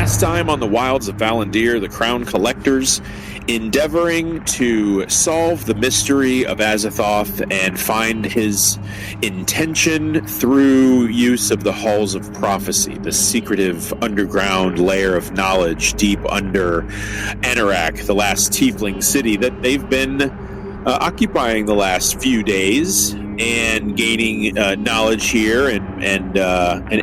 last time on the wilds of Valandiir, the Crown Collectors, endeavoring to solve the mystery of Azathoth and find his intention through use of the Halls of Prophecy, the secretive underground layer of knowledge deep under Anorak, the last tiefling city that they've been occupying the last few days and gaining knowledge here and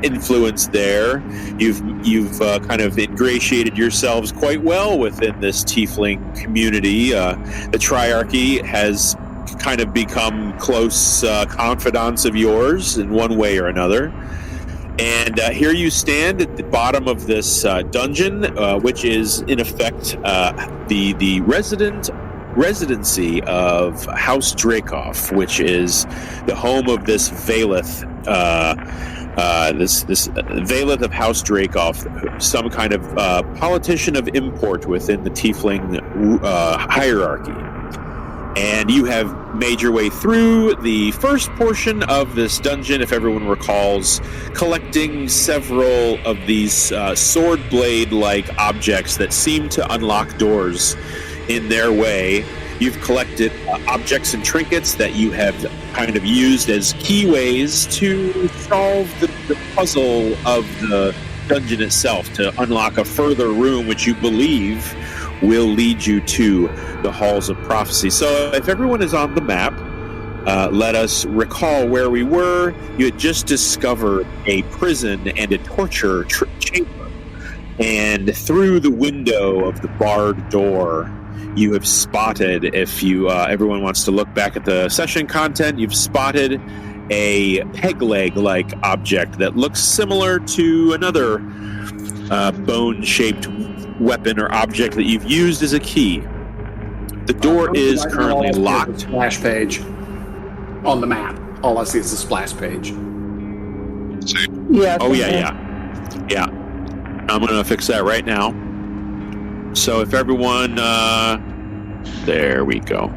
influence there. You've kind of ingratiated yourselves quite well within this tiefling community. The Triarchy has kind of become close confidants of yours in one way or another. And here you stand at the bottom of this dungeon, which is in effect the residency of House Drakov, which is the home of this Valeth, this Valeth of House Drakov, some kind of politician of import within the tiefling hierarchy. And you have made your way through the first portion of this dungeon, if everyone recalls, collecting several of these sword blade-like objects that seem to unlock doors in their way. You've collected objects and trinkets that you have kind of used as keyways to solve the puzzle of the dungeon itself, to unlock a further room which you believe will lead you to the Halls of Prophecy. So if everyone is on the map, let us recall where we were. You had just discovered a prison and a torture chamber, and through the window of the barred door, you have spotted, if you everyone wants to look back at the session content, you've spotted a peg leg-like object that looks similar to another bone-shaped weapon or object that you've used as a key. The door is currently locked. Splash page on the map. All I see is the splash page. Yeah. Oh, yeah. I'm going to fix that right now. So if everyone, there we go.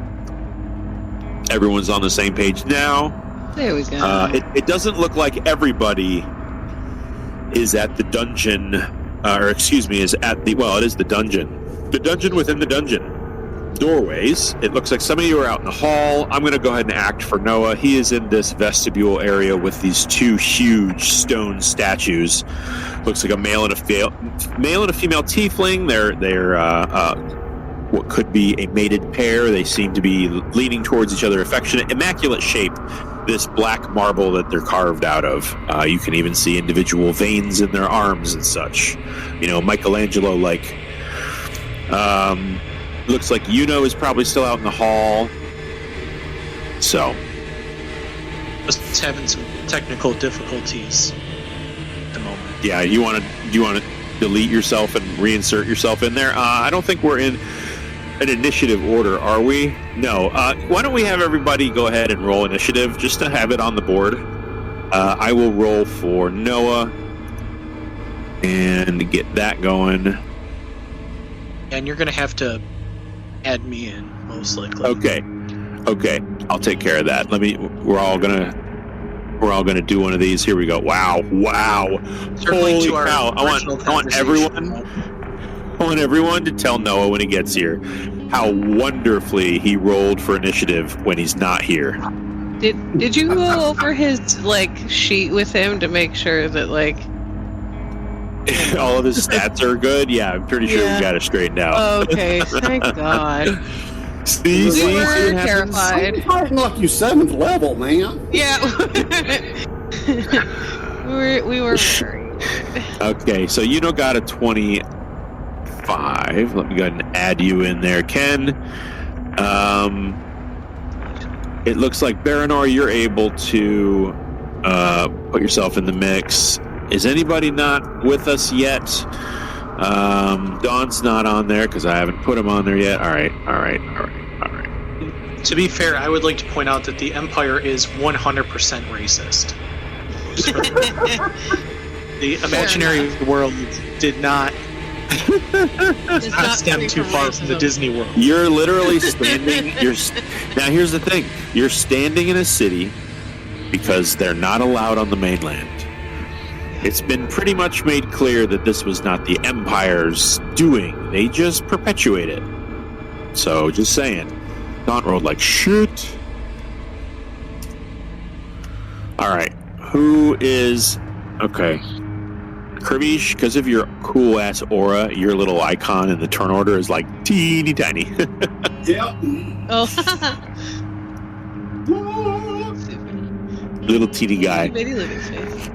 Everyone's on the same page now. There we go. It doesn't look like everybody is at the dungeon, is at the, well, it is the dungeon. The dungeon within the dungeon. Doorways. It looks like some of you are out in the hall. I'm going to go ahead and act for Noah. He is in this vestibule area with these two huge stone statues. Looks like a male and a female tiefling. They're what could be a mated pair. They seem to be leaning towards each other, affectionate, immaculate shape. This black marble that they're carved out of. You can even see individual veins in their arms and such. You know, Michelangelo-like. Looks like Yuno is probably still out in the hall. So, just having some technical difficulties at the moment. Yeah, you want to delete yourself and reinsert yourself in there? I don't think we're in an initiative order, are we? No. Why don't we have everybody go ahead and roll initiative just to have it on the board? I will roll for Noah and get that going. And you're going to have to add me in, most likely. Okay. I'll take care of that. We're all gonna do one of these. Here we go. Wow. Certainly. Holy to our cow. I want everyone to tell Noah when he gets here how wonderfully he rolled for initiative when he's not here. Did you go over his sheet with him to make sure that all of his stats are good? Yeah, I'm pretty sure we got it straightened out. Okay, thank God. See, we were it terrified. I'm fighting like you 7th level, man. Yeah. we were worried. Okay, so Yuno got a 25. Let me go ahead and add you in there, Ken. It looks like Baranor, you're able to put yourself in the mix. Is anybody not with us yet? Dawn's not on there because I haven't put him on there yet. All right. To be fair, I would like to point out that the Empire is 100% racist. The imaginary world did not stem too far from the Disney world. You're literally standing. Now here's the thing: you're standing in a city because they're not allowed on the mainland. It's been pretty much made clear that this was not the Empire's doing. They just perpetuate it. So, just saying. Daunt rolled like shit. Alright. Who is... Okay. Kirbish, because of your cool-ass aura, your little icon in the turn order is like teeny tiny. Yep. Oh, Little teeny guy. Bitty living space.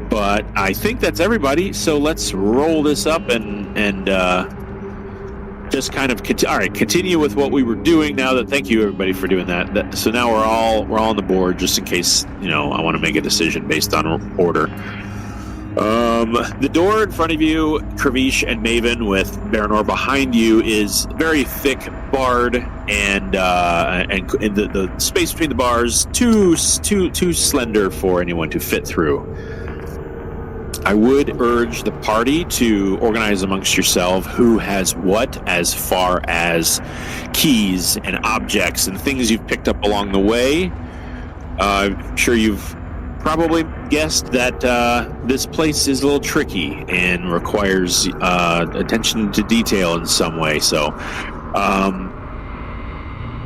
But I think that's everybody, so let's roll this up and just kind of continue with what we were doing now that thank you everybody for doing that. So now we're all on the board just in case, I want to make a decision based on order. The door in front of you, Kravish and Maven, with Baranor behind you, is very thick barred, and the space between the bars too slender for anyone to fit through. I would urge the party to organize amongst yourself who has what as far as keys and objects and things you've picked up along the way. I'm sure you've probably guessed that this place is a little tricky and requires attention to detail in some way. So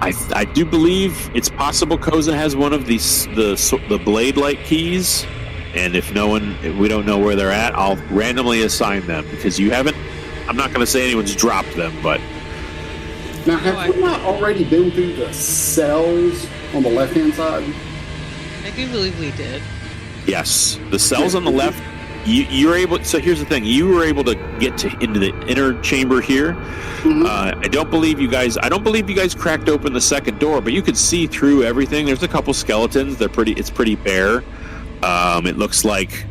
I do believe it's possible Koza has one of the blade-like keys. And if we don't know where they're at, I'll randomly assign them because you haven't. I'm not going to say anyone's dropped them, but Now, have we not already been through the cells on the left-hand side? I do believe we did. yes, the cells on the left. You're able. So here's the thing: you were able to get into the inner chamber here. Mm-hmm. I don't believe you guys cracked open the second door, but you could see through everything. There's a couple skeletons. It's pretty bare. It looks like,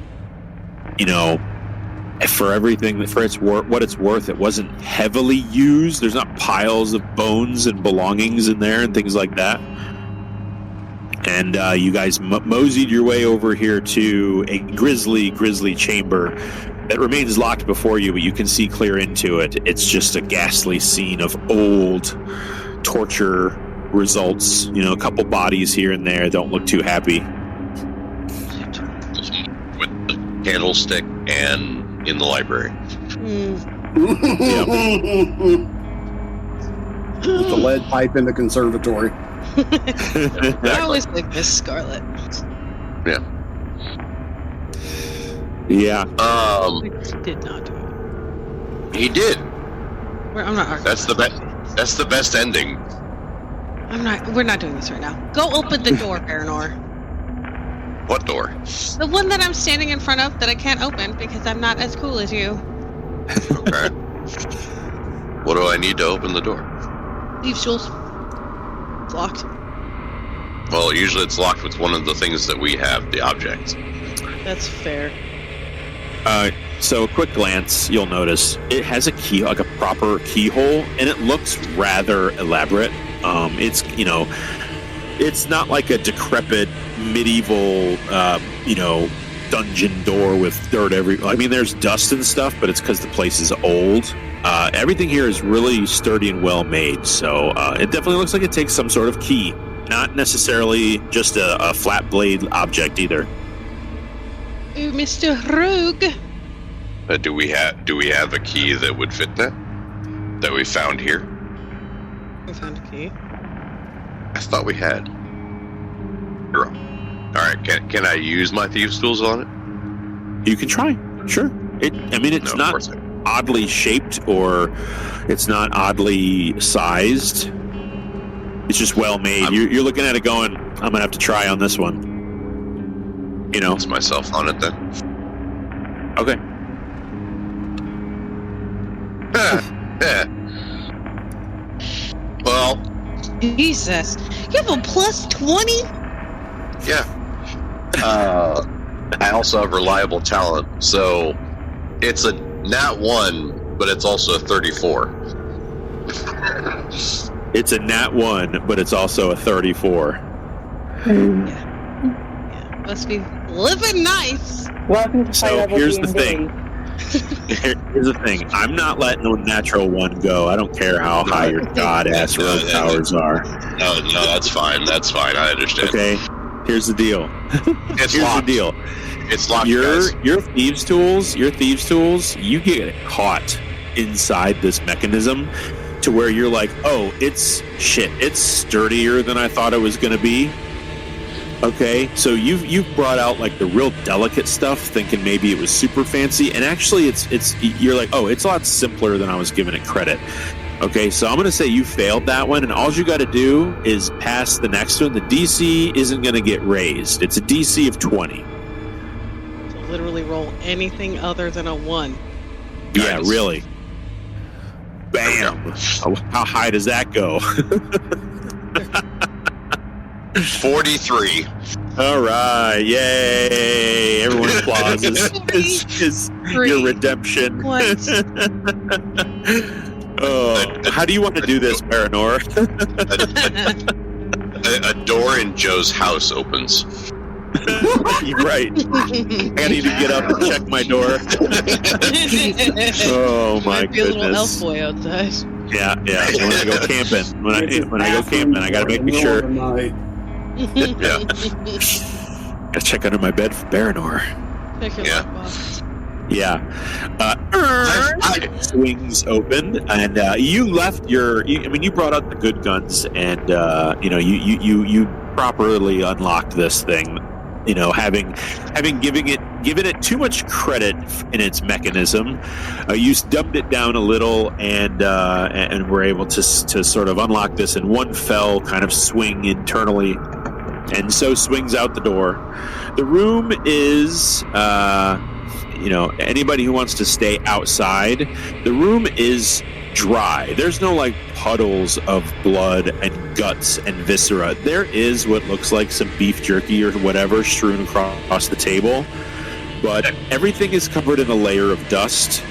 for everything, what it's worth, it wasn't heavily used. There's not piles of bones and belongings in there and things like that. And you guys moseyed your way over here to a grisly chamber that remains locked before you, but you can see clear into it. It's just a ghastly scene of old torture results. A couple bodies here and there don't look too happy. With the candlestick and in the library. With the lead pipe in the conservatory. I always like Miss Scarlet. Yeah. Yeah. He did not do it. He did. I'm not arguing. That's the best. That's the best ending. We're not doing this right now. Go open the door, Baranor. What door? The one that I'm standing in front of that I can't open because I'm not as cool as you. Okay. What do I need to open the door? Leave stools. It's locked. Well, usually it's locked with one of the things that we have, the objects. That's fair. So a quick glance, you'll notice it has a key, like a proper keyhole, and it looks rather elaborate. It's not like a decrepit medieval, dungeon door with dirt there's dust and stuff, but it's because the place is old. Everything here is really sturdy and well made, so it definitely looks like it takes some sort of key, not necessarily just a flat blade object either. Ooh, Mr. Rogue. Do we have a key that would fit that we found here? We found a key. I thought we had. You're wrong. All right, can I use my thieves' tools on it? You can try, sure. It's not oddly shaped or it's not oddly sized. It's just well made. You're looking at it going, I'm gonna have to try on this one. It's myself on it then. Okay. Yeah. Well. Jesus, you have a plus 20? Yeah. I also have reliable talent, so it's a nat 1, but it's also a 34. It's a nat 1, but it's also a 34. Yeah, must be living nice. Welcome to So here's the thing. Here's the thing. I'm not letting a natural 1 go. I don't care how high your god-ass rogue powers are. No, that's fine. That's fine. I understand. Okay. Here's the deal. It's Here's locked. the deal. It's locked, guys. Your thieves tools, you get caught inside this mechanism to where you're like, oh, it's sturdier than I thought it was going to be. Okay, so you've brought out like the real delicate stuff, thinking maybe it was super fancy, and actually you're like, oh, it's a lot simpler than I was giving it credit. Okay, so I'm going to say you failed that one, and all you got to do is pass the next one. The DC isn't going to get raised. It's a DC of 20. So literally roll anything other than a 1. Yeah, really. Bam! How high does that go? 43. All right, yay! Everyone applauds is your redemption. What? Oh, how do you want to do this, Baranor? A door in Joe's house opens. You're right. I gotta need to get up and check my door. Oh my Might be a little elf goodness. boy outside. Yeah. When I go camping, I gotta make sure. Yeah. Gotta check under my bed for Baranor. Check your Yeah. lockbox. Yeah. Swings open, and you left you brought out the good guns, and you properly unlocked this thing. Having given it too much credit in its mechanism, you dumbed it down a little, and were able to sort of unlock this in one fell kind of swing internally, and so swings out the door. The room is. Anybody who wants to stay outside, the room is dry. There's no like puddles of blood and guts and viscera. There is what looks like some beef jerky or whatever strewn across the table, but everything is covered in a layer of dust.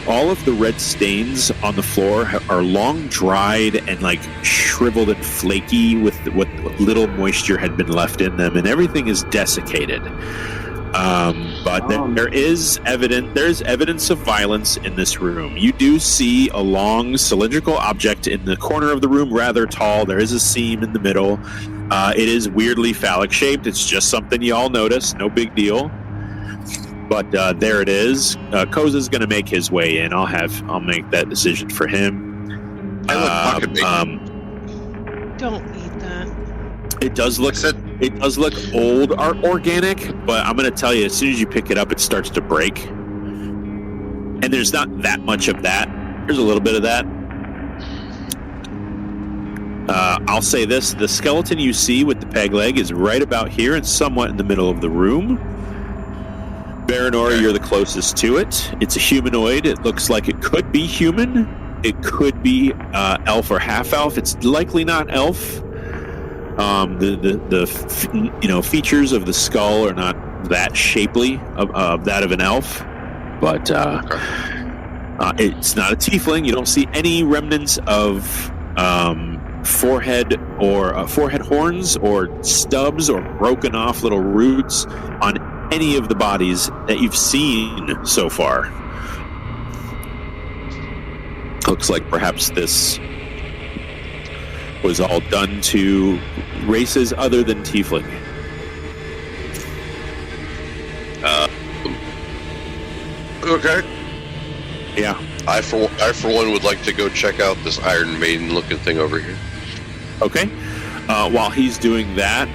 All of the red stains on the floor are long dried and like shriveled and flaky with what little moisture had been left in them, and everything is desiccated. But there's evidence of violence in this room. You do see a long cylindrical object in the corner of the room, rather tall. There is a seam in the middle. It is weirdly phallic shaped. It's just something you all notice. No big deal. But there it is. Koza's going to make his way in. I'll make that decision for him. I love pocket bacon. Don't eat that. It does look old organic, but I'm going to tell you, as soon as you pick it up, it starts to break. And there's not that much of that. There's a little bit of that. I'll say this. The skeleton you see with the peg leg is right about here and somewhat in the middle of the room. Baranor, you're the closest to it. It's a humanoid. It looks like it could be human. It could be elf or half-elf. It's likely not elf. The features of the skull are not that shapely of that of an elf, but it's not a tiefling. You don't see any remnants of forehead horns or stubs or broken off little roots on any of the bodies that you've seen so far. Looks like perhaps this was all done to races other than tiefling. Okay. Yeah. I for one would like to go check out this Iron Maiden looking thing over here. Okay. While he's doing that,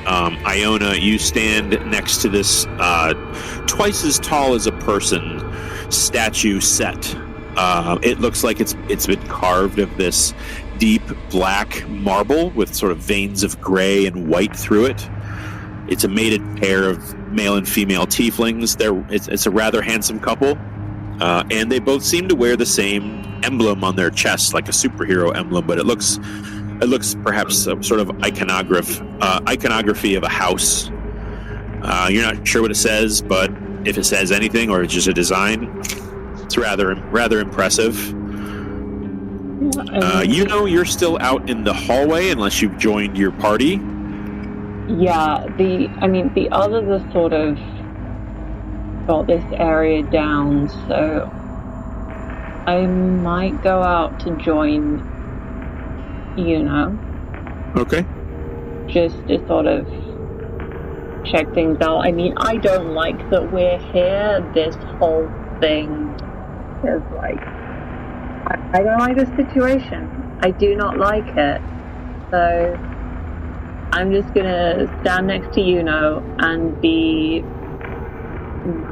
Iona, you stand next to this twice as tall as a person statue set. It looks like it's been carved of this deep black marble with sort of veins of gray and white through it. It's a mated pair of male and female tieflings. It's a rather handsome couple, and they both seem to wear the same emblem on their chest, like a superhero emblem, but it looks perhaps some sort of iconography of a house. You're not sure what it says, but if it says anything or it's just a design, it's rather impressive. You're still out in the hallway unless you've joined your party. Yeah, the others are sort of got this area down, so I might go out to join, Okay. just to sort of check things out. I mean, I don't like that we're here. This whole thing is like, I don't like this situation. I do not like it. So I'm just gonna stand next to Yuno and be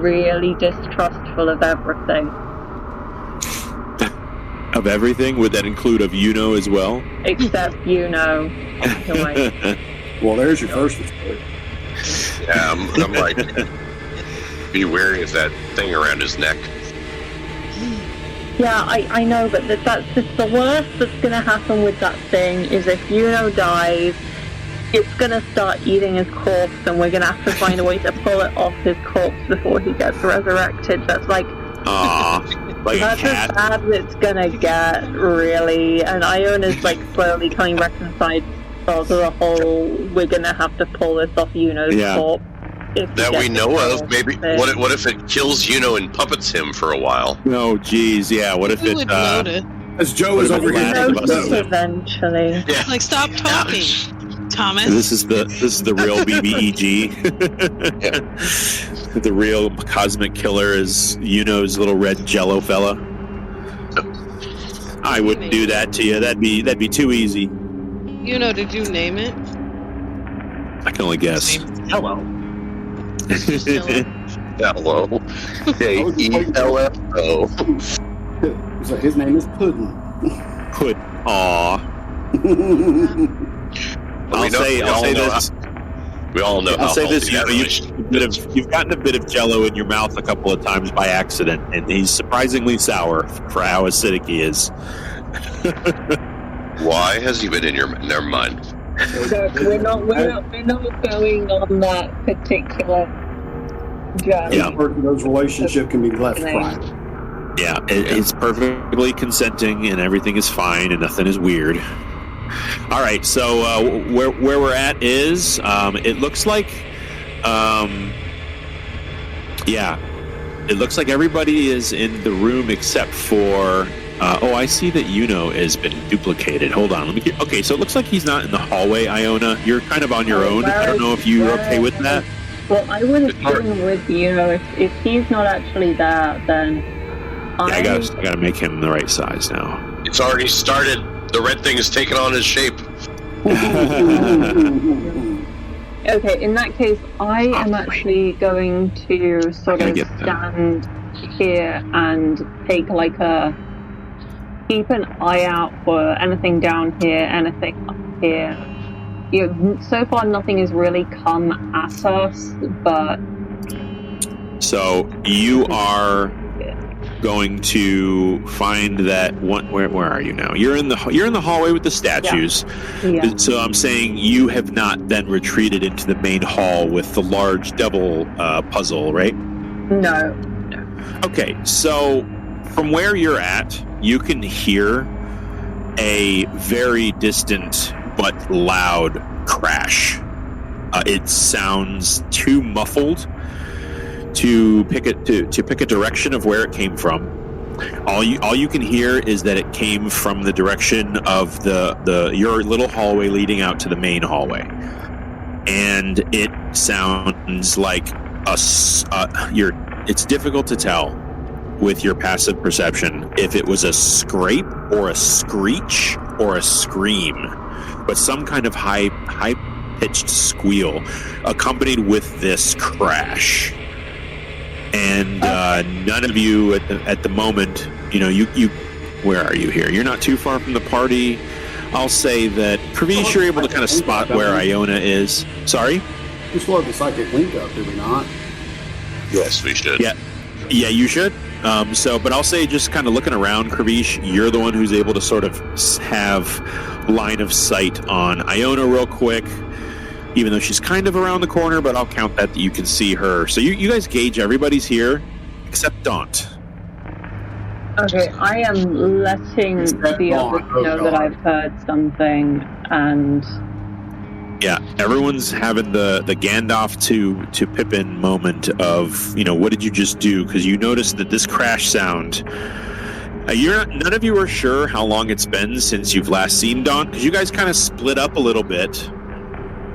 really distrustful of everything. Of everything? Would that include of Yuno as well? Except Yuno. Well, there's your first mistake. Yeah, I'm like, be wary of that thing around his neck. Yeah, I know, but that's just the worst that's gonna happen with that thing is if Yuno dies, it's gonna start eating his corpse, and we're gonna have to find a way to pull it off his corpse before he gets resurrected. That's like, like that's a cat. as bad as it's gonna get, really. And Iona's like slowly coming reconciled to the whole, we're gonna have to pull this off Yuno's corpse. That we know of. Maybe what if it kills Yuno and puppets him for a while? No, geez, yeah. What if Who it? would load it? As Joe is over here. Eventually. Yeah. Like, stop talking, Thomas. This is the real BBEG. Yeah. The real cosmic killer is Yuno's little red Jello fella. I wouldn't do that to you. That'd be too easy. Yuno, did you name it? I can only guess. Hello. Hello. K-E-L-F-O. So his name is Puddin'. Put aw. I'll say this. We all know. I'll say this. healthy You've gotten a bit of Jello in your mouth a couple of times by accident, and he's surprisingly sour for how acidic he is. Why has he been in your? Never mind. We're not going on that particular journey. Yeah. Those relationships can be left private. Yeah, it's perfectly consenting, and everything is fine, and nothing is weird. All right, so where we're at is it looks like, it looks like everybody is in the room except for. I see that Yuno has been duplicated. Hold on, let me get. Okay, so it looks like he's not in the hallway, Iona. You're kind of on your own. I don't know if you're okay with that. Well, I would have been with Yuno. If he's not actually there, then I gotta make him the right size now. It's already started. The red thing is taking on his shape. Okay, in that case, I am actually going to sort of stand here and take like keep an eye out for anything down here, anything up here. So far nothing has really come at us, but... So you are going to find that one. Where are you now? You're in the hallway with the statues. Yeah. So I'm saying you have not then retreated into the main hall with the large double puzzle, right? No. Okay, so from where you're at, you can hear a very distant but loud crash. It sounds too muffled to pick a direction of where it came from. All you can hear is that it came from the direction of your little hallway leading out to the main hallway, and it sounds like it's difficult to tell with your passive perception if it was a scrape or a screech or a scream, but some kind of high-pitched squeal accompanied with this crash. And none of you at the moment, you where are you here? You're not too far from the party. I'll say that Pravesh, you're able to kind of spot where Iona is. Sorry? We still have the psychic link up, do we not? Yes, we should. Yeah, you should. But I'll say, just kind of looking around, Pravesh, you're the one who's able to sort of have line of sight on Iona real quick, even though she's kind of around the corner, but I'll count that you can see her. So you guys gauge everybody's here, except Daunt. Okay, I am letting the others know that I've heard something, and... Yeah, everyone's having the Gandalf to Pippin moment of, what did you just do? Because you noticed that this crash sound... none of you are sure how long it's been since you've last seen Daunt, because you guys kind of split up a little bit.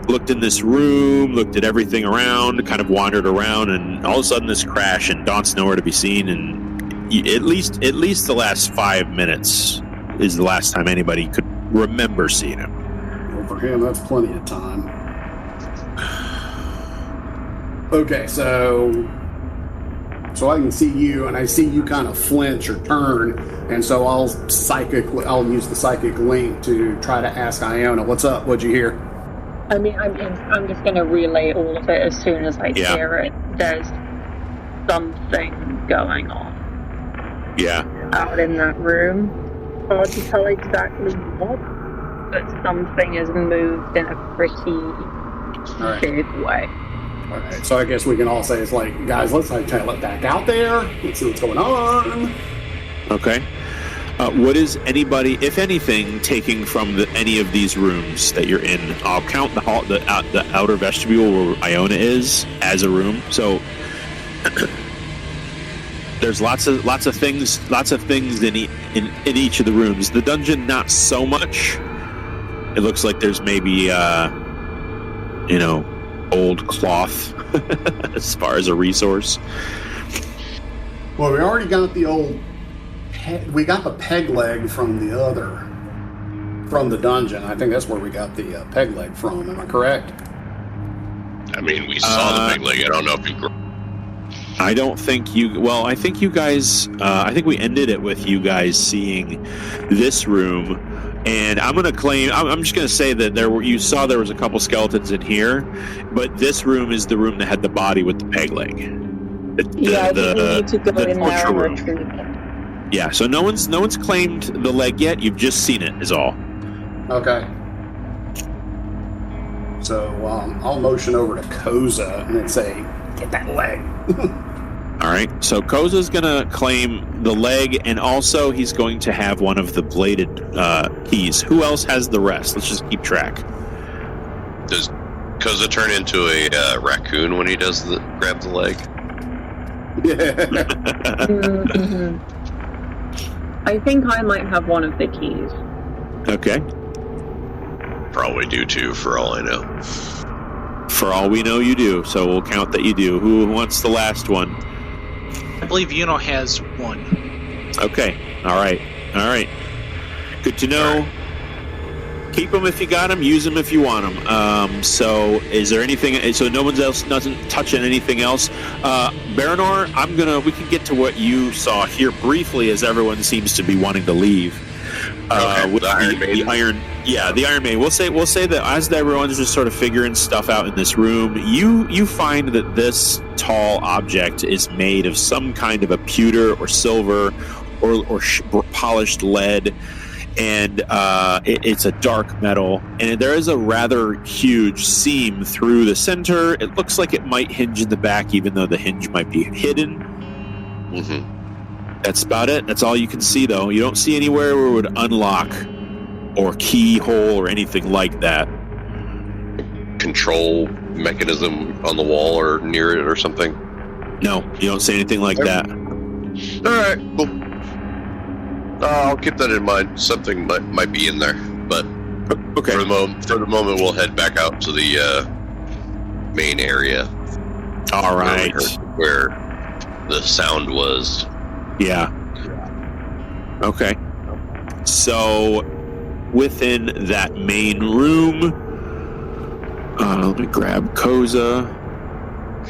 looked in this room, looked at everything around, kind of wandered around, and all of a sudden this crash, and Daunt's nowhere to be seen. And at least the last 5 minutes is the last time anybody could remember seeing him. Well, for him, that's plenty of time. Okay, so I can see you, and I see you kind of flinch or turn, and so I'll use the psychic link to try to ask Iona, "What's up? What'd you hear?" I mean, I'm just going to relay all of it as soon as I hear it. There's something going on. Yeah. Out in that room. Hard to tell exactly what, but something has moved in a pretty big way. Okay, so I guess we can all say it's like, guys, let's tail it back out there. Let's see what's going on. Okay. What is anybody, if anything, taking from any of these rooms that you're in? I'll count the hall, the outer vestibule where Iona is as a room. So there's lots of things in each of the rooms. The dungeon, not so much. It looks like there's maybe old cloth as far as a resource. Well, we already got the old. We got the peg leg from the dungeon. I think that's where we got the peg leg from. Am I correct? I mean, we saw the peg leg. I don't know if you. I don't think you. Well, I think you guys. I think we ended it with you guys seeing this room. And I'm going to claim, I'm just going to say that you saw there was a couple skeletons in here, but this room is the room that had the body with the peg leg. I think we need to go in there and retrieve it. Yeah, so no one's claimed the leg yet. You've just seen it, is all. Okay. So I'll motion over to Koza and then say, "Get that leg." All right, so Koza's going to claim the leg, and also he's going to have one of the bladed keys. Who else has the rest? Let's just keep track. Does Koza turn into a raccoon when he does grab the leg? Yeah. Mm-hmm. I think I might have one of the keys. Okay. Probably do too, for all I know. For all we know, you do, so we'll count that you do. Who wants the last one? I believe Yuno has one. Okay. All right. Good to know. Keep them if you got them. Use them if you want them. So, is there anything? So, no one else doesn't touch on anything else. Baranor, we can get to what you saw here briefly, as everyone seems to be wanting to leave. With the Iron Maiden. The Iron Maiden. We'll say that as everyone's just sort of figuring stuff out in this room, you find that this tall object is made of some kind of a pewter or silver or polished lead, and it's a dark metal, and there is a rather huge seam through the center. It looks like it might hinge in the back, even though the hinge might be hidden. Mm-hmm. That's about it. That's all you can see, though. You don't see anywhere where it would unlock or keyhole or anything like that. Control mechanism on the wall or near it or something? No, you don't see anything like that. All right. Well, I'll keep that in mind. Something might be in there, but okay. For the moment, we'll head back out to the main area. All right. Where the sound was. Yeah. Okay. So, within that main room, let me grab Koza.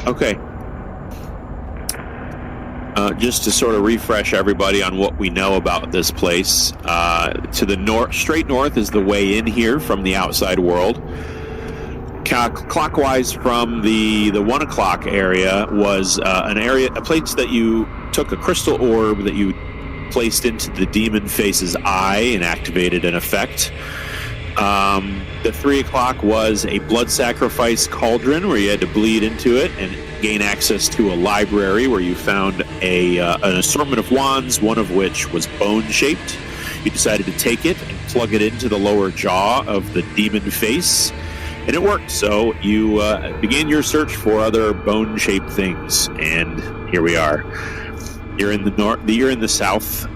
Okay. Just to sort of refresh everybody on what we know about this place, to the north, straight north is the way in here from the outside world. Clockwise from the 1 o'clock area was a place that you took a crystal orb that you placed into the demon face's eye and activated an effect. The 3 o'clock was a blood sacrifice cauldron where you had to bleed into it and gain access to a library where you found an assortment of wands, one of which was bone-shaped. You decided to take it and plug it into the lower jaw of the demon face, and it worked. So you began your search for other bone-shaped things, and here we are. You're in the north. You're in the south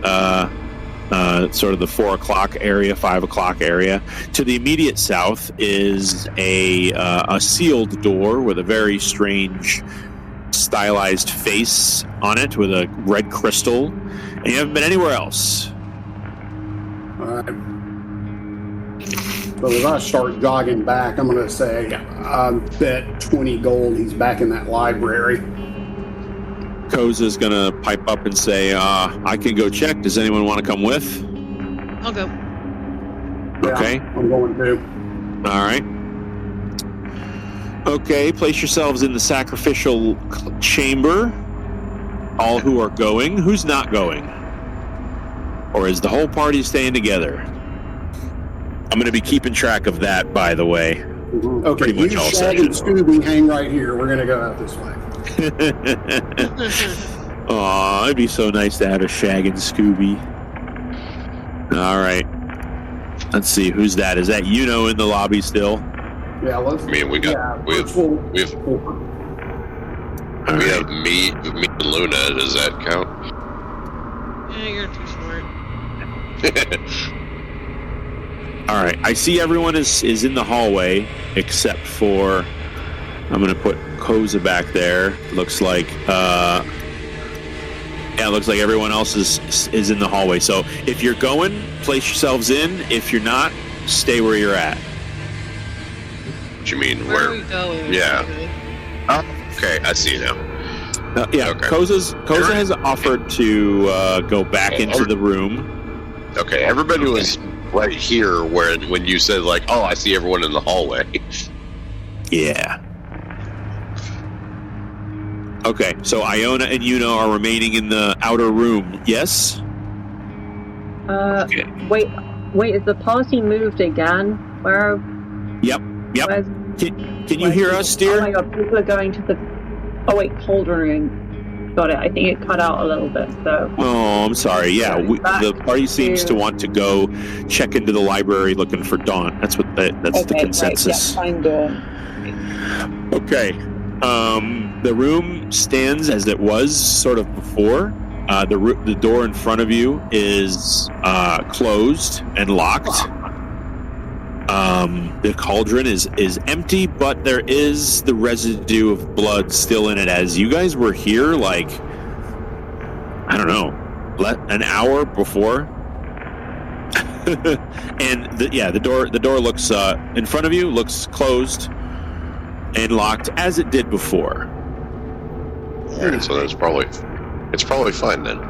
sort of the 4 o'clock area, 5 o'clock area. To the immediate south is a sealed door with a very strange stylized face on it with a red crystal, and you haven't been anywhere else. All right. So as I start jogging back, I'm going to say, I bet 20 gold he's back in that library. Koza's going to pipe up and say, I can go check. Does anyone want to come with? I'll go. Okay. Yeah, I'm going to. All right. Okay, place yourselves in the sacrificial chamber. All who are going. Who's not going? Or is the whole party staying together? I'm going to be keeping track of that, by the way. Mm-hmm. Okay, Pretty much you, all Shag, and session. Scooby hang right here. We're going to go out this way. Aw, it'd be so nice to have a Shag and Scooby. All right. Let's see, who's that? Is that Yuno in the lobby still? Yeah, let's. I mean, we have me and Luna. Does that count? Yeah, you're too smart. All right, I see everyone is in the hallway except for, I'm going to put Koza back there. Looks like, it looks like everyone else is in the hallway. So if you're going, place yourselves in. If you're not, stay where you're at. What you mean? Where are we going? Yeah. Oh, okay, I see now. Yeah, Okay. Koza has offered to go back into the room. Okay, everybody was right here when you said, like, oh, I see everyone in the hallway. Yeah. Okay, so Iona and Yuno are remaining in the outer room. Yes? Wait, is the party moved again? Where? Yep. Where's, Can you hear us, Oh dear? my god, people are going to the... Oh wait, cauldron. Got it. I think it cut out a little bit, so... Oh, I'm sorry. Yeah, the party seems to want to go check into the library looking for Dawn. That's what that's the consensus. Right, yeah, find Dawn. Okay. The room stands as it was sort of before. The door in front of you is closed and locked. The cauldron is empty, but there is the residue of blood still in it. As you guys were here, like, I don't know, an hour before. And the door looks in front of you looks closed and locked as it did before. Alright, so it's probably fine then.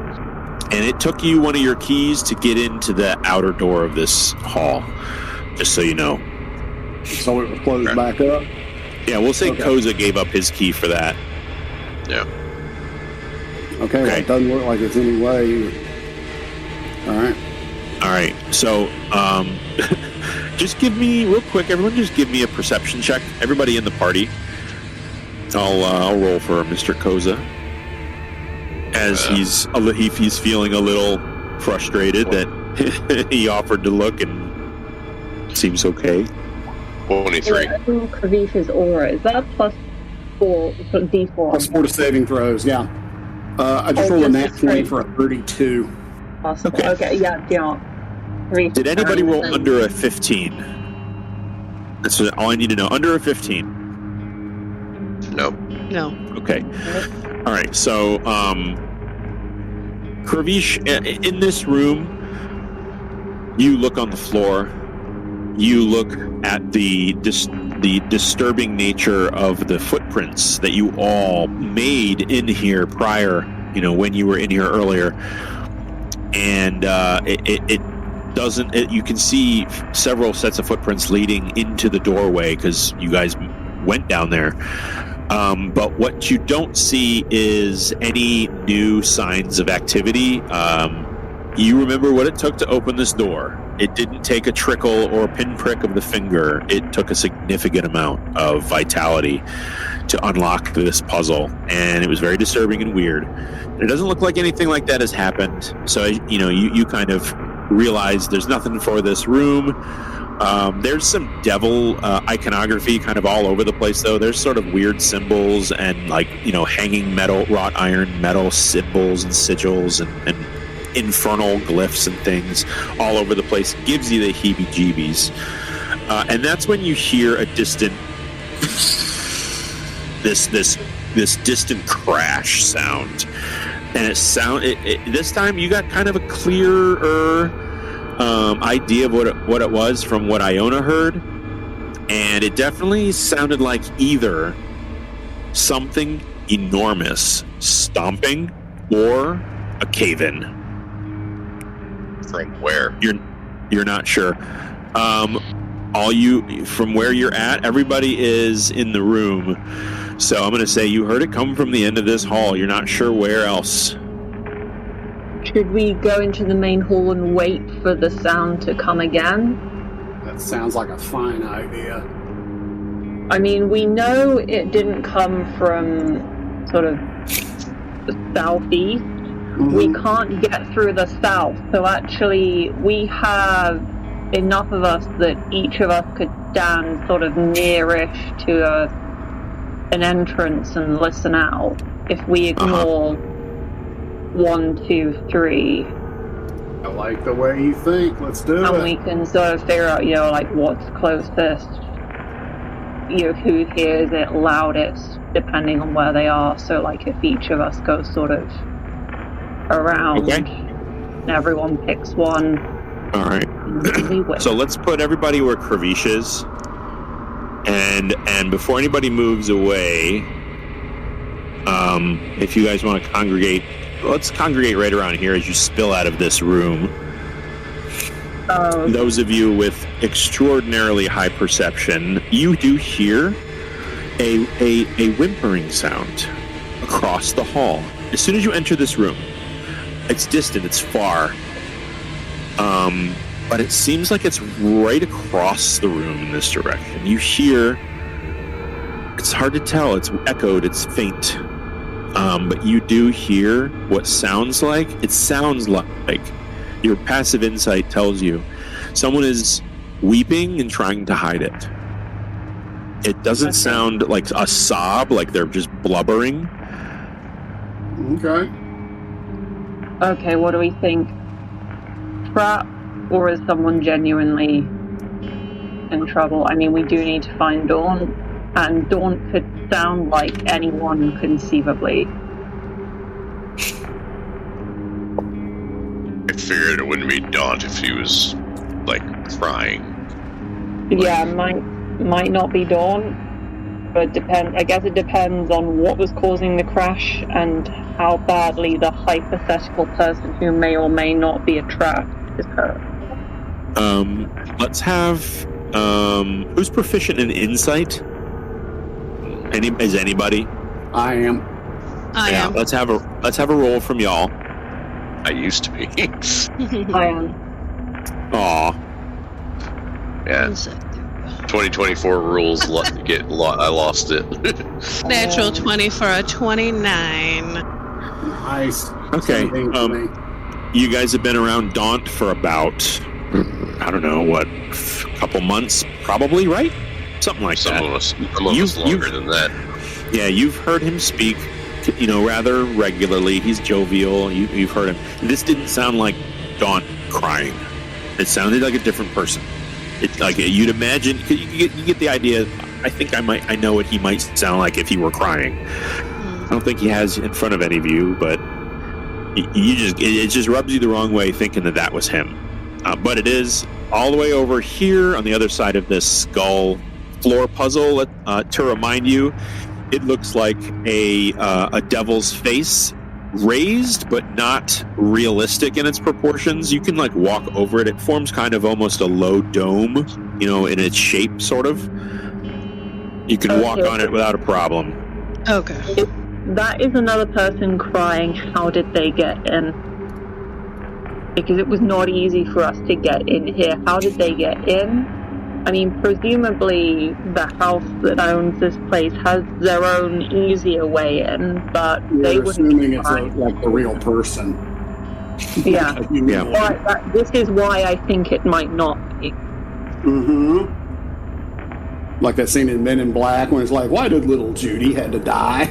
And it took you one of your keys to get into the outer door of this hall, just so you know. So it was closed back up? Yeah, we'll say Okay. Koza gave up his key for that. Yeah. Okay, well, it doesn't look like it's any way. All right, so just give me, real quick, everyone just give me a perception check. Everybody in the party. I'll roll for Mr. Koza. As he's feeling a little frustrated that he offered to look and seems okay. 23. Kavif's aura, is that plus 4, D4? Plus 4 to saving throws, yeah. I just rolled a nat 20 for a 32. Awesome. Okay. Okay, yeah. 3. Did anybody roll under a 15? That's all I need to know. Under a 15. No. No. Okay. All right. So, Kravish, in this room, you look on the floor. You look at the disturbing nature of the footprints that you all made in here prior, when you were in here earlier. And it doesn't. You can see several sets of footprints leading into the doorway because you guys went down there. But what you don't see is any new signs of activity. You remember what it took to open this door. It didn't take a trickle or a pinprick of the finger. It took a significant amount of vitality to unlock this puzzle, and it was very disturbing and weird. It doesn't look like anything like that has happened. So, you kind of realize there's nothing for this room. There's some devil iconography kind of all over the place, though. There's sort of weird symbols and hanging metal, wrought iron metal symbols and sigils and infernal glyphs and things all over the place. Gives you the heebie-jeebies. And that's when you hear a distant this distant crash sound. And this time you got kind of a clearer idea of what it was from what Iona heard. And it definitely sounded like either something enormous stomping or a cave-in. From where? You're not sure. From where you're at, everybody is in the room. So I'm going to say you heard it come from the end of this hall. You're not sure where else. Should we go into the main hall and wait for the sound to come again? That sounds like a fine idea. I mean, we know it didn't come from sort of the southeast. Mm-hmm. We can't get through the south, so actually we have enough of us that each of us could stand sort of nearish to an entrance and listen out. If we ignore 1, 2, 3. I like the way you think. Let's do it. And we can sort of figure out, like what's closest, who hears it loudest, depending on where they are. So, like, if each of us goes sort of around, and everyone picks one. All right. So let's put everybody where Kravish is, and before anybody moves away, if you guys want to congregate, let's congregate right around here as you spill out of this room. Those of you with extraordinarily high perception, you do hear a whimpering sound across the hall. As soon as you enter this room, it's distant, it's far, but it seems like it's right across the room in this direction. You hear, it's hard to tell, it's echoed, it's faint, but you do hear what sounds like, your passive insight tells you someone is weeping and trying to hide it. It doesn't sound like a sob, like they're just blubbering. Okay, what do we think? Trap, or is someone genuinely in trouble? I mean, we do need to find Dawn, and Dawn could sound like anyone conceivably. I figured it wouldn't be Dawn if he was, like, crying. Yeah, might not be Dawn, but I guess it depends on what was causing the crash and how badly the hypothetical person who may or may not be a trap is hurt. Let's have who's proficient in insight? Is anybody? I am. I am. Let's have a roll from y'all. I used to be. I am. Aw. Yeah. 2024 rules. I lost it. Natural 20 for a 29. Nice. Okay. You guys have been around Daunt for about, I don't know, what, a couple months, probably, right? Something like that. Some of us longer than that. Yeah, you've heard him speak, rather regularly. He's jovial. You've heard him. This didn't sound like Daunt crying. It sounded like a different person. It's like you'd imagine. You get the idea. I think I know what he might sound like if he were crying. I don't think he has in front of any of you, but it just rubs you the wrong way thinking that was him. But it is all the way over here on the other side of this skull floor puzzle. To remind you, it looks like a devil's face, raised but not realistic in its proportions. You can walk over it. It forms kind of almost a low dome, in its shape, sort of. You can walk on it without a problem. Okay. If that is another person crying, how did they get in? Because it was not easy for us to get in here. How did they get in? I mean, presumably the house that owns this place has their own easier way in, but they wouldn't. Assuming it's like a real person. Yeah. Yeah. This is why I think it might not be. Mm-hmm. Like that scene in Men in Black when it's like, why did little Judy had to die?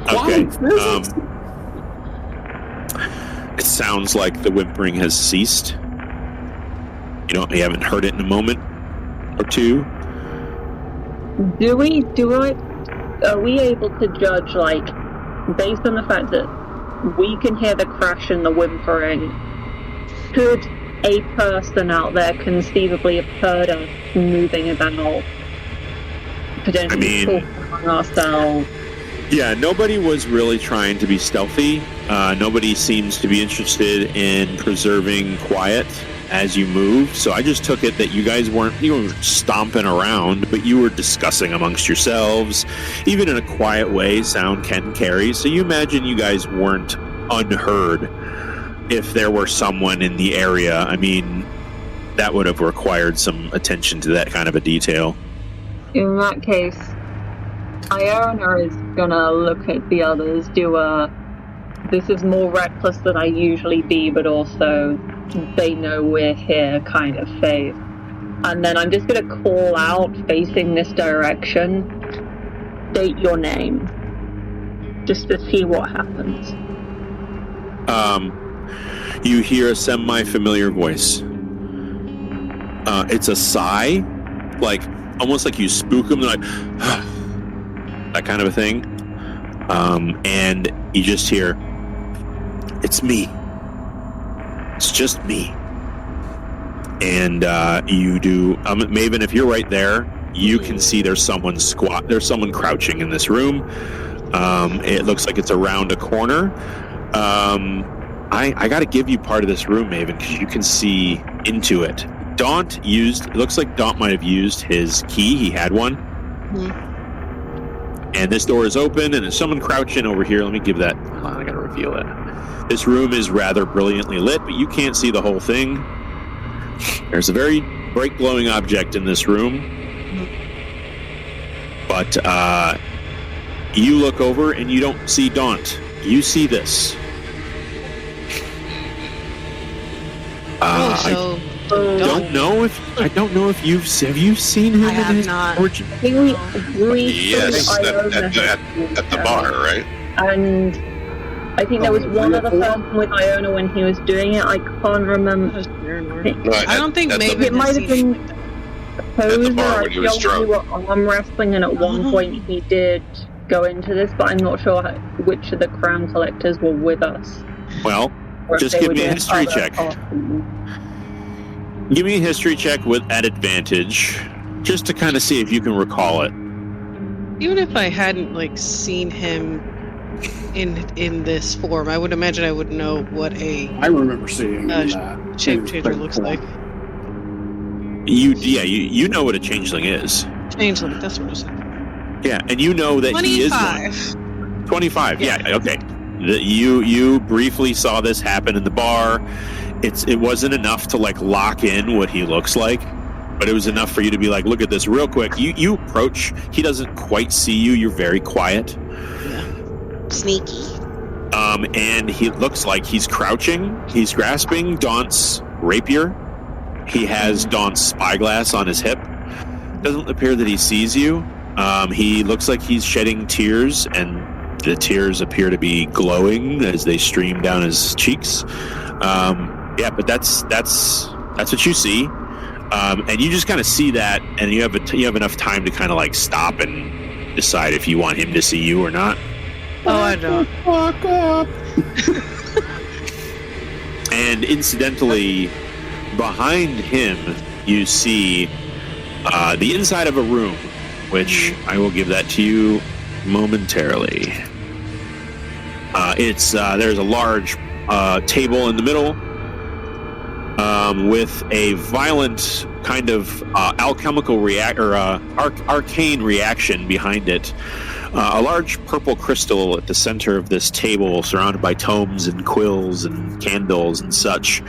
Okay. It sounds like the whimpering has ceased. You haven't heard it in a moment or two. Are we able to judge, like, based on the fact that we can hear the crash and the whimpering, could a person out there conceivably have heard us moving about, potentially talking among ourselves? Yeah, nobody was really trying to be stealthy. Nobody seems to be interested in preserving quiet as you moved. So I just took it that you guys weren't stomping around, but you were discussing amongst yourselves. Even in a quiet way, sound can carry. So you imagine you guys weren't unheard if there were someone in the area. I mean, that would have required some attention to that kind of a detail. In that case, Iona is gonna look at the others, this is more reckless than I usually be, but also they know we're here kind of face. And then I'm just gonna call out, facing this direction, state your name, just to see what happens. You hear a semi-familiar voice. It's a sigh, like almost like you spook them. They're like, that kind of a thing. And you just hear, "It's me. It's just me." And you do, Maven, if you're right there, you can see there's someone crouching in this room. It looks like it's around a corner. I got to give you part of this room, Maven, because you can see into it. It looks like Daunt might have used his key. He had one. Mm-hmm. And this door is open, and there's someone crouching over here. Let me give that. Hold on, I got to reveal it. This room is rather brilliantly lit, but you can't see the whole thing. There's a very bright glowing object in this room. But you look over, and you don't see Daunt. You see this. I don't know if have you seen him? I have not. I think Yes, at the bar, right? And I think there was one other person with Iona when he was doing it. I can't remember. I don't think maybe it might have been the bar when he was drunk. We were arm wrestling, and at one point he did go into this, but I'm not sure which of the crown collectors were with us. Well, just give me a history check. Give me a history check at advantage, just to kind of see if you can recall it. Even if I hadn't seen him in this form, I would imagine I would know what I remember seeing that shape-changer looks like. You know what a changeling is. Changeling, that's what I said. Yeah, and you know that 25. He is one. 25. Yeah, okay. You briefly saw this happen in the bar. It wasn't enough to lock in what he looks like, but it was enough for you to be like, look at this real quick. You approach. He doesn't quite see you. You're very quiet. Yeah. Sneaky. And he looks like he's crouching. He's grasping Daunt's rapier. He has Daunt's spyglass on his hip. Doesn't appear that he sees you. He looks like he's shedding tears, and the tears appear to be glowing as they stream down his cheeks. Yeah, but that's what you see, and you just kind of see that, and you have enough time to kind of stop and decide if you want him to see you or not. Oh, I don't. Fuck up. And incidentally, behind him, you see the inside of a room, which I will give that to you momentarily. There's a large table in the middle with a violent kind of alchemical arcane reaction behind it. A large purple crystal at the center of this table, surrounded by tomes and quills and candles and such,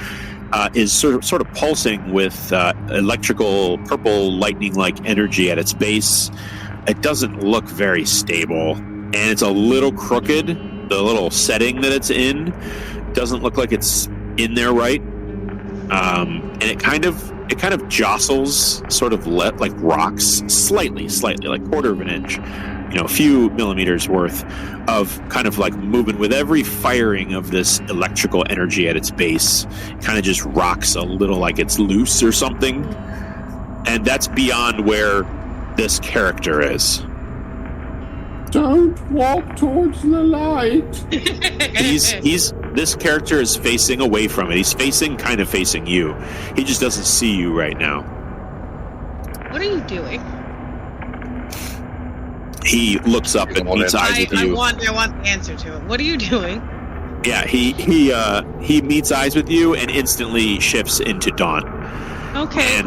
is sort of pulsing with electrical purple lightning-like energy at its base. It doesn't look very stable, and it's a little crooked. The little setting that it's in doesn't look like it's in there right, and it kind of jostles, sort of like rocks slightly, like quarter of an inch, a few millimeters worth of kind of like movement with every firing of this electrical energy at its base. It kind of just rocks a little like it's loose or something. And that's beyond where this character is. Don't walk towards the light. This character is facing away from it. He's kind of facing you. He just doesn't see you right now. What are you doing? He looks up and meets eyes with you. I want the answer to it. What are you doing? Yeah, he meets eyes with you and instantly shifts into Dawn. Okay.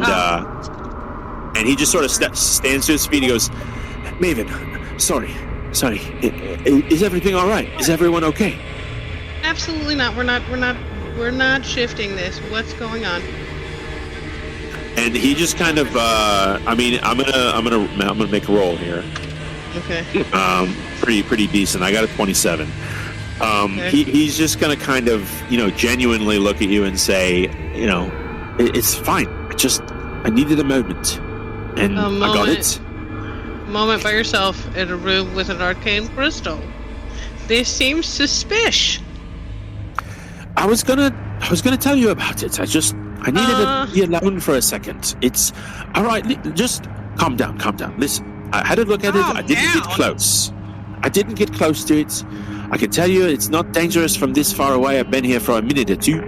And he just sort of stands to his feet. He goes, "Maven, sorry. Is everything all right? Is everyone okay?" Absolutely not. We're not shifting this. What's going on? And he just kind of, I'm gonna make a roll here. Okay. Pretty decent. I got a 27. Okay. He's just gonna kind of, genuinely look at you and say, it's fine. I needed a moment, and I got it. Moment by yourself in a room with an arcane crystal. This seems suspicious. I was gonna tell you about it. I needed to be alone for a second. It's all right. Just calm down. Listen, I had a look at it. I didn't get close to it. I can tell you it's not dangerous from this far away. I've been here for a minute or two,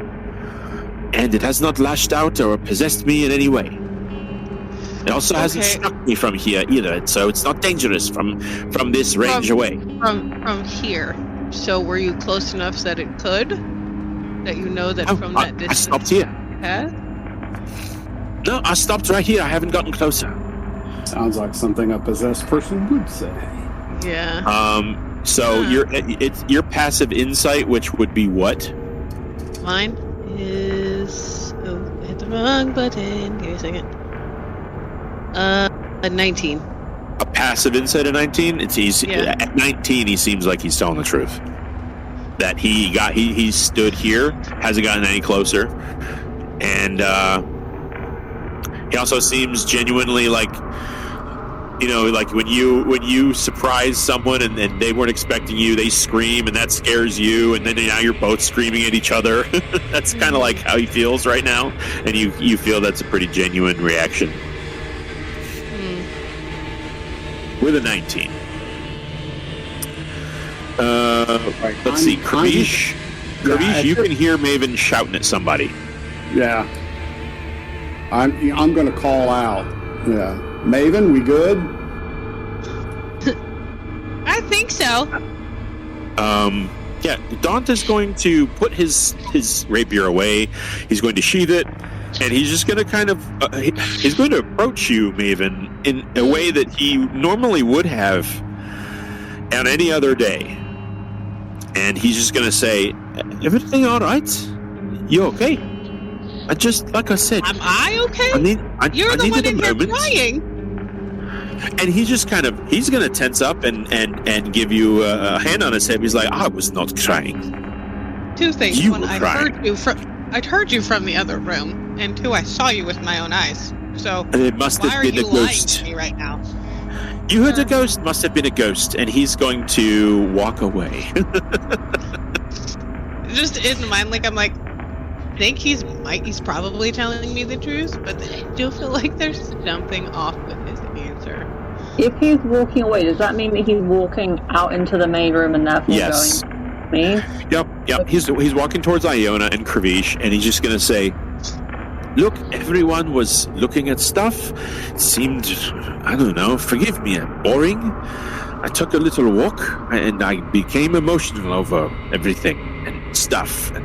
and it has not lashed out or possessed me in any way. It also hasn't struck me from here either, so it's not dangerous from this range away. From here. So were you close enough that it could? That you know that from that distance? I stopped here. No, I stopped right here. I haven't gotten closer. Sounds like something a possessed person would say. Yeah. So your passive insight, which would be what? Mine is hit the wrong button. Give me a second. A 19. A passive insight of 19? It's easy. Yeah. At 19, he seems like he's telling the truth. That he stood here, hasn't gotten any closer, and he also seems genuinely like, like when you surprise someone and they weren't expecting you, they scream and that scares you, and then now you're both screaming at each other. That's kind of like how he feels right now, and you feel that's a pretty genuine reaction. With a 19. Let's see, Kavish. Kavish, you can hear Maven shouting at somebody. Yeah. I'm going to call out. Yeah. Maven, we good? I think so. Yeah, Daunt is going to put his rapier away. He's going to sheath it, and he's just going to kind of he's going to approach you, Maven, in a way that he normally would have on any other day. And he's just going to say, "Everything all right? You okay? Like I said. Am I okay? You're the one in here crying." And he's just he's going to tense up and give you a hand on his hip. He's like, "I was not crying." Two things. You One, were I'd heard you from the other room, and two, I saw you with my own eyes. So it must have been a ghost. Lying to me right now? You heard a ghost, must have been a ghost, and he's going to walk away. Just in mind, I'm like, I think he's probably telling me the truth, but I do feel like there's something off with his answer. If he's walking away, does that mean that he's walking out into the main room and therefore yes. going me? Yep. He's walking towards Iona and Kravish, and he's just going to say, "Look, everyone was looking at stuff. It seemed, I don't know, forgive me, boring. I took a little walk, and I became emotional over everything and stuff. And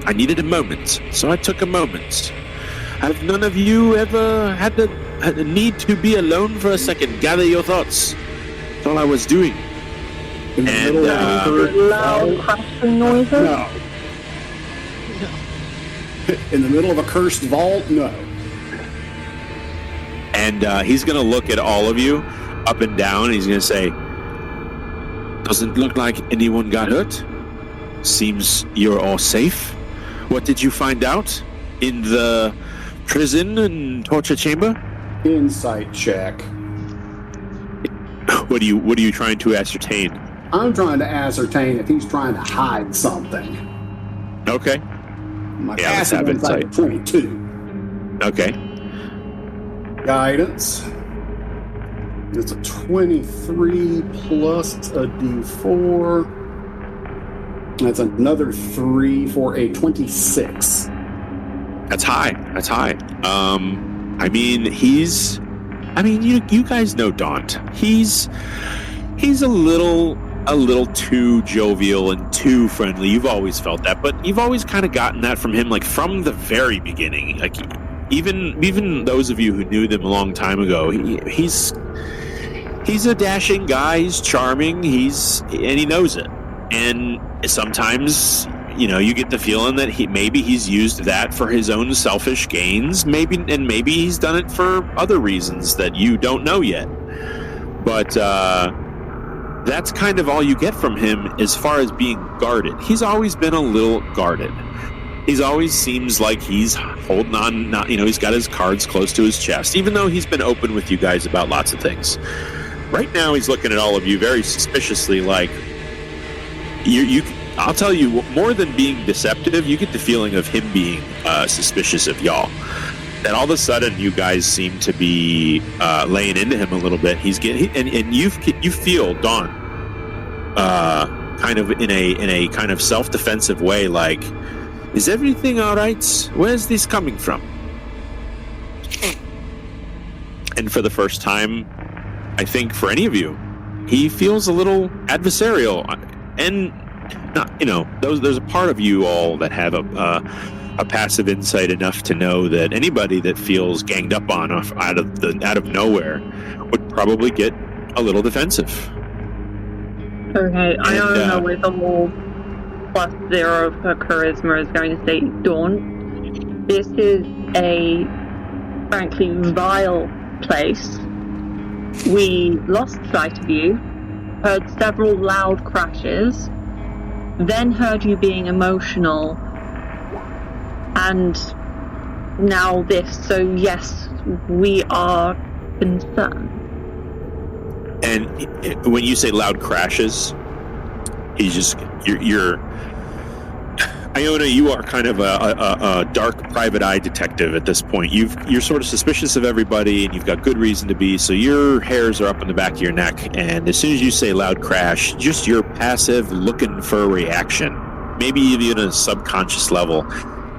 I needed a moment, so I took a moment. Have none of you ever had the need to be alone for a second, gather your thoughts? That's all I was doing." In the middle of loud crashing noises? No. In the middle of a cursed vault? No. And he's going to look at all of you up and down, and he's going to say, "Doesn't look like anyone got hurt. Seems you're all safe. What did you find out in the prison and torture chamber?" Insight check. What are you trying to ascertain? I'm trying to ascertain if he's trying to hide something. Okay. My Yeah, let's have passive insight insight. 22. Okay. Guidance. It's a 23 plus a d4. That's another 3 for a 26. That's high. That's high. I mean, you guys know Daunt. He's a little too jovial and too friendly. You've always felt that, but you've always kind of gotten that from him, like from the very beginning. Like even those of you who knew them a long time ago, he's a dashing guy. He's charming. And he knows it. And sometimes, you get the feeling that he's used that for his own selfish gains. Maybe he's done it for other reasons that you don't know yet. But that's kind of all you get from him as far as being guarded. He's always been a little guarded. He's always seems like he's holding on. He's got his cards close to his chest, even though he's been open with you guys about lots of things. Right now, he's looking at all of you very suspiciously, like I'll tell you, more than being deceptive, you get the feeling of him being suspicious of y'all. That all of a sudden, you guys seem to be laying into him a little bit. He's getting, and you feel Dawn, kind of in a kind of self-defensive way, like, is everything all right? Where's this coming from? And for the first time, I think for any of you, he feels a little adversarial. And there's a part of you all that have a passive insight enough to know that anybody that feels ganged up on out of nowhere would probably get a little defensive. Okay, Iona with a more +0 for charisma is going to say, Dawn, this is a frankly vile place. We lost sight of you, heard several loud crashes, then heard you being emotional, and now this. So yes, we are concerned. And when you say loud crashes, you're Iona, you are kind of a dark private eye detective at this point. You're sort of suspicious of everybody, and you've got good reason to be, so your hairs are up on the back of your neck, and as soon as you say loud crash, just your passive looking for a reaction, maybe even a subconscious level,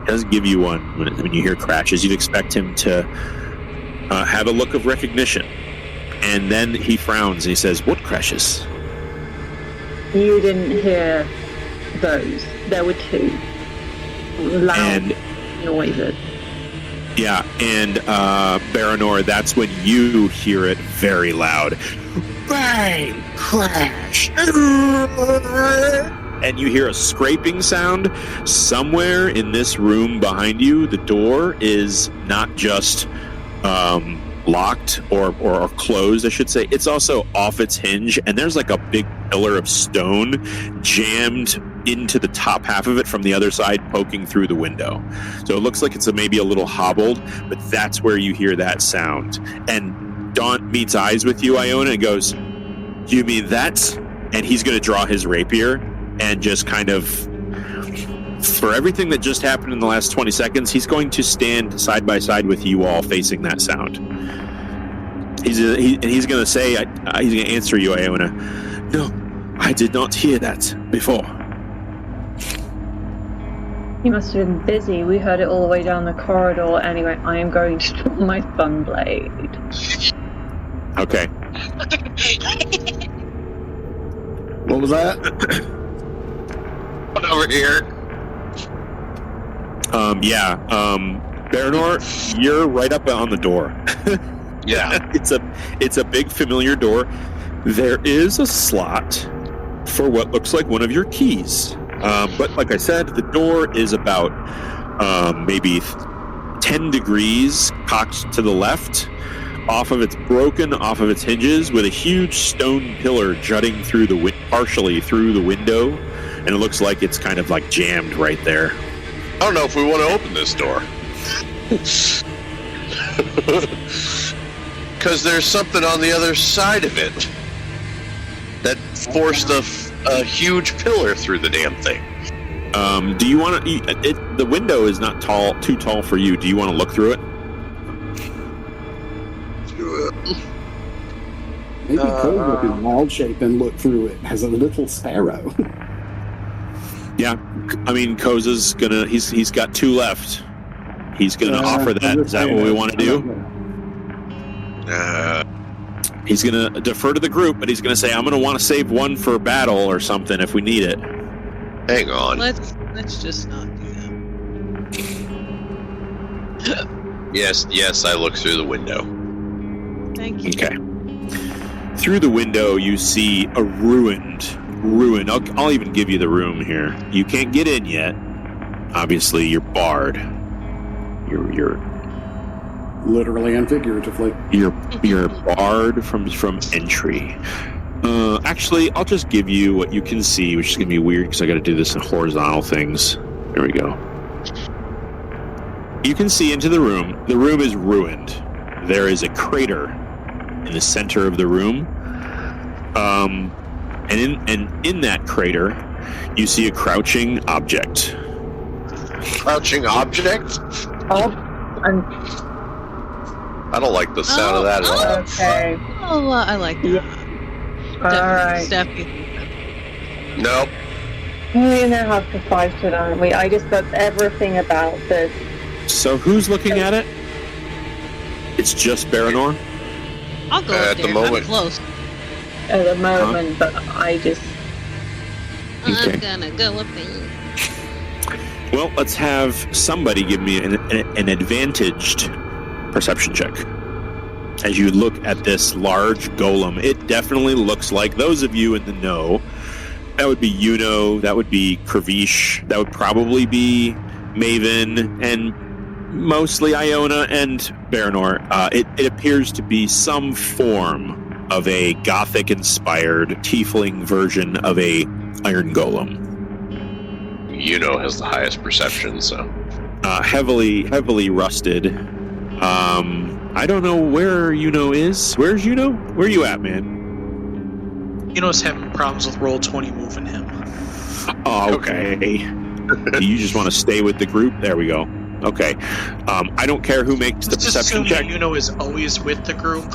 doesn't give you one when you hear crashes. You'd expect him to have a look of recognition, and then he frowns and he says, "What crashes?" You didn't hear those. There were 2 loud noises. Yeah, and Baranor, that's when you hear it very loud. Bang! Crash! And you hear a scraping sound somewhere in this room behind you. The door is not just locked or closed, I should say. It's also off its hinge, and there's like a big pillar of stone jammed into the top half of it from the other side, poking through the window. So it looks like it's maybe a little hobbled, but that's where you hear that sound. And Daunt meets eyes with you, Iona, and goes, "You mean that?" And he's going to draw his rapier and just kind of, for everything that just happened in the last 20 seconds, he's going to stand side by side with you all facing that sound. He's going to say, he's going to answer you, Iona, "No, I did not hear that before." He must have been busy. We heard it all the way down the corridor. Anyway, I am going to draw my sunblade. Okay. What was that? Over here. Baranor, you're right up on the door. Yeah. It's a big familiar door. There is a slot for what looks like one of your keys. But like I said, the door is about maybe 10 degrees cocked to the left, broken off of its hinges, with a huge stone pillar jutting through partially through the window, and it looks like it's kind of like jammed right there. I don't know if we want to open this door. Because there's something on the other side of it. That forced a huge pillar through the damn thing. Do you want to? The window is not too tall for you. Do you want to look through it? Maybe could look in wild shape and look through it as a little sparrow. Yeah, I mean, Koza's gonna. He's got 2 left. He's gonna offer that. Is that what we want to do? He's gonna defer to the group, but he's gonna say, "I'm gonna want to save one for battle or something if we need it." Hang on. Let's just not do that. Yes, I look through the window. Thank you. Okay. Through the window, you see a ruined. I'll even give you the room here. You can't get in yet. Obviously, you're barred. You're Literally and figuratively. You're barred from entry. Actually, I'll just give you what you can see, which is going to be weird because I got to do this in horizontal things. There we go. You can see into the room. The room is ruined. There is a crater in the center of the room. And in that crater, you see a crouching object. Crouching object? Oh, I don't like the sound of that at all. okay. Oh, I like that. Alright. Nope. We're gonna have to fight it, aren't we? I just got everything about this. So who's looking at it? It's just Baranor? I'll go At up the there. moment. I'm close. At the moment, but I just... Okay. I'm gonna go up there. Well, let's have somebody give me an advantaged perception check. As you look at this large golem, it definitely looks like, those of you in the know, that would be Yuno, that would be Kravish, that would probably be Maven, and mostly Iona and Baranor. It appears to be some form of a Gothic-inspired tiefling version of a iron golem. Has the highest perception, so. Heavily rusted. I don't know where Yuno is. Where's Yuno? Where are you at, man? Having problems with Roll20 moving him. Oh, okay. You just want to stay with the group? There we go. Okay. I don't care who makes the Let's just perception assume check. that is always with the group.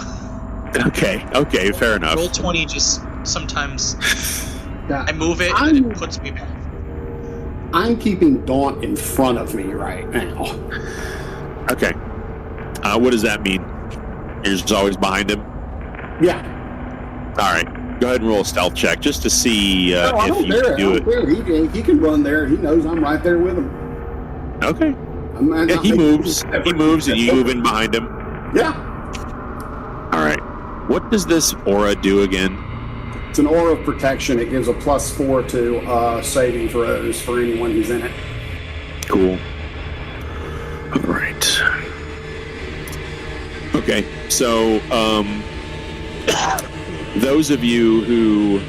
Okay, fair enough. Roll20 just sometimes Yeah, I move it and it puts me back. I'm keeping Daunt in front of me right now. Okay. What does that mean? You're just always behind him? Yeah. All right. Go ahead and roll a stealth check just to see I if don't you care. can do it. He can run there. He knows I'm right there with him. Okay. I'm Yeah, not he making moves. any effort. He moves and you move in behind him. Yeah. All right. What does this aura do again? It's an aura of protection. It gives a +4 to saving throws for anyone who's in it. Cool. All right. Okay. So, those of you who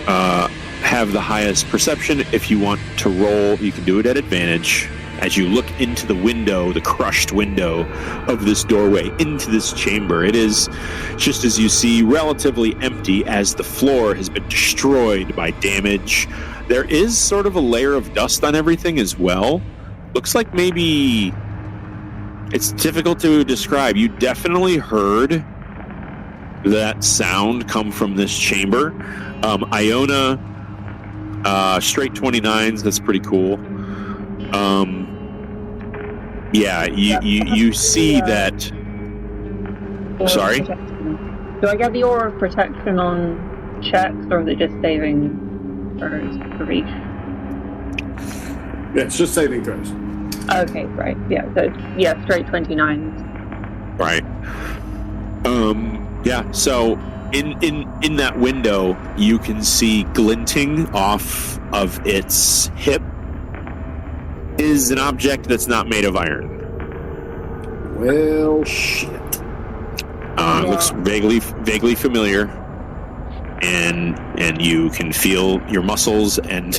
have the highest perception, if you want to roll, you can do it at advantage. As you look into the window, the crushed window of this doorway into this chamber, it is, just as you see, relatively empty as the floor has been destroyed by damage. There is sort of a layer of dust on everything as well. Looks like maybe it's difficult to describe. You definitely heard that sound come from this chamber. Iona, straight 29s, that's pretty cool. Yeah, you see that. Sorry? Do I get the aura of protection on checks, or is it just saving for reach? Yeah, it's just saving throws. Okay, right. Yeah, so straight 29. Right. Yeah, so in that window, you can see glinting off of its hip is an object that's not made of iron. Well, shit. It looks vaguely familiar, and you can feel your muscles and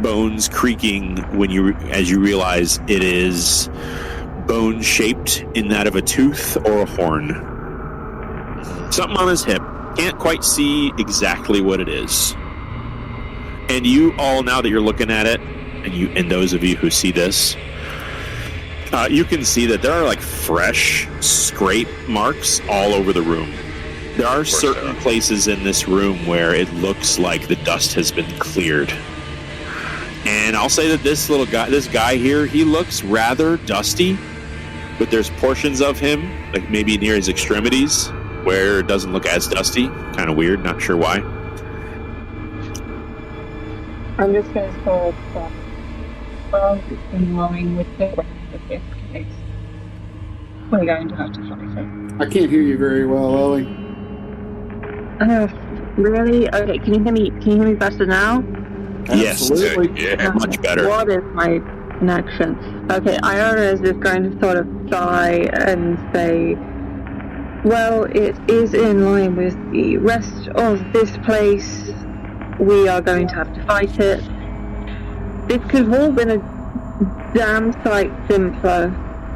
bones creaking as you realize it is bone shaped in that of a tooth or a horn. Something on his hip. can't quite see exactly what it is. And you all, now that you're looking at it, and those of you who see this, you can see that there are like fresh scrape marks all over the room. There are certain places in this room where it looks like the dust has been cleared. And I'll say that this guy here, he looks rather dusty, but there's portions of him, like maybe near his extremities, where it doesn't look as dusty. Kind of weird, not sure why. I'm just going to sort of in line with the rest of this case. We're going to have to fight it. I can't hear you very well, Ellie. Really? Okay, can you hear me better now? Absolutely. Yes, yeah, much better. What is my connection? Okay, Iona is just going to sort of sigh and say, well, it is in line with the rest of this place. We are going to have to fight it. This could have all been a damn sight simpler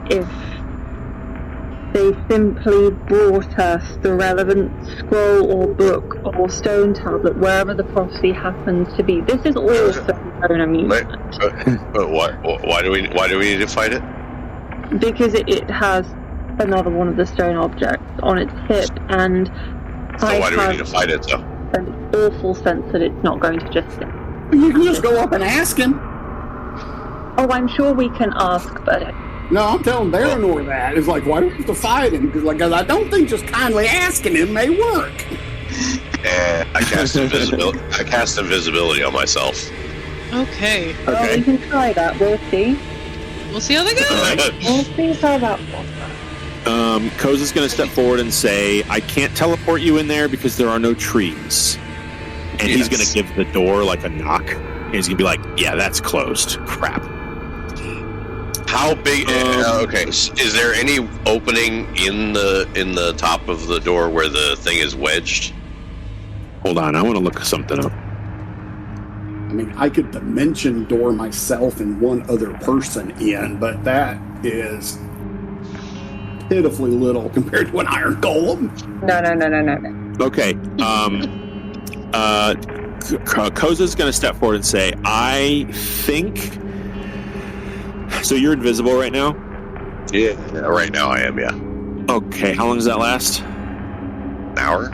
if they simply brought us the relevant scroll or book or stone tablet, wherever the prophecy happens to be. This is all for our own amusement. But why do we need to fight it? Because it has another one of the stone objects on its hip, and So why do we need to fight it, though? An awful sense that it's not going to just stay. You can just go up and ask him. Oh, I'm sure we can ask, but... No, I'm telling Baranor that. It's like, why do we have to fight him? Because I don't think just kindly asking him may work. I cast invisibility on myself. Okay. Well, we can try that. We'll see. We'll see how they go. We'll see how that goes. Koza's going to step forward and say, I can't teleport you in there because there are no trees. And he's going to give the door like a knock. And he's going to be like, yeah, that's closed. Crap. How big? Okay, is there any opening in the top of the door where the thing is wedged? Hold on, I want to look something up. I mean, I could dimension door myself and one other person in, but that is pitifully little compared to an iron golem. No. Okay. Koza's going to step forward and say, I think... So you're invisible right now? Yeah, right now I am, yeah. Okay, how long does that last? An hour?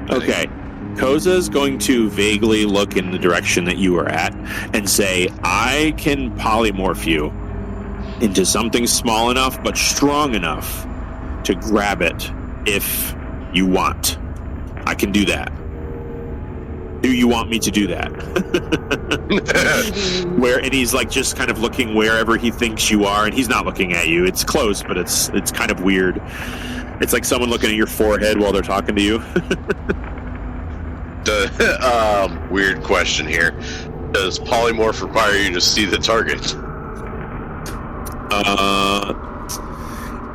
Okay. Koza's going to vaguely look in the direction that you are at and say, I can polymorph you into something small enough but strong enough to grab it if you want. I can do that. Do you want me to do that? And he's like just kind of looking wherever he thinks you are, and he's not looking at you. It's close, but it's kind of weird. It's like someone looking at your forehead while they're talking to you. Weird question here. Does polymorph require you to see the target?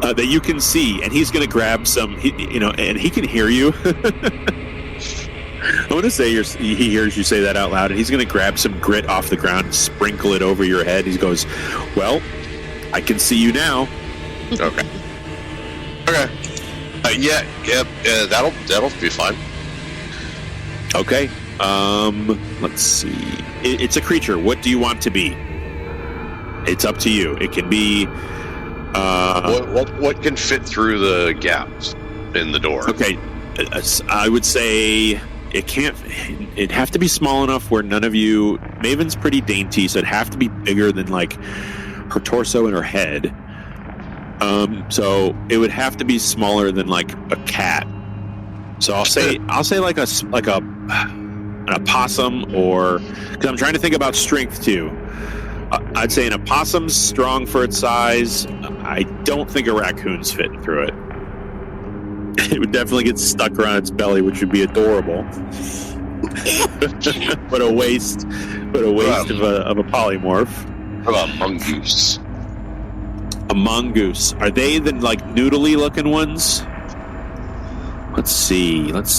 That you can see, and he's going to grab some, and he can hear you. I want to say he hears you say that out loud, and he's going to grab some grit off the ground and sprinkle it over your head. He goes, well, I can see you now. Okay. That'll be fine. Okay. Let's see. It's a creature. What do you want to be? It's up to you. It can be... What can fit through the gaps in the door? Okay. I would say... It'd have to be small enough where none of you... Maven's pretty dainty, so it'd have to be bigger than, like, her torso and her head. So it would have to be smaller than, like, a cat. So I'll say like an opossum, or... Because I'm trying to think about strength, too. I'd say an opossum's strong for its size. I don't think a raccoon's fitting through it. It would definitely get stuck around its belly, which would be adorable. but a waste of a polymorph. What about mongoose? A mongoose. Are they the like noodly looking ones? Let's see. Does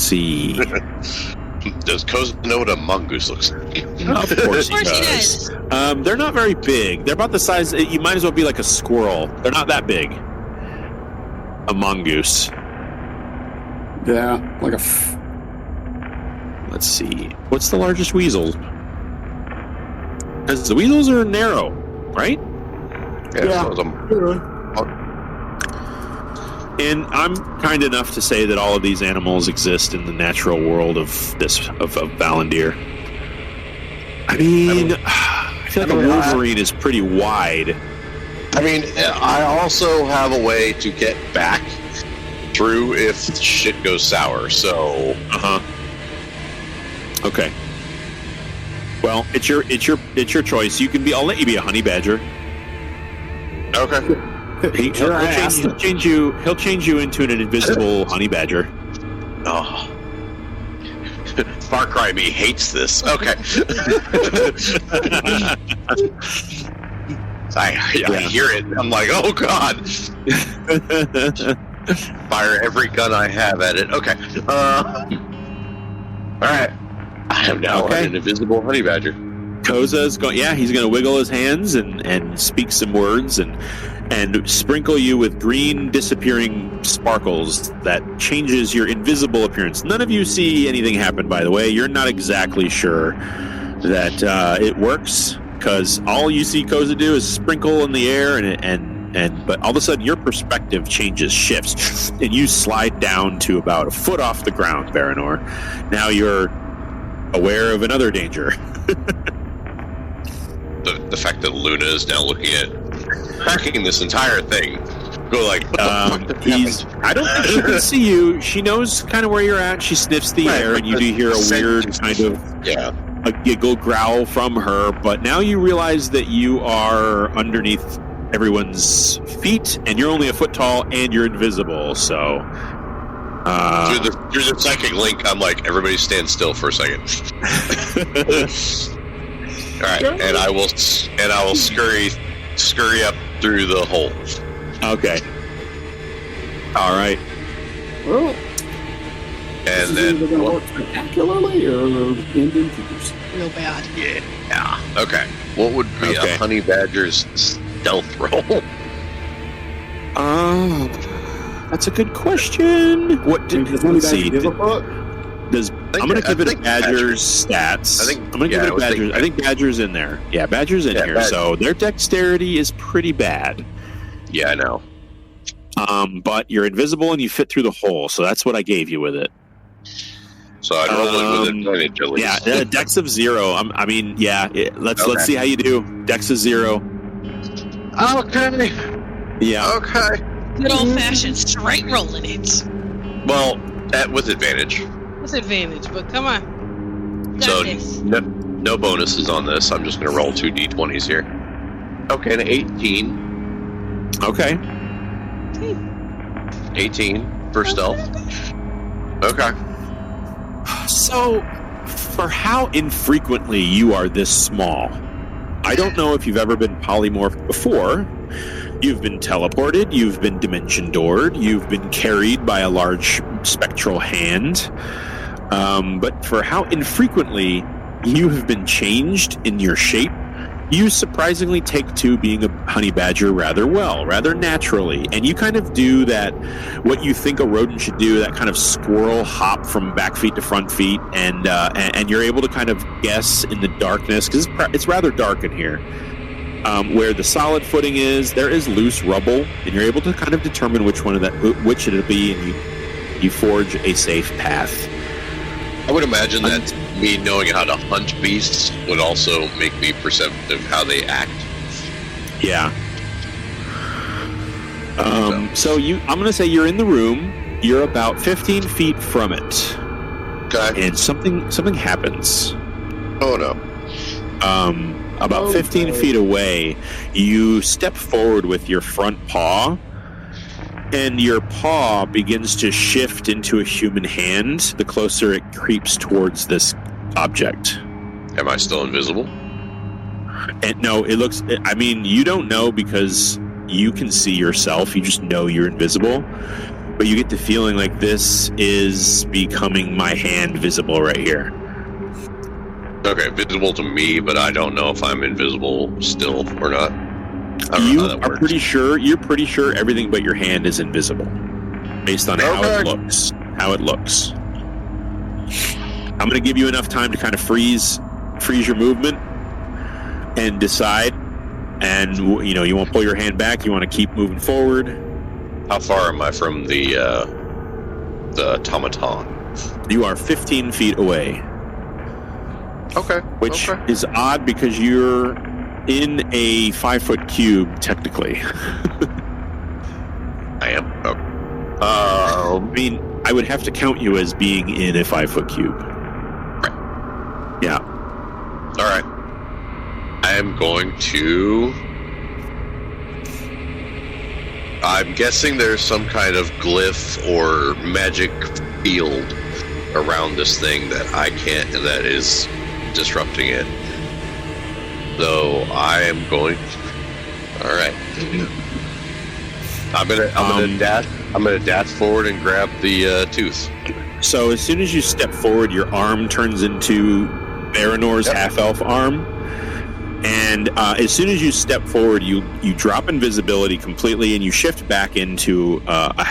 Koza know what a mongoose looks like? Of course he does. They're not very big. They're about the size. You might as well be like a squirrel. They're not that big. A mongoose. Yeah, like let's see. What's the largest weasel? Because the weasels are narrow, right? Yeah. Some of them. And I'm kind enough to say that all of these animals exist in the natural world of Valandiir. I mean, I feel like a wolverine is pretty wide. I mean, I also have a way to get back through if shit goes sour. So, Okay. Well, it's your choice. I'll let you be a honey badger. Okay. He'll change you into an invisible honey badger. Oh. Far Cry me hates this. Okay. I hear it. I'm like, oh god. Fire every gun I have at it. Okay. All right. I am now an invisible honey badger. Koza's going. Yeah, he's going to wiggle his hands and speak some words and sprinkle you with green disappearing sparkles that changes your invisible appearance. None of you see anything happen, by the way. You're not exactly sure that it works because all you see Koza do is sprinkle in the air but all of a sudden your perspective shifts, and you slide down to about a foot off the ground, Baranor. Now you're aware of another danger. The fact that Luna is now looking at cracking this entire thing, go like, I don't think she can see you. She knows kind of where you're at. She sniffs the air, and you do hear a weird kind of a giggle growl from her. But now you realize that you are underneath everyone's feet, and you're only a foot tall, and you're invisible. So through the psychic link, I'm like, everybody stand still for a second. All right, and I will scurry up through the hole. Okay. All right. Well, and then going to work spectacularly or end in tears? Real bad. Yeah. Okay. What would be a honey badger's stealth roll? That's a good question. Let's see. I'm going to give it Badger's stats. I'm going to give it Badger's. I think Badger's in there. Yeah, Badger's in here. So their dexterity is pretty bad. Yeah, I know. But you're invisible and you fit through the hole. So that's what I gave you with it. So I'd roll it with advantage at least. Yeah, Dex of 0. Let's see how you do. Dex of 0. Okay. Yeah. Okay. Good old-fashioned straight rolling it. Well, with advantage. With advantage, but come on. So no bonuses on this. I'm just going to roll 2 d20s here. Okay, an 18. Okay. 18 for stealth. Okay. So, for how infrequently you are this small, I don't know if you've ever been polymorphed before. You've been teleported, you've been dimension doored, you've been carried by a large spectral hand. But for how infrequently you have been changed in your shape, you surprisingly take to being a honey badger rather well, rather naturally. And you kind of do that, what you think a rodent should do, that kind of squirrel hop from back feet to front feet. And you're able to kind of guess in the darkness, because it's rather dark in here. Where the solid footing is, there is loose rubble, and you're able to kind of determine which it'll be, and you forge a safe path. I would imagine that me knowing how to hunt beasts would also make me perceptive how they act. Yeah. So I'm going to say you're in the room. You're about 15 feet from it. Okay. And something happens. Oh no. About 15 feet away, you step forward with your front paw, and your paw begins to shift into a human hand the closer it creeps towards this object. Am I still invisible? And no, you don't know because you can see yourself. You just know you're invisible. But you get the feeling like this is becoming my hand visible right here. Okay, visible to me, but I don't know if I'm invisible still or not. You're pretty sure everything but your hand is invisible, based on how it looks. I'm going to give you enough time to kind of freeze your movement and decide. And you won't pull your hand back. You want to keep moving forward. How far am I from the automaton? You are 15 feet away. Okay. Which is odd because you're in a 5-foot cube, technically. I am. I mean, I would have to count you as being in a 5-foot cube. Right. Yeah. All right. I am going to... I'm guessing there's some kind of glyph or magic field around this thing that is disrupting it. So I am going... All right. I'm gonna dash forward and grab the tooth. So as soon as you step forward, your arm turns into Baranor's half-elf arm. And as soon as you step forward, you drop invisibility completely and you shift back into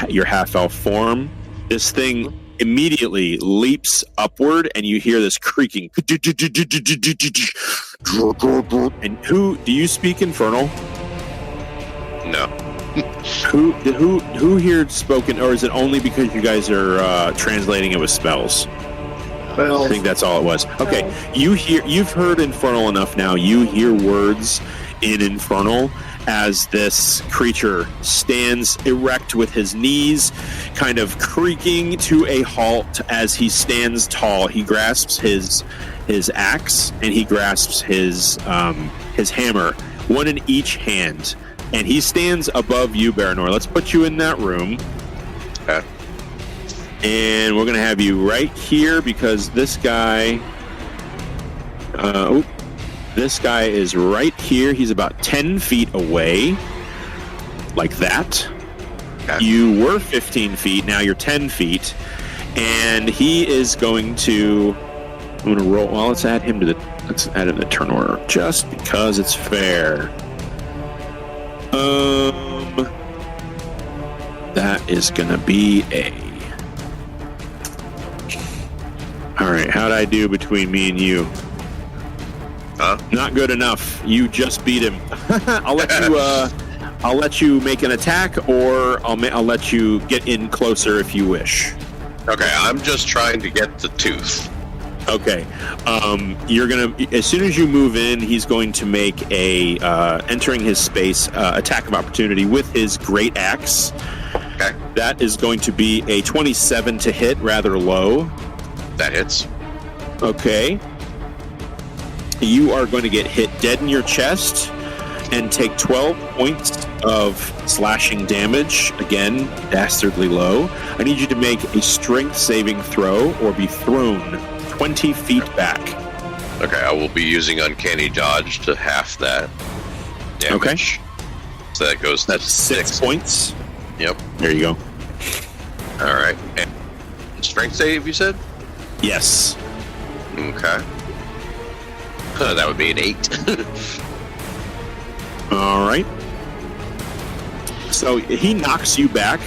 your half-elf form. This thing immediately leaps upward and you hear this creaking. And do you speak Infernal? No. Who here spoken, or is it only because you guys are translating it with spells? Well, I think that's all it was. Okay, you've heard Infernal enough now. You hear words in Infernal as this creature stands erect with his knees kind of creaking to a halt as he stands tall. He grasps his axe and he grasps his hammer, one in each hand. And he stands above you, Baranor. Let's put you in that room. Okay. And we're going to have you right here because this guy... this guy is right here. He's about 10 feet away. Like that. Okay. You were 15 feet. Now you're 10 feet. And he is going to... I'm going to roll... Well, let's add him to the turn order. Just because it's fair. That is gonna be a... Alright, how'd I do between me and you? Huh? Not good enough. You just beat him. I'll let you make an attack, or I'll let you get in closer if you wish. Okay, I'm just trying to get the tooth. Okay. You're gonna, as soon as you move in, he's going to make a entering his space attack of opportunity with his great axe. Okay. That is going to be a 27 to hit, rather low. That hits. Okay. You are going to get hit dead in your chest and take 12 points of slashing damage. Again, dastardly low. I need you to make a strength saving throw or be thrown 20 feet back. Okay, I will be using Uncanny Dodge to half that damage. Okay. So that goes... That's 6 points. Yep. There you go. All right. And strength save, you said? Yes. Okay. That would be an 8. All right. So he knocks you back,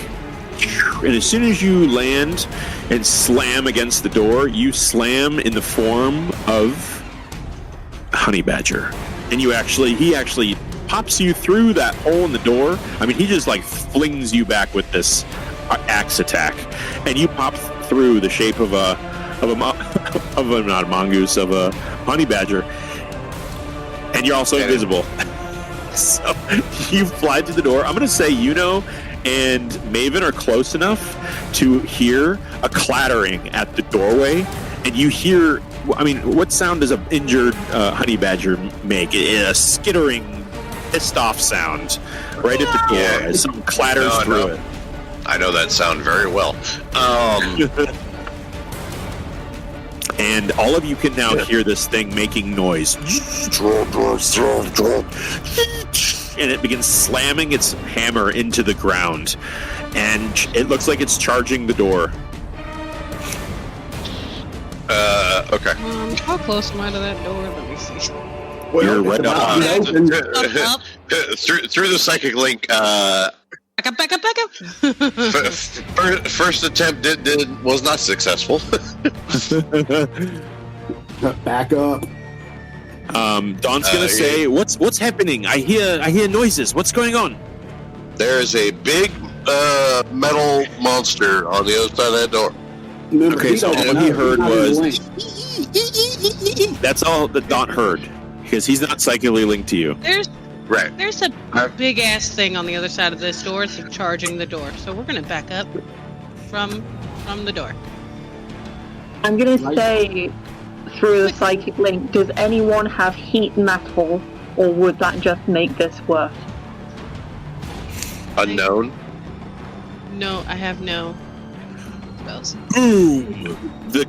and as soon as you land and slam against the door, you slam in the form of Honey Badger. And he actually pops you through that hole in the door. I mean, he just like flings you back with this axe attack, and you pop through the shape of a not a mongoose, of a honey badger, and you're also invisible. So you fly through the door. I'm going to say and Maven are close enough to hear a clattering at the doorway, and you hear, I mean, what sound does an injured honey badger make? A skittering, pissed off sound right at the door as something clatters through it. I know that sound very well. And all of you can now hear this thing making noise. And it begins slamming its hammer into the ground. And it looks like it's charging the door. Okay. How close am I to that door? Let me see. Well, you're right up. Through the psychic link, Back up. First attempt was not successful. Back up. Dawn's gonna say, "What's happening? I hear noises. What's going on?" There is a big metal monster on the other side of that door. Remember, Okay, so doesn't all know. he He's heard not in was- the lane. That's all that Dawn heard, because he's not psychically linked to you. Right. There's a big ass thing on the other side of this door. It's charging the door. So we're gonna back up from the door. I'm gonna say through the psychic link, does anyone have heat metal, or would that just make this worse? Unknown. No, I have no spells. Boom! The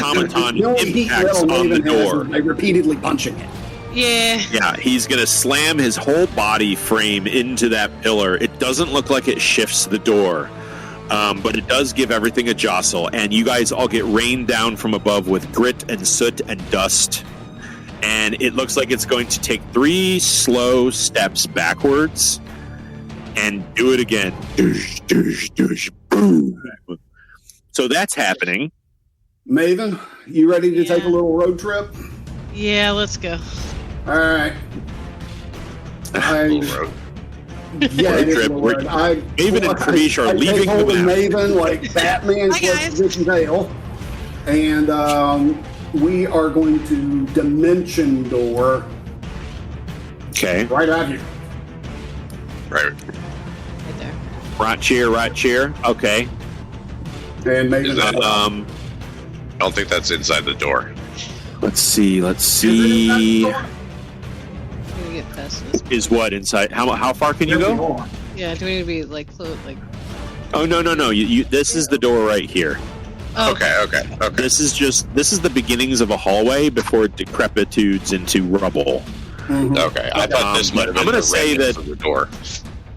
automaton The only heat impacts metal on the Maven has door. is by repeatedly punching it. Yeah. Yeah, he's gonna slam his whole body frame into that pillar. It doesn't look like it shifts the door, but it does give everything a jostle, and you guys all get rained down from above with grit and soot and dust. And it looks like it's going to take 3 slow steps backwards and do it again. Doosh, doosh, doosh, boom. So that's happening. Maven, you ready to take a Yeah. little road trip? Yeah, let's go. All right. Little road. Yeah, Road it is trip. a little road. Maven and Karish are I leaving take the hold of map. Maven like Batman Hi, guys. position tail, and we are going to dimension door Okay. right out here. Right. Right there. Right chair. Okay. And Maven, Is that, Um, I don't think that's inside the door. let's see. Is it inside the door? I'm gonna get past this. Is what inside? How far can you go? Hold on. Yeah, do we need to be like close? Like. Oh no. You this is the door right here. Oh, Okay. This is the beginnings of a hallway before it decrepitudes into rubble. Mhm. Okay. I thought this might have been I'm gonna the say remnants that- of the door.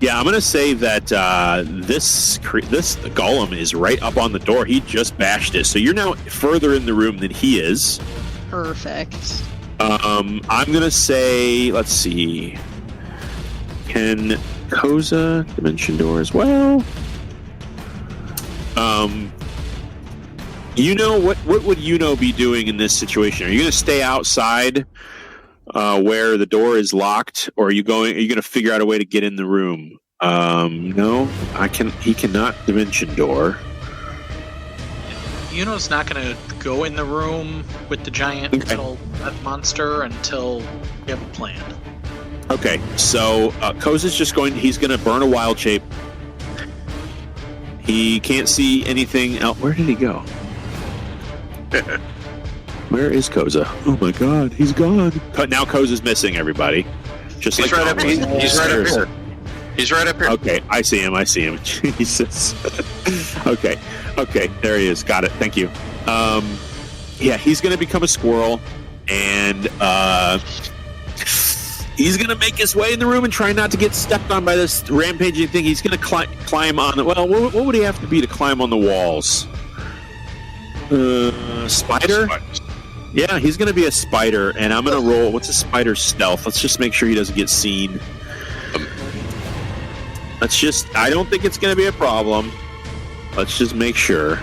Yeah, I'm gonna say that this golem is right up on the door. He just bashed it, so you're now further in the room than he is. perfect. I'm gonna say, let's see, can Koza dimension door as well? What would be doing in this situation? Are you gonna stay outside where the door is locked, or are you gonna figure out a way to get in the room? No, he cannot dimension door. Yuno's not going to go in the room with the giant Okay. metal monster until we have a plan. Okay, so Koza's he's gonna burn a wild shape. He can't see anything else. Where did he go? Where is Koza? Oh my god, he's gone. Now Koza's missing, everybody. Just He's like right up. He's right up here. He's right up here. Okay, I see him. Jesus. Okay, there he is. Got it. Thank you. Yeah, he's gonna become a squirrel, and he's gonna make his way in the room and try not to get stepped on by this rampaging thing. He's gonna climb on the. Well, what would he have to be to climb on the walls? Spider? Yeah, he's gonna be a spider, and I'm gonna roll. What's a spider's stealth? Let's just make sure he doesn't get seen. I don't think it's gonna be a problem. Let's just make sure. A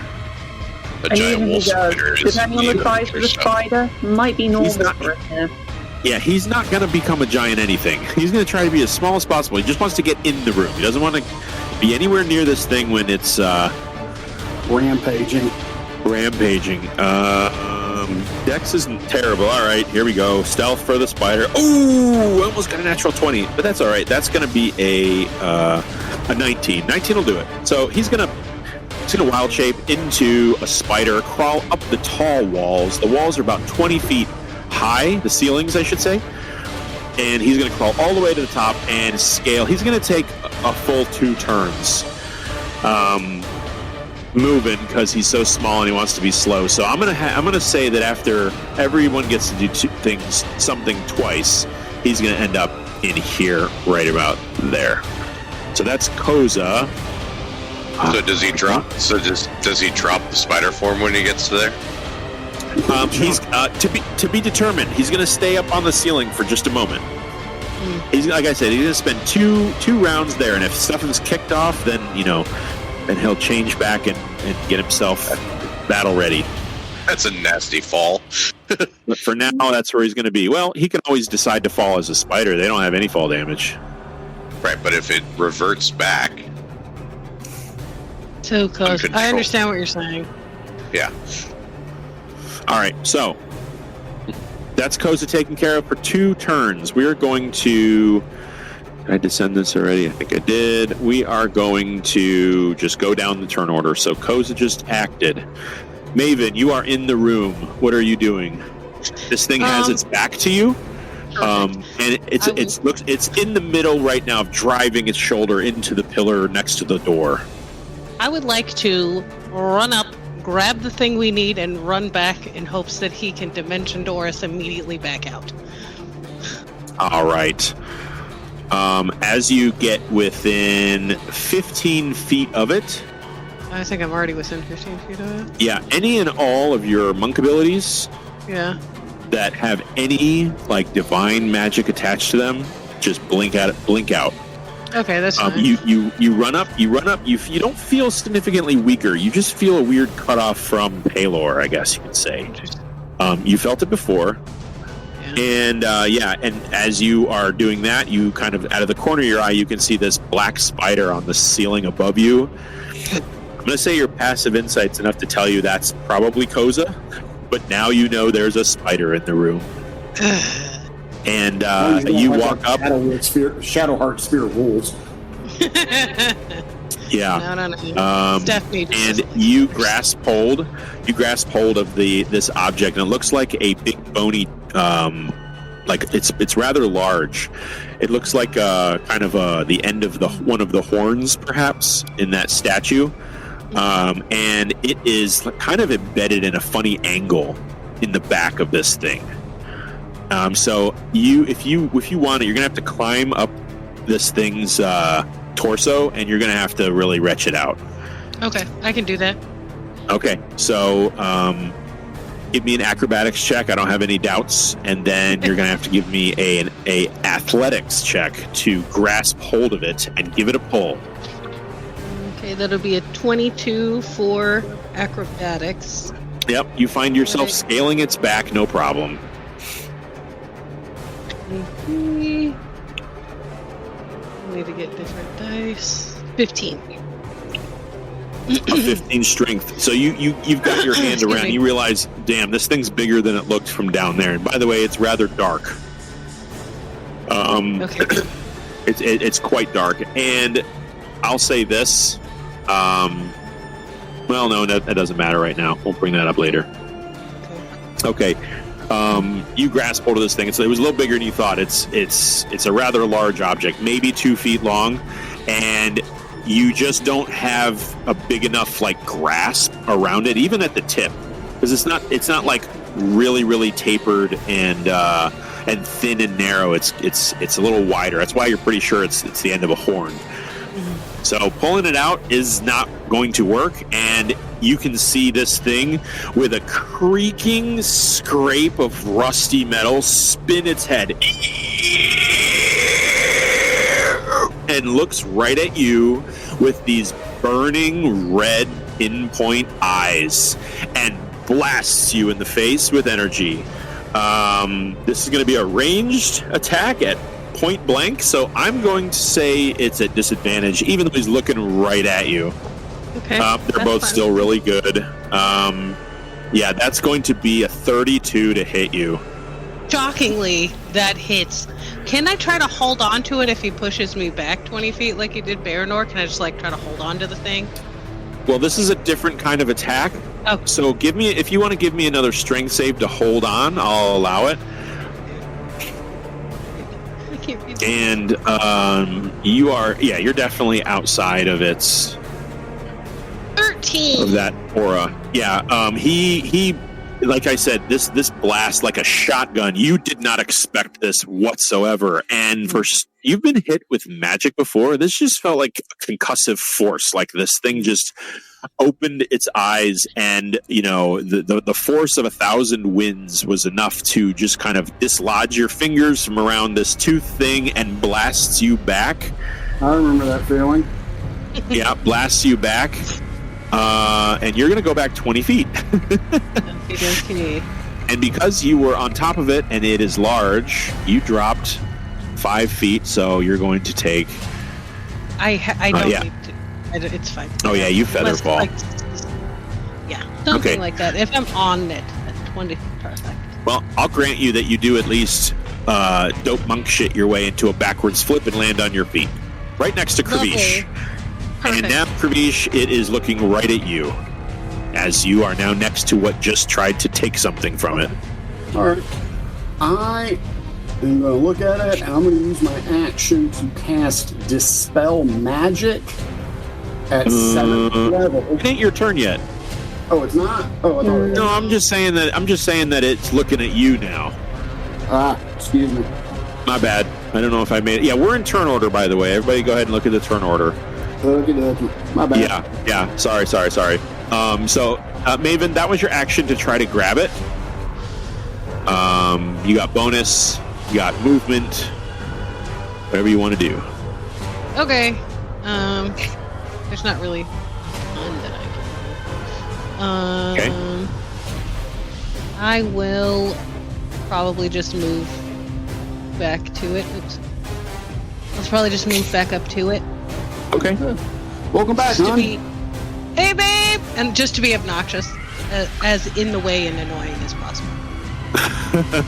And giant even wolf spider is. depending on the size of the spider, might be normal He's not- for him. Yeah, he's not going to become a giant anything. He's going to try to be as small as possible. He just wants to get in the room. He doesn't want to be anywhere near this thing when it's Rampaging. rampaging. Dex isn't terrible. All right, here we go. Stealth for the spider. Ooh, almost got a natural 20, but that's all right. That's going to be a 19. 19 will do it. So he's going to wild shape into a spider, crawl up the tall walls. The walls are about 20 feet high, the ceilings, I should say. And he's going to crawl all the way to the top and scale. He's going to take a full 2 turns moving because he's so small and he wants to be slow. So I'm going to say that after everyone gets to do something twice, he's going to end up in here, right about there. So that's Koza. So does he drop? Does he drop the spider form when he gets to there? He's to be determined. He's going to stay up on the ceiling for just a moment. He's, like I said, he's going to spend two rounds there, and if stuff is kicked off, then then he'll change back and get himself battle ready. That's a nasty fall. But for now, that's where he's going to be. Well, he can always decide to fall as a spider. They don't have any fall damage. Right, but if it reverts back... So close. Uncontrolled. I understand what you're saying. Yeah. All right, so that's Koza taken care of for 2 turns. We're going to... Did I descend this already? I think I did. We are going to just go down the turn order. So Koza just acted. Maven, you are in the room. What are you doing? This thing has its back to you. And it's in the middle right now of driving its shoulder into the pillar next to the door. I would like to run up, grab the thing we need, and run back in hopes that he can dimension door us immediately back out. All right. As you get within 15 feet of it... I think I'm already within 15 feet of it. Yeah, any and all of your monk abilities Yeah. that have any divine magic attached to them, just blink out. Okay, that's fine. You run up. You don't feel significantly weaker. You just feel a weird cutoff from Palor, I guess you could say. You felt it before. Yeah. And as you are doing that, you kind of out of the corner of your eye, you can see this black spider on the ceiling above you. I'm going to say your passive insight's enough to tell you that's probably Koza, but now you know there's a spider in the room. And you walk up. Shadowheart Spear of Wolves. Yeah. No. Stephanie. And you grasp hold of this object, and it looks like a big bony, it's rather large. It looks like the end of one of the horns, perhaps, in that statue. And it is kind of embedded in a funny angle in the back of this thing. So if you want it, you're gonna have to climb up this thing's torso, and you're gonna have to really retch it out. Okay, I can do that. Okay, so give me an acrobatics check. I don't have any doubts, and then you're gonna have to give me a athletics check to grasp hold of it and give it a pull. Okay, that'll be a 22 for acrobatics. Yep, you find yourself scaling its back, no problem. I need to get different dice. 15. A 15 strength. So you've got your hand around. You realize, damn, this thing's bigger than it looked from down there. And by the way, it's rather dark. Okay. It's quite dark. And I'll say this. Well, no, that doesn't matter right now. We'll bring that up later. Okay. You grasp hold of this thing. It was a little bigger than you thought. It's a rather large object, maybe 2 feet long, and you just don't have a big enough grasp around it, even at the tip, because it's not really, really tapered and thin and narrow. It's a little wider. That's why you're pretty sure it's the end of a horn. Mm-hmm. So pulling it out is not going to work, and you can see this thing with a creaking scrape of rusty metal spin its head and looks right at you with these burning red pinpoint eyes and blasts you in the face with energy. This is going to be a ranged attack at point blank, so I'm going to say it's at disadvantage, even though he's looking right at you. Okay. They're both still really good. Yeah, that's going to be a 32 to hit you. Shockingly, that hits. Can I try to hold on to it if he pushes me back 20 feet like he did Baranor? Can I just try to hold on to the thing? Well, this is a different kind of attack. Oh. So if you want to give me another strength save to hold on, I'll allow it. And you're definitely outside of its 13 of that aura. Yeah, he like I said, this blast like a shotgun. You did not expect this whatsoever, and you've been hit with magic before. This just felt like a concussive force. Like this thing just opened its eyes, and the force of 1,000 winds was enough to just kind of dislodge your fingers from around this tooth thing and blasts you back. I remember that feeling. Yeah, blasts you back, and you're going to go back 20 feet. Okay. And because you were on top of it and it is large, you dropped 5 feet, so you're going to take... I don't need to. It's fine. Oh, yeah, you feather fall. Something like that. If I'm on it, that's 20 feet, perfect. Well, I'll grant you that you do at least dope monk shit your way into a backwards flip and land on your feet. Right next to Kravish. And now, Kravish, it is looking right at you, as you are now next to what just tried to take something from it. All right. I am going to look at it, and I'm going to use my action to cast Dispel Magic at 7th level. It ain't your turn yet. Oh, it's not? Oh, I thought it was. No, I'm just saying that it's looking at you now. Excuse me. My bad. I don't know if I made it. Yeah, we're in turn order, by the way. Everybody go ahead and look at the turn order. Okey-dokey. My bad. Yeah. Sorry. So, Maven, that was your action to try to grab it. You got bonus. You got movement. Whatever you want to do. Okay. There's not really one that I can do. I will probably just move back to it. Oops. I'll probably just move back up to it. Okay. Welcome back, Just to hon. be, hey babe, and just to be obnoxious, as in the way and annoying as possible.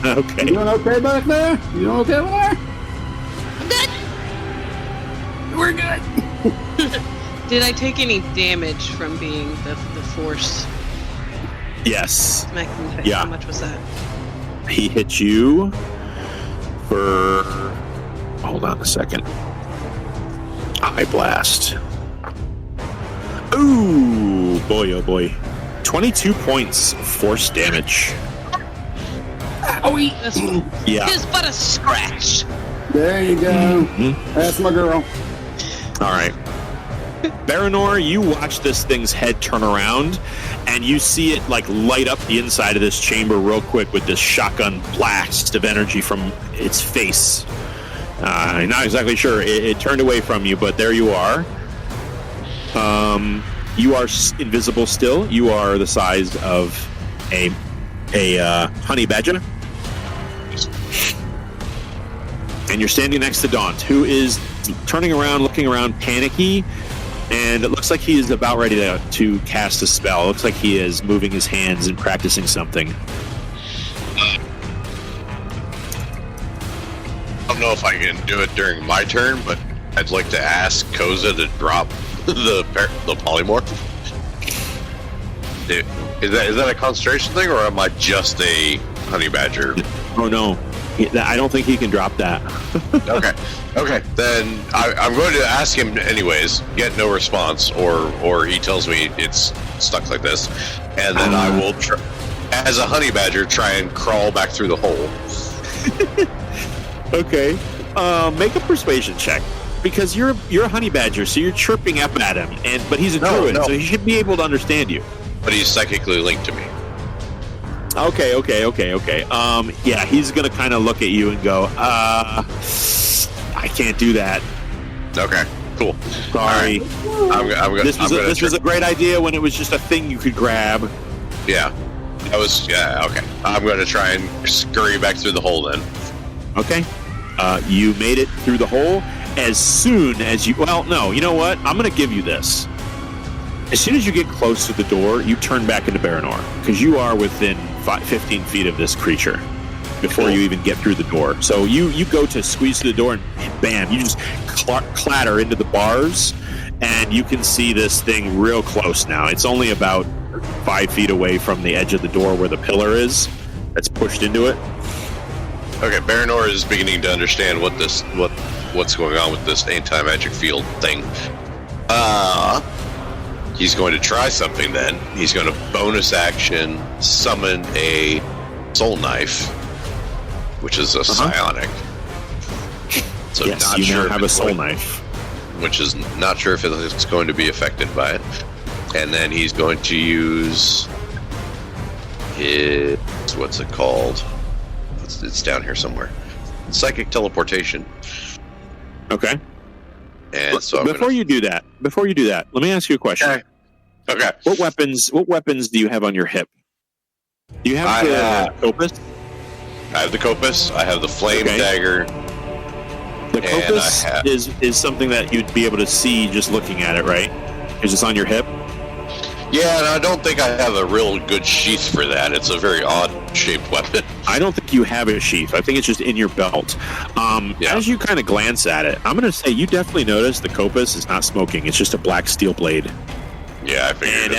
Okay. You doing okay back there? You doing okay over there? I'm good. We're good. Did I take any damage from being the force Yes. mechanism? Yeah. How much was that? He hit you for... Hold on a second. Eye blast. Ooh, boy, oh boy. 22 points force damage. This Yeah. is but a scratch. There you go. Mhm. That's my girl. All right. Baranor, you watch this thing's head turn around, and you see it like light up the inside of this chamber real quick with this shotgun blast of energy from its face. I'm not exactly sure. It turned away from you, but there you are. You are invisible still. You are the size of a honey badger. And you're standing next to Daunt, who is turning around, looking around, panicky, and it looks like he is about ready to cast a spell. It looks like he is moving his hands and practicing something. I don't know if I can do it during my turn, but I'd like to ask Koza to drop the polymorph. Is that a concentration thing, or am I just a honey badger? Oh no, I don't think he can drop that. Okay. Then I'm going to ask him anyways. Get no response, or he tells me it's stuck like this, and then I will, as a honey badger, try and crawl back through the hole. Okay, make a persuasion check, because you're a honey badger, so you're chirping up at him, but he's a druid, so he should be able to understand you. But he's psychically linked to me. Okay. Yeah, he's gonna kind of look at you and go, I can't do that. Okay, cool. Sorry. Right. This was a great idea when it was just a thing you could grab. Yeah. Okay. I'm going to try and scurry back through the hole then. Okay. You made it through the hole as soon as you... Well, no, you know what? I'm going to give you this. As soon as you get close to the door, you turn back into Baranor, because you are within 15 feet of this creature before you even get through the door. So you go to squeeze through the door, and bam, you just clatter into the bars, and you can see this thing real close now. It's only about 5 feet away from the edge of the door where the pillar is that's pushed into it. Okay, Baranor is beginning to understand what's going on with this anti-magic field thing. He's going to try something then. He's going to bonus action summon a soul knife, which is a psionic. So yes, not you sure now have a soul knife. Which is not sure if it's going to be affected by it. And then he's going to use his, what's it called? It's down here somewhere. Psychic teleportation. Okay. And so before you do that, let me ask you a question. Okay. What weapons do you have on your hip? Do you have the Copus? I have the Copus. I have the flame dagger. The Copus is something that you'd be able to see just looking at it, right? Because it's on your hip. Yeah, and I don't think I have a real good sheath for that. It's a very odd-shaped weapon. I don't think you have a sheath. I think it's just in your belt. As you kind of glance at it, I'm going to say you definitely notice the Copus is not smoking. It's just a black steel blade. Yeah, I figured.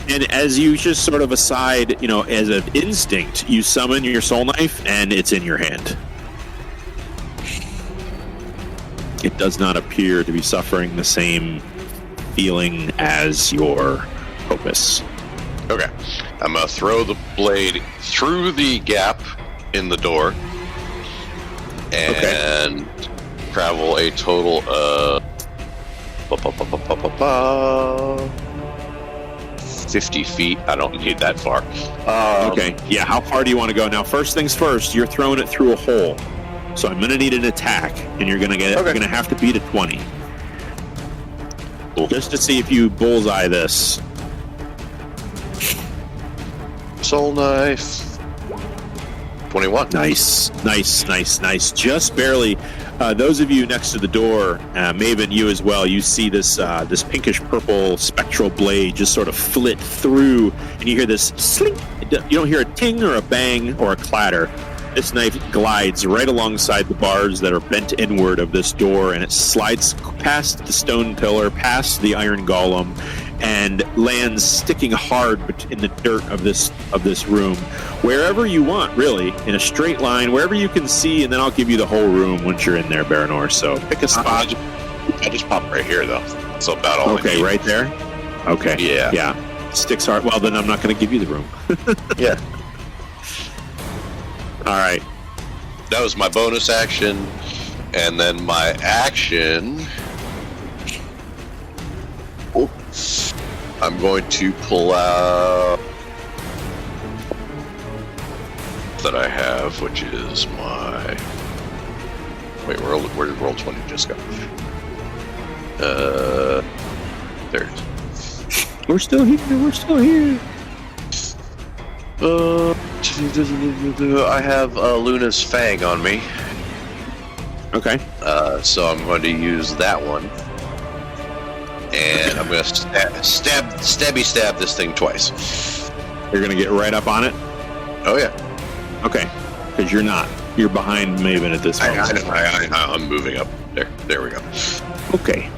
And as you just sort of aside, as an instinct, you summon your soul knife, and it's in your hand. It does not appear to be suffering the same feeling as your Copus. Okay. I'm going to throw the blade through the gap in the door and travel a total of 50 feet. I don't need that far. Okay. Yeah, how far do you want to go? Now, first things first, you're throwing it through a hole. So I'm going to need an attack, and you're going to have to beat a 20. Just to see if you bullseye this. Soul knife. 21. Nice. Just barely. Those of you next to the door, Maven, you as well, you see this pinkish purple spectral blade just sort of flit through, and you hear this slink. You don't hear a ting or a bang or a clatter. This knife glides right alongside the bars that are bent inward of this door, and it slides past the stone pillar, past the iron golem, and lands sticking hard in the dirt of this room. Wherever you want, really, in a straight line, wherever you can see, and then I'll give you the whole room once you're in there, Baranor. So pick a spot. I just popped right here, though. That's about all I need. Right there? Okay. Yeah. Sticks hard. Well, then I'm not going to give you the room. Yeah. All right. That was my bonus action, and then my action. I'm going to pull out that I have, which is my. Wait, where did roll 20 just go? There it is. We're still here. I have Luna's Fang on me. Okay. So I'm going to use that one. And I'm going to stab this thing twice. You're going to get right up on it? Oh, yeah. Okay. Because you're not. You're behind Maven at this moment. I'm moving up. There we go. Okay.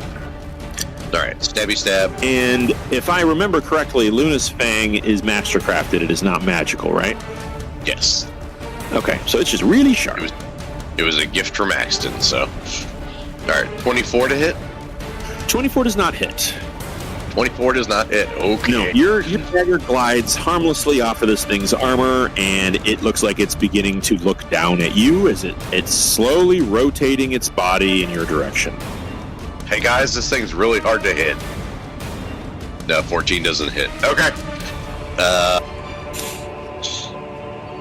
All right. Stabby stab. And if I remember correctly, Luna's Fang is mastercrafted. It is not magical, right? Yes. Okay. So it's just really sharp. It was a gift from Axton, so. All right. 24 to hit? 24 does not hit. 24 does not hit. Okay. No, your dagger glides harmlessly off of this thing's armor, and it looks like it's beginning to look down at you as it's slowly rotating its body in your direction. Hey guys, this thing's really hard to hit. No, 14 doesn't hit. Okay.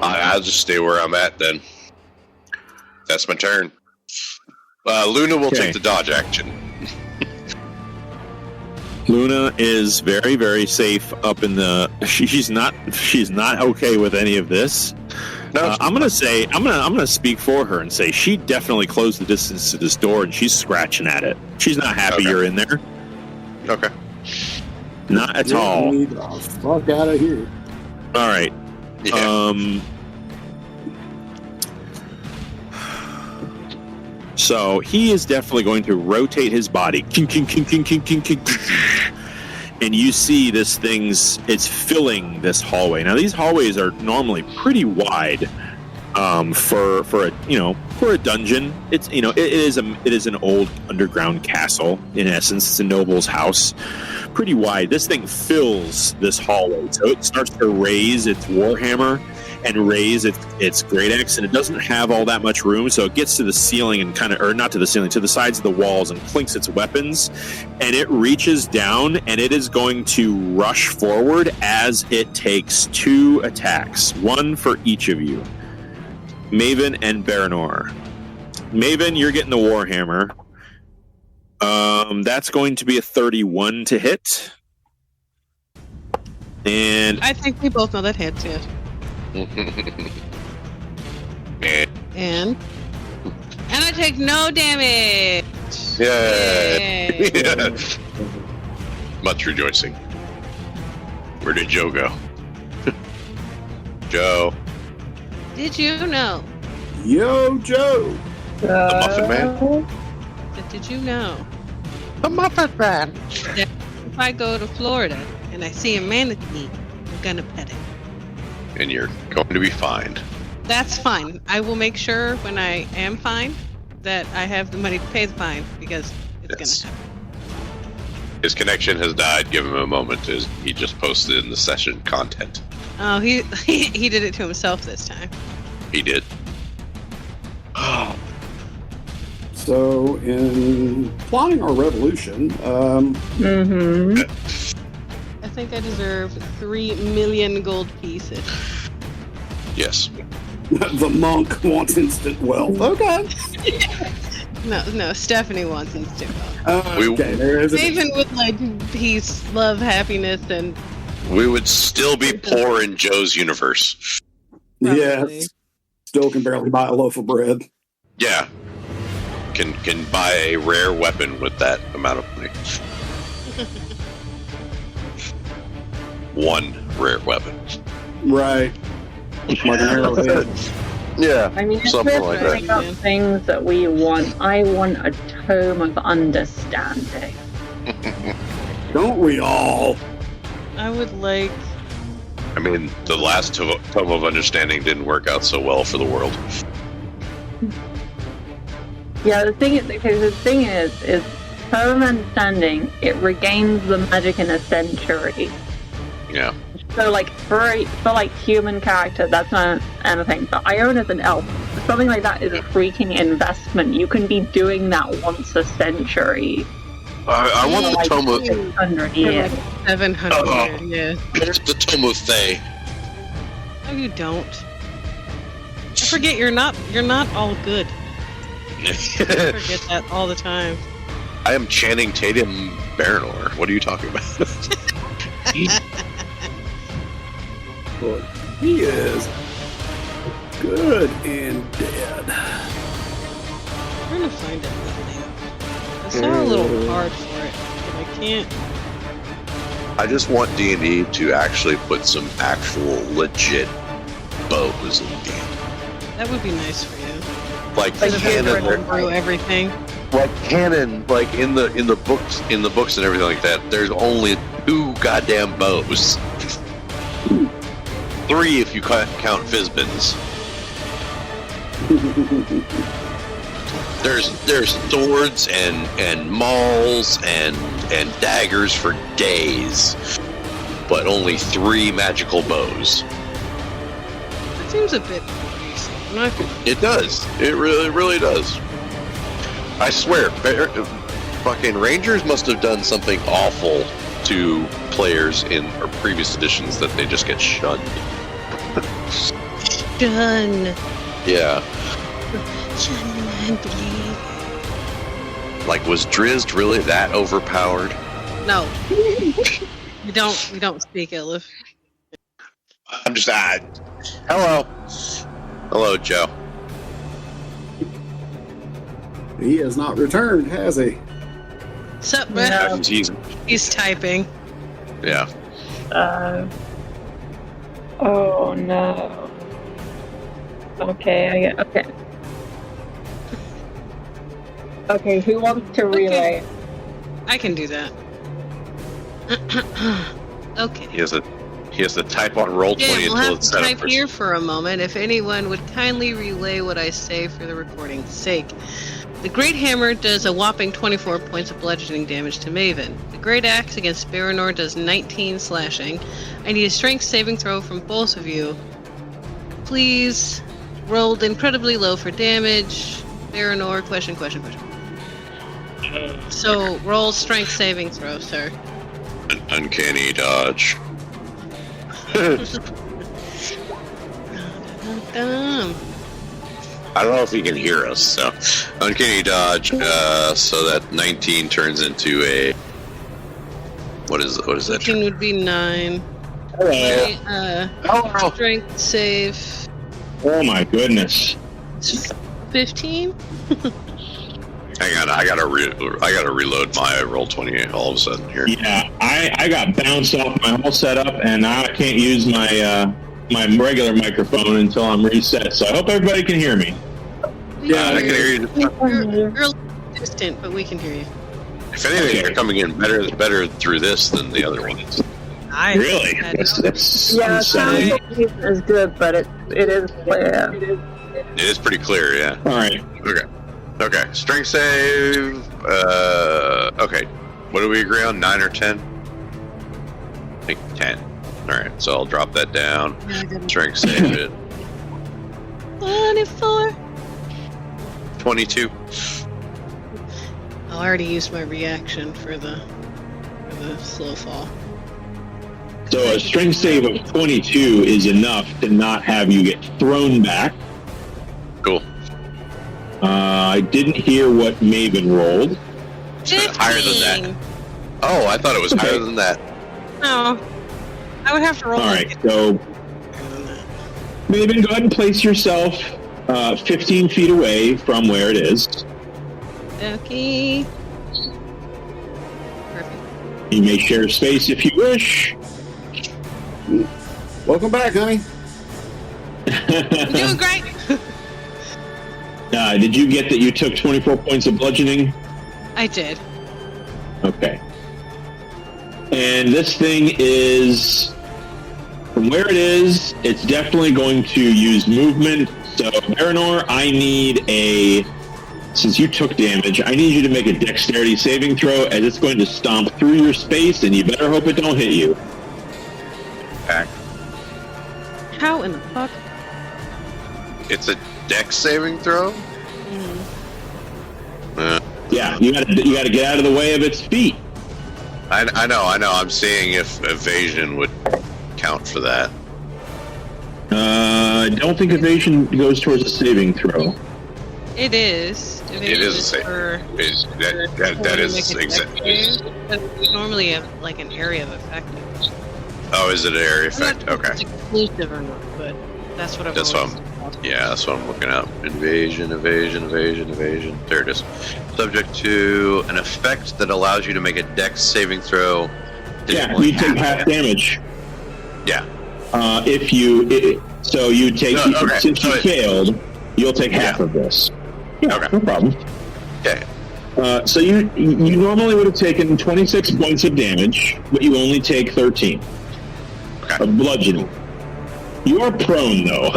I'll just stay where I'm at then. That's my turn. Luna will take the dodge action. Luna is very, very safe up in the. She's not okay with any of this. No, I'm gonna speak for her and say she definitely closed the distance to this door and she's scratching at it. She's not happy you're in there. Okay. Not at all. Fuck out of here. All right. Yeah. So he is definitely going to rotate his body. And you see this it's filling this hallway. Now, these hallways are normally pretty wide. for a dungeon. It's it is an old underground castle in essence. It's a noble's house, pretty wide. This thing fills this hallway, so it starts to raise its warhammer and raise its great axe, and it doesn't have all that much room, so it gets to the ceiling and not to the ceiling, to the sides of the walls, and clinks its weapons, and it reaches down, and it is going to rush forward as it takes 2 attacks, 1 for each of you, Maven and Baranor. Maven, you're getting the warhammer. That's going to be a 31 to hit, and I think we both know that hits, yes. And I take no damage. Yay! Yay. Much rejoicing. Where did Joe go? Joe. Did you know? Yo, Joe. The Muffin Man? Did you know The Muffin Man! that if I go to Florida and I see a manatee, I'm gonna pet it? And you're going to be fined. That's fine. I will make sure when I am fined that I have the money to pay the fine, because it's Yes. gonna happen. His connection has died. Give him a moment. As he just posted in the session content. Oh, he did it to himself this time. He did. So, in plotting our revolution, Mm-hmm. I think I deserve 3 million gold pieces. Yes. the monk wants instant wealth. Okay. No, Stephanie wants instant wealth. Okay, there is Even with like peace, love, happiness, and We would still be poor in Joe's universe. probably. Yes. Still can barely buy a loaf of bread. Yeah. Can buy a rare weapon with that amount of money. One rare weapon. Right. Like an arrowhead. Yeah. I mean, if Something we're like that. putting up things that we want, I want a tome of understanding. Don't we all? I would like. I mean, the last tome of understanding didn't work out so well for the world. Yeah, the thing is tome of understanding, it regains the magic in a century. Yeah. So, like, for human character, that's not anything. But Ione as an elf, something like that is a freaking investment. You can be doing that once a century. I want the Like tome of 600 years. 700 Oh. years. the tome of Fae. No, you don't. I forget you're not all good. I forget that all the time. I am Channing Tatum Baranor. What are you talking about? But he is good and dead. I'm trying to find it. I saw a little card for it, but I can't. I just want D&D to actually put some actual legit bows in the game. That would be nice for you. Like Like canon, Through everything. like canon, like in the books and everything like that. There's only 2 goddamn bows. 3 if you count Fizbins. There's swords and mauls and daggers for days, but only 3 magical bows. That seems a bit basic. I'm not gonna. It does. It really does. I swear, fucking Rangers must have done something awful to players in or previous editions that they just get shunned. Done. Yeah. Genuine believe. Like, was Drizzt really that overpowered? No. We don't speak ill of. I'm just hello. Hello, Joe. He has not returned, has he? Sup, No. bruh? He's typing. Yeah. Oh no. Okay, okay. Okay, who wants to relay? I can do that. Okay. He has a He has to type on roll 20 Yeah, we'll until have it's to set type up. For... here for a moment. If anyone would kindly relay what I say for the recording's sake. The Great Hammer does a whopping 24 points of bludgeoning damage to Maven. The Great Axe against Baranor does 19 slashing. I need a strength saving throw from both of you. Please. Rolled incredibly low for damage. Baranor, question. So, roll strength saving throw, sir. An uncanny dodge. I don't know if he can hear us, so uncanny dodge. So that 19 turns into a what is that? 19 would be 9. Hello. Strength save. Oh my goodness. 15. Hang on, I gotta reload my roll 20 all of a sudden here. Yeah, I got bounced off my whole setup, and now I can't use my my regular microphone until I'm reset. So I hope everybody can hear me. Yeah, I can hear you. You're a little distant, but we can hear you. If anything, you're coming in better through this than the other ones. Really? That's Yeah, unsettling. sound is good, but it is clear. It is pretty clear, yeah. All right. Okay. Strength save. Okay. What do we agree on? 9 or 10? I think 10. All right. So I'll drop that down. Strength save it. 24. 22. I already used my reaction for the slow fall. So a strength save of 22 is enough to not have you get thrown back. Cool. I didn't hear what Maven rolled. 15. Higher than that. Oh, I thought it was higher than that. No. I would have to roll. All right, so Maven, go ahead and place yourself 15 feet away from where it is. Okay. Perfect. You may share space if you wish. Welcome back, honey. You're doing great. Did you get that you took 24 points of bludgeoning? I did. Okay. And this thing is, from where it is, it's definitely going to use movement. So, Baranor, since you took damage, I need you to make a dexterity saving throw, as it's going to stomp through your space, and you better hope it don't hit you. Back. How in the fuck? It's a dex saving throw? Yeah, you gotta get out of the way of its feet. I know. I'm seeing if evasion would count for that. I don't think evasion goes towards a saving throw. It is. It is a save. That is exactly. But we normally have like an area of effect. Oh, is it an area I'm not effect? sure if Okay. it's exclusive or not, but that's what I've That's always. Yeah, that's what I'm looking at. Evasion. There it is. Subject to an effect that allows you to make a dex saving throw. Yeah, you take half damage. Yeah. If you take okay. Since you failed, you'll take half of this. Yeah, Okay. no problem. Okay. So you normally would have taken 26 points of damage, but you only take 13 of bludgeoning. You are prone, though.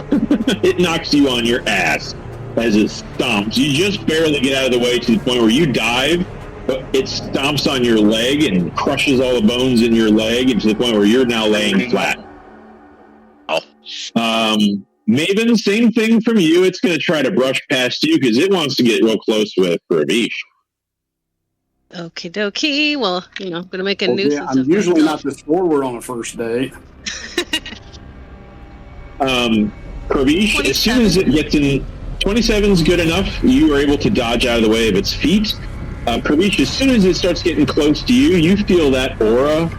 It knocks you on your ass as it stomps. You just barely get out of the way to the point where you dive, but it stomps on your leg and crushes all the bones in your leg, and to the point where you're now laying flat. Oh. Maven, same thing from you. It's going to try to brush past you because it wants to get real close with Ravish. Okie dokie. Well, I'm going to make a nuisance I'm of usually myself. not this forward on a first date. Ravish, as soon as it gets in, 27 is good enough. You are able to dodge out of the way of its feet. Ravish, as soon as it starts getting close to you, you feel that aura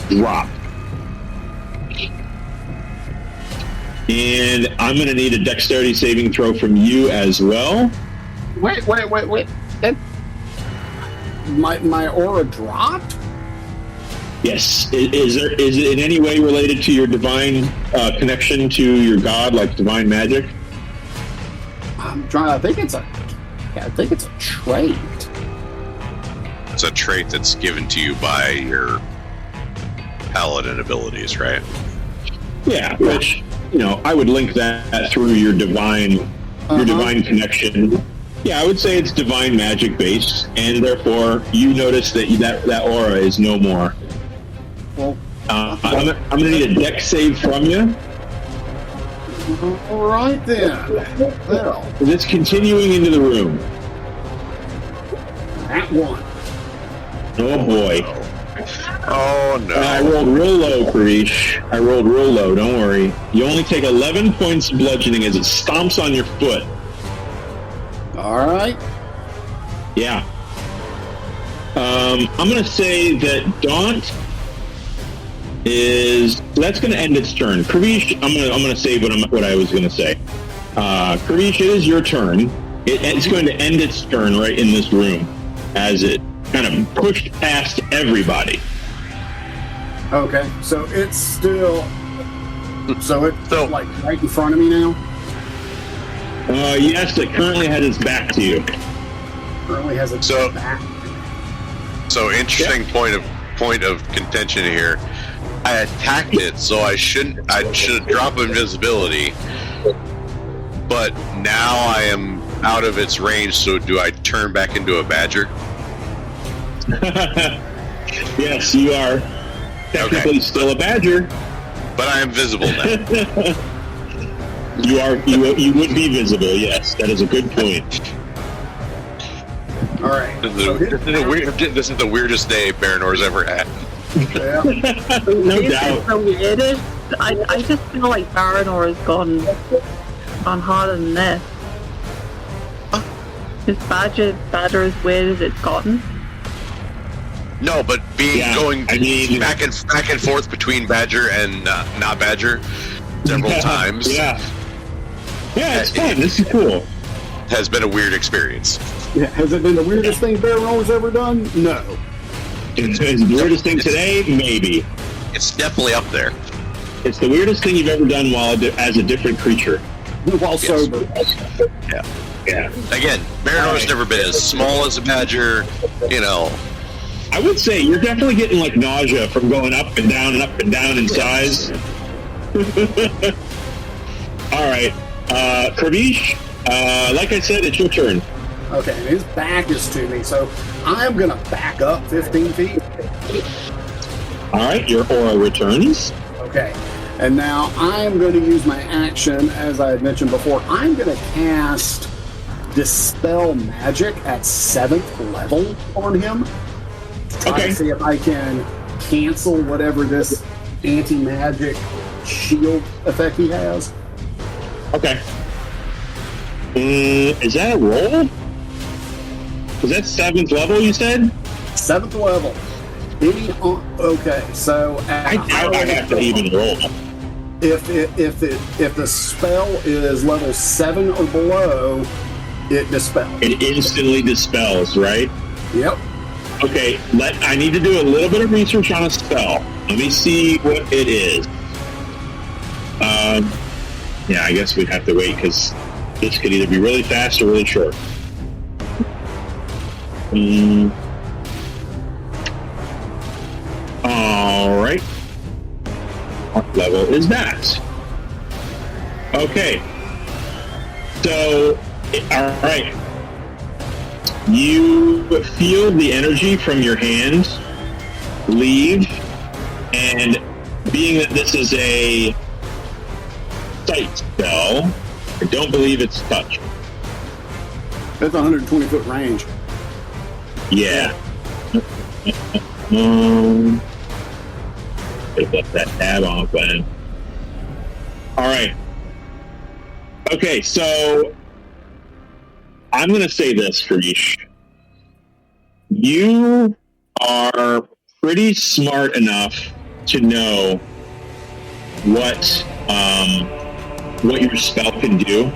drop. And I'm going to need a dexterity saving throw from you as well. Wait. That my aura dropped? Yes. Is it in any way related to your divine connection to your god, like divine magic? I'm trying. I think it's a trait. It's a trait that's given to you by your paladin abilities, right? Yeah, which, I would link that through your divine connection. Yeah, I would say it's divine magic based, and therefore you notice that aura is no more. Well, I'm going to need a dex save from you. all right then. Well, It's continuing into the room. that one. Oh boy. Oh no! I rolled real low, Karish. I rolled real low. Don't worry. You only take 11 points of bludgeoning as it stomps on your foot. All right. Yeah. I'm going to say that Daunt that's going to end its turn. Karish, I'm going to say what I was going to say. Karish, it is your turn. It's going to end its turn right in this room as it kind of pushed past everybody. Okay, so it's still. So it's like right in front of me now. Yes, it currently has its back to you. Currently has its So- back. So interesting point of contention here. I attacked it, so I should drop invisibility. But now I am out of its range, so do I turn back into a badger? Yes, you are technically still a badger. But I am visible now. You would be visible, yes. That is a good point. All right. So This is the weirdest day Baranor's ever had. yeah. No This doubt. is the weirdest. I just feel like Baranor has gone harder than this. Is Badger as weird as it's gotten? No, but going back and forth between Badger and not Badger several times Yeah, it's fun. This is cool. has been a weird experience. Yeah. Has it been the weirdest thing Baron's ever done? No. It's the weirdest thing today? Maybe. It's definitely up there. It's the weirdest thing you've ever done as a different creature. While sober. Yeah. Yeah. Again, Baranor's Right. never been as small as a Badger, I would say you're definitely getting like nausea from going up and down in size. All right. Kravish, like I said, it's your turn. Okay, and his back is to me, so I'm gonna back up 15 feet. All right, your aura returns. Okay, and now I'm going to use my action, as I had mentioned before. I'm going to cast Dispel Magic at 7th level on him. Try Okay. to see if I can cancel whatever this anti-magic shield effect he has. Okay. Is that a roll? Is that 7th level, you said? 7th level. Okay, so I doubt I have to even roll. if the spell is level 7 or below, it dispels. It instantly dispels, right? Yep. Okay, I need to do a little bit of research on a spell. Let me see what it is. Yeah, I guess we'd have to wait because this could either be really fast or really short. All right. What level is that? Okay. So, all right. You feel the energy from your hand leave, and being that this is a sight spell, I don't believe it's touch. That's 120-foot range. Yeah. Take that tab off then. All right. Okay, so I'm going to say this, Karish. You are pretty smart enough to know what your spell can do.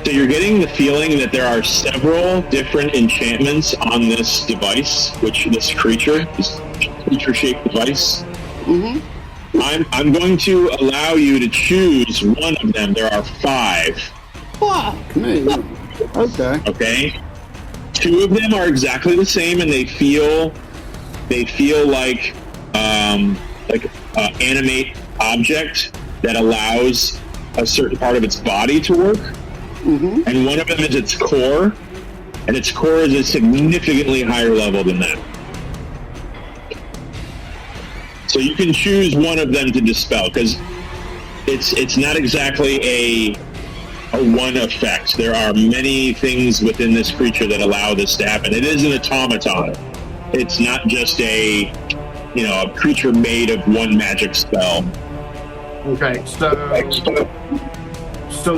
So you're getting the feeling that there are several different enchantments on this device, this creature-shaped device. Mm-hmm. I'm going to allow you to choose one of them. There are 5. Fuck me. Okay. Okay. 2 of them are exactly the same, and they feel like animate object that allows a certain part of its body to work. Mm-hmm. And one of them is its core, and its core is a significantly higher level than that. So you can choose one of them to dispel, because it's not exactly a one effect. There are many things within this creature that allow this to happen. It is an automaton. It's not just a creature made of one magic spell. Okay, so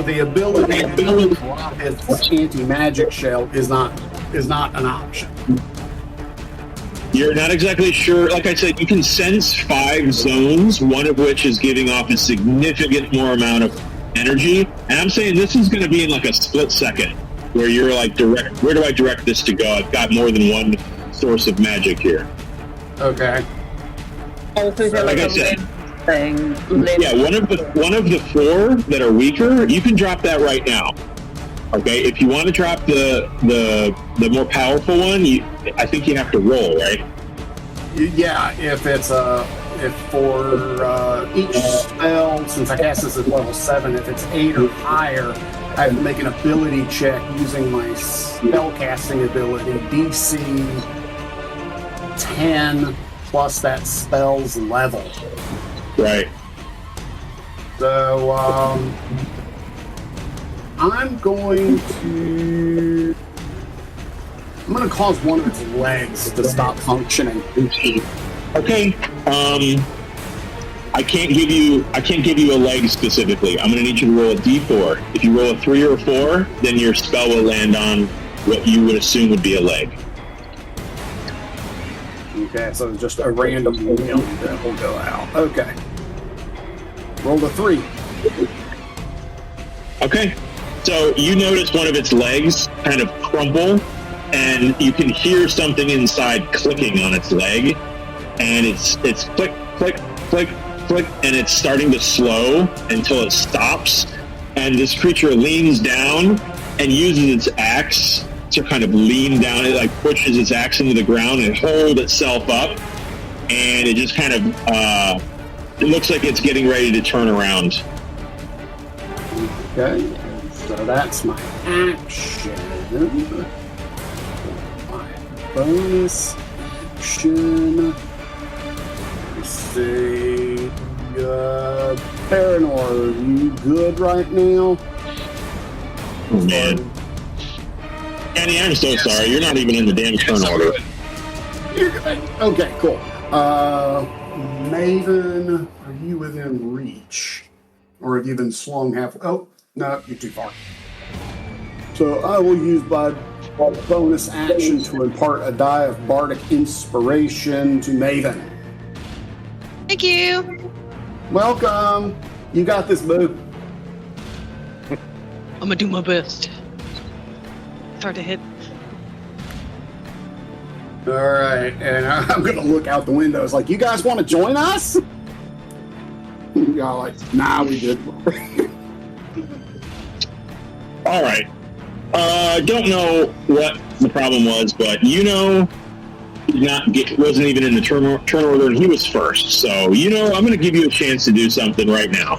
the ability to drop its anti-magic shell is not an option. You're not exactly sure. Like I said, you can sense 5 zones, one of which is giving off a significant more amount of energy. And I'm saying this is going to be in like a split second, where you're like, where do I direct this to go? I've got more than one source of magic here. Okay. Also, is there Like like I a said, thing? yeah, one of the 4 that are weaker, you can drop that right now. Okay, if you want to drop the more powerful one, I think you have to roll, right? Yeah, if for each spell, since I cast this at level 7, if it's 8 or higher, I have to make an ability check using my spellcasting ability, DC 10 plus that spell's level. Right. So, I'm going to cause one of its legs to stop functioning. Okay. I can't give you a leg specifically. I'm going to need you to roll a d4. If you roll a 3 or a 4, then your spell will land on what you would assume would be a leg. Okay, so just a random limb that will go out. Okay. Roll a 3. Okay. So you notice one of its legs kind of crumble, and you can hear something inside clicking on its leg, and it's click, click, click, click, and it's starting to slow until it stops, and this creature leans down and uses its axe to kind of lean down. It like pushes its axe into the ground and hold itself up, and it just kind of it looks like it's getting ready to turn around. Okay, so that's my action. My bonus action. Let's see. Paranor, are you good right now? Oh, man. Annie, I'm so sorry. You're not even in the damn turn order. You're good. Okay, cool. Maven, are you within reach? Or have you been swung halfway? Oh, no, you're too far. So I will use my bonus action to impart a die of bardic inspiration to Maven. Thank you. Welcome. You got this, boo. I'm gonna do my best. It's hard to hit. All right, and I'm gonna look out the window. It's like, you guys want to join us? Y'all like, nah, we good. All right. Don't know what the problem was, but wasn't even in the turn order, and he was first. So I'm going to give you a chance to do something right now.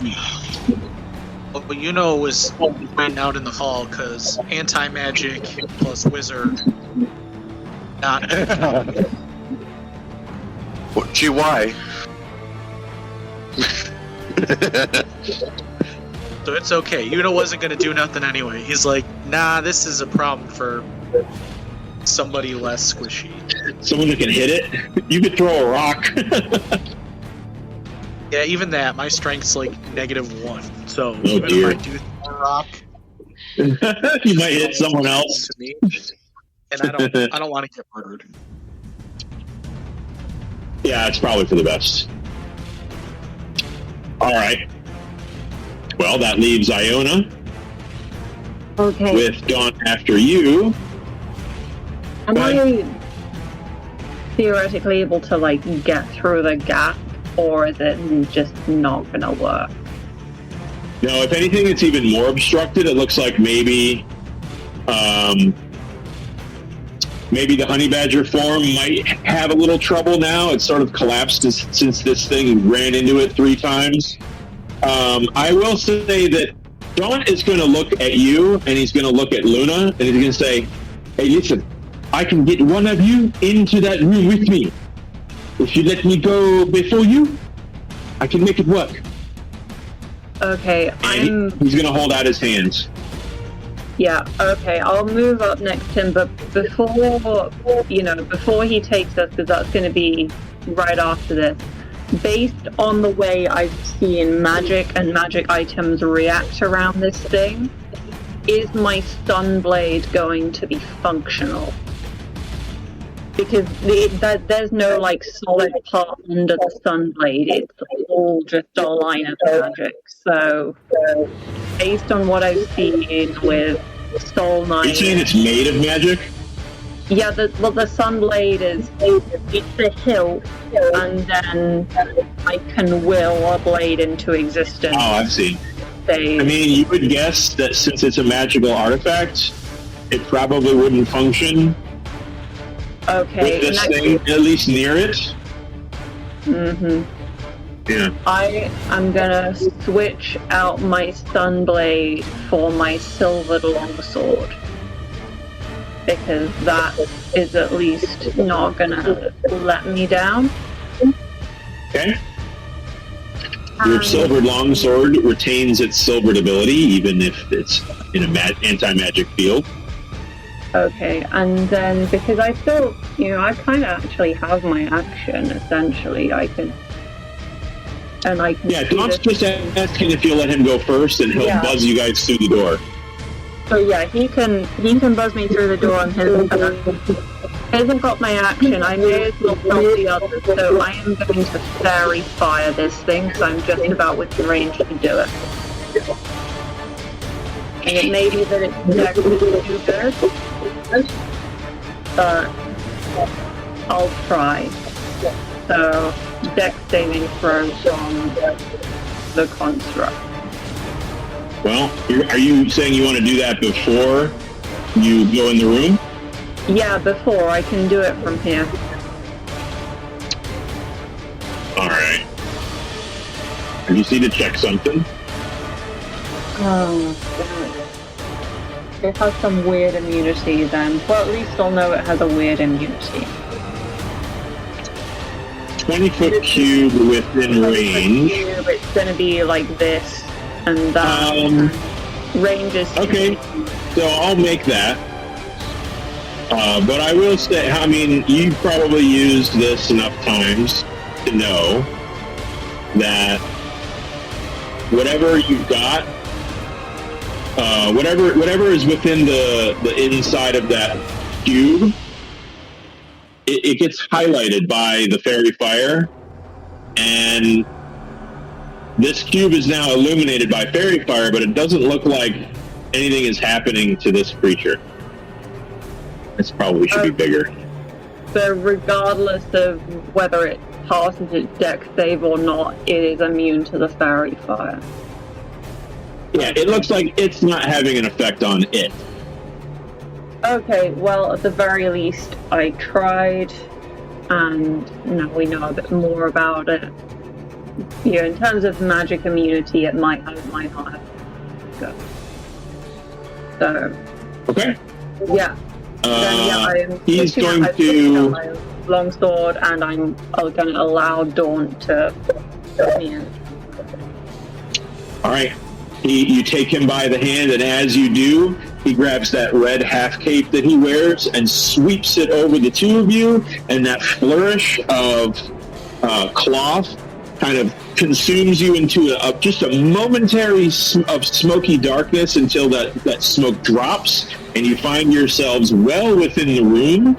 Well, was waiting out in the hall because anti-magic plus wizard. Not. What? Gee, why? So it's okay. Wasn't gonna do nothing anyway. He's like, nah, this is a problem for somebody less squishy. Someone who can hit it? You could throw a rock. Yeah, even that. My strength's like -1. So even if I do throw a rock, you might hit someone else. to me, and I don't want to get murdered. Yeah, it's probably for the best. All right. Well, that leaves Iona Okay. with Dawn after you. Am I theoretically able to get through the gap, or is it just not gonna work? No, if anything, it's even more obstructed. It looks like maybe maybe the honey badger form might have a little trouble now. It's sort of collapsed since this thing ran into it 3 times. I will say that Dawn is going to look at you, and he's going to look at Luna, and he's going to say, hey, listen, I can get one of you into that room with me. If you let me go before you, I can make it work. Okay, And he's going to hold out his hands. Yeah, okay, I'll move up next to him, but before he takes us, because that's going to be right after this, based on the way I've seen magic and magic items react around this thing, is my Sunblade going to be functional? Because there's no, like, solid part under the Sunblade, it's all just a line of magic. So, based on what I've seen with Soul Knight... You're saying it's made of magic? Yeah, the Sunblade is the hilt, and then I can will a blade into existence. Oh, I see. I mean, you would guess that since it's a magical artifact, it probably wouldn't function Okay. with this thing, at least near it. Mm-hmm. Yeah. I am gonna switch out my Sunblade for my silvered longsword, because that is at least not gonna let me down. Okay. Your silvered longsword retains its silvered ability, even if it's in an anti-magic field. Okay, and then because I still, I kind of actually have my action, essentially. I can. Yeah, Tom's just asking if you'll let him go first, and he'll buzz you guys through the door. So yeah, he can buzz me through the door on his hasn't got my action. I may as well help the others, so I am going to fairy fire this thing, because I'm just about within range to do it. And it may be that it's dex too good, but I'll try. So, dex saving throw from the construct. Well, are you saying you want to do that before you go in the room? Yeah, before. I can do it from here. Alright. I just need to check something. Oh, damn it. It has some weird immunity then. Well, at least I'll know it has a weird immunity. 20-foot cube within range. It's gonna be like this, and that range is... Okay, so I'll make that. But I will say, I mean, you've probably used this enough times to know that whatever you've got, whatever is within the inside of that cube, it gets highlighted by the fairy fire, and this cube is now illuminated by fairy fire, but it doesn't look like anything is happening to this creature. This probably should be bigger. So regardless of whether it passes its dex save or not, it is immune to the fairy fire. Yeah, it looks like it's not having an effect on it. Okay, well, at the very least, I tried, and now we know a bit more about it. In terms of magic immunity, it might have, it might not have. So. Okay. Yeah. He's going to my longsword, and I'm going to allow Dawn to put me in. All right. You take him by the hand, and as you do, he grabs that red half cape that he wears and sweeps it over the two of you, and that flourish of cloth kind of consumes you into just a momentary of smoky darkness until that smoke drops, and you find yourselves well within the room.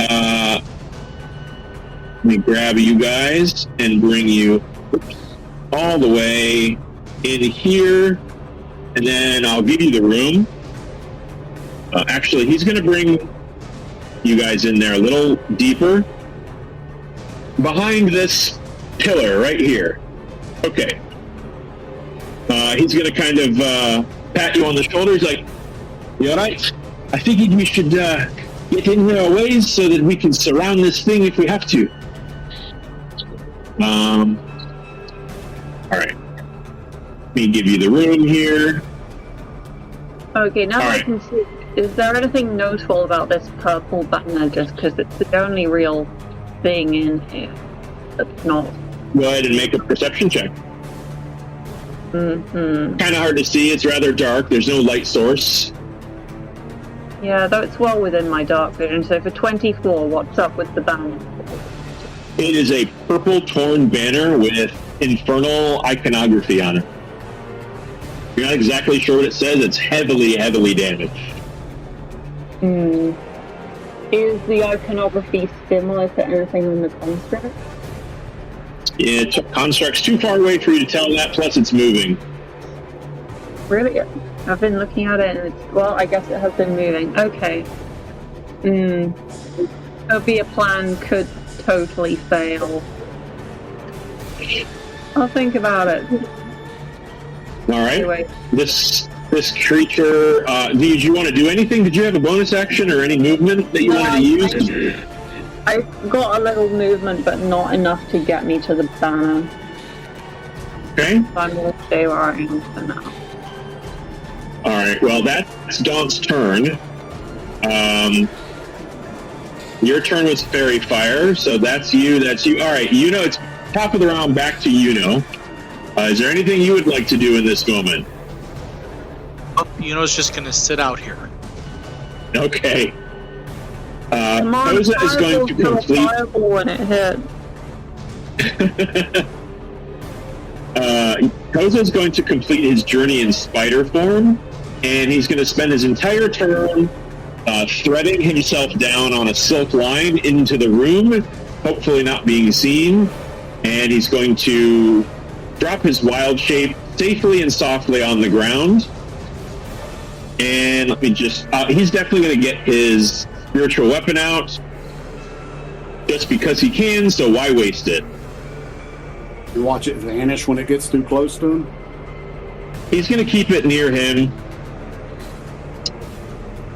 Let me grab you guys and bring you all the way in here, and then I'll give you the room. Actually, he's going to bring you guys in there a little deeper. Behind this pillar right here. Okay. He's going to kind of pat you on the shoulder. He's like, you all right? I figured we should get in their ways so that we can surround this thing if we have to. All right. Let me give you the room here. Okay, now All I right. can see. Is there anything notable about this purple banner? Just because it's the only real thing in here that's not. Go ahead and make a perception check. Mm-hmm. Kind of hard to see. It's rather dark. There's no light source. Yeah, though it's well within my dark vision. So for 24, what's up with the banner? It is a purple torn banner with infernal iconography on it. You're not exactly sure what it says. It's heavily, heavily damaged. Hmm. Is the iconography similar to anything on the construct? Construct's too far away for you to tell that, plus it's moving. Really? I've been looking at it and it's, well, I guess it has been moving. Okay. Be a plan could totally fail. I'll think about it. All right. Anyway. This creature, did you want to do anything? Did you have a bonus action or any movement that you wanted to use? I got a little movement, but not enough to get me to the banner. Okay. So I'm going to stay where I am for now. All right. Well, that's Daunt's turn. Your turn was Fairy Fire, so that's you. That's you. All right. It's top of the round. Back to Is there anything you would like to do in this moment? Yuno's just gonna sit out here. Okay. Come on, Koza is going to complete. Fireball when it hit. Koza is going to complete his journey in spider form, and he's going to spend his entire turn threading himself down on a silk line into the room, hopefully not being seen, and he's going to drop his wild shape safely and softly on the ground. And let me just... he's definitely going to get his spiritual weapon out just because he can, so why waste it? You watch it vanish when it gets too close to him? He's going to keep it near him.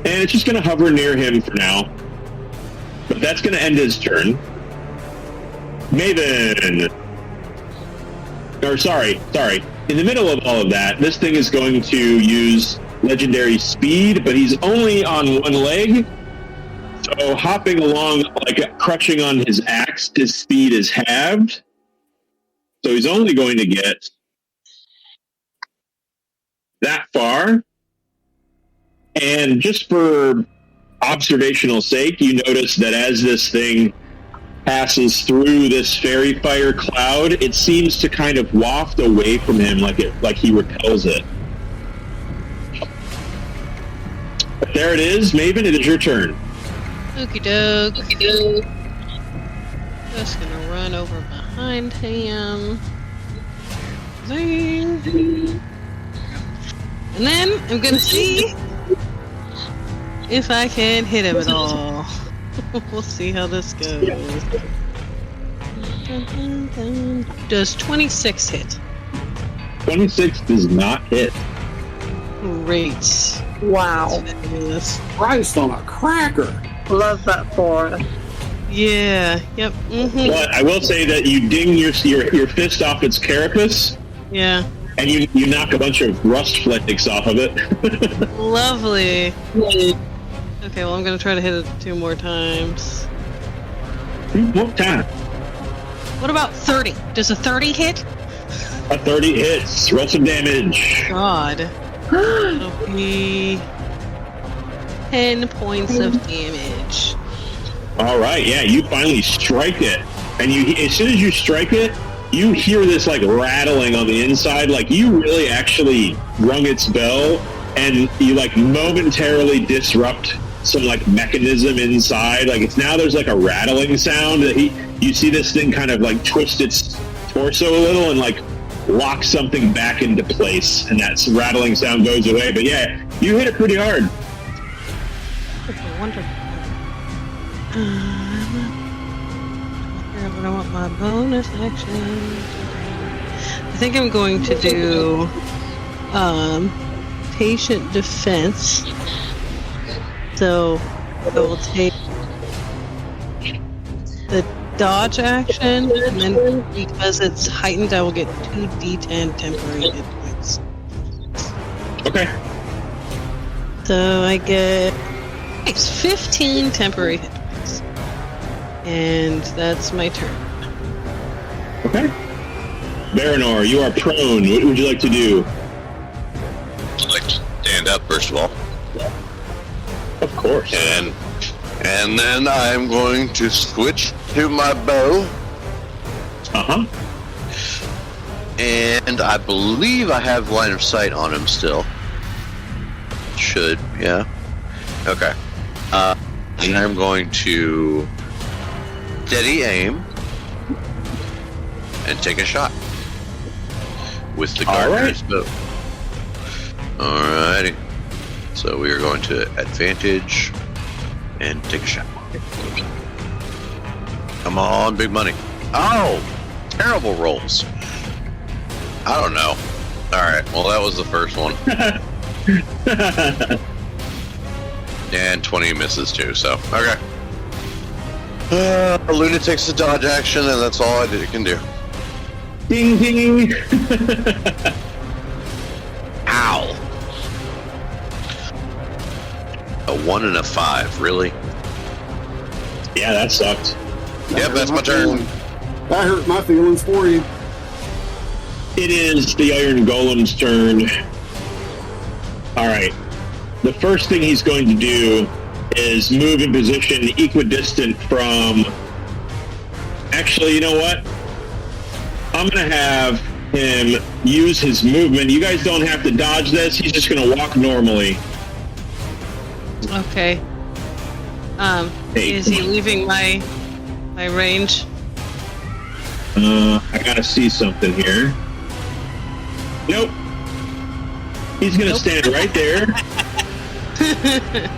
And it's just going to hover near him for now. But that's going to end his turn. Maven. Or sorry. In the middle of all of that, this thing is going to use legendary speed, but he's only on one leg. So hopping along, like crushing on his axe, his speed is halved. So he's only going to get that far. And just for observational sake, you notice that as this thing passes through this fairy fire cloud, it seems to kind of waft away from him like he repels it. But there it is. Maven, it is your turn. Okie doke. Just gonna run over behind him. Zing. And then I'm gonna see if I can hit him at all. We'll see how this goes. Does 26 hit? 26 does not hit. Great. Wow. Fabulous. Christ on a cracker! Love that for us. Yeah. Yep. Mm-hmm. But I will say that you ding your fist off its carapace, Yeah. and you knock a bunch of rust flakes off of it. Lovely. Okay, well, I'm gonna try to hit it 2 more times. What time? What about 30? Does a 30 hit? A 30 hits. Roll some damage. God. It'll be 10 points of damage. All right, yeah, you finally strike it, and as soon as you strike it, you hear this like rattling on the inside, like you really actually rung its bell, and you like momentarily disrupt some like mechanism inside. Like there's like a rattling sound that you see this thing kind of like twist its torso a little and like lock something back into place, and that rattling sound goes away. But yeah, you hit it pretty hard. Okay, wonderful. I want my bonus action. I think I'm going to do patient defense. So I will take the dodge action, and then because it's heightened, I will get 2d10 temporary hit points. Okay. So I get 15 temporary hit points. And that's my turn. Okay. Baranor, you are prone. What would you like to do? I'd like to stand up first of all, Of course. and then I'm going to switch to my bow, Uh-huh. and I believe I have line of sight on him still. Should, yeah. Okay. And I'm going to steady aim and take a shot with the All gardener's bow. Alrighty. So we are going to advantage and take a shot. Come on, big money. Oh, terrible rolls. I don't know. Alright, well that was the first one. And 20 misses too, so, okay. Luna takes the dodge action, and that's all I can do. Ding, ding. Ow. A 1 and a 5, really? Yeah, that sucked. Yep, that's my turn. That hurt my feelings for you. It is the Iron Golem's turn. All right. The first thing he's going to do is move in position equidistant from... Actually, you know what? I'm going to have him use his movement. You guys don't have to dodge this. He's just going to walk normally. Okay. Hey, Is he leaving my range? I got to see something here. Nope. He's going to stand right there.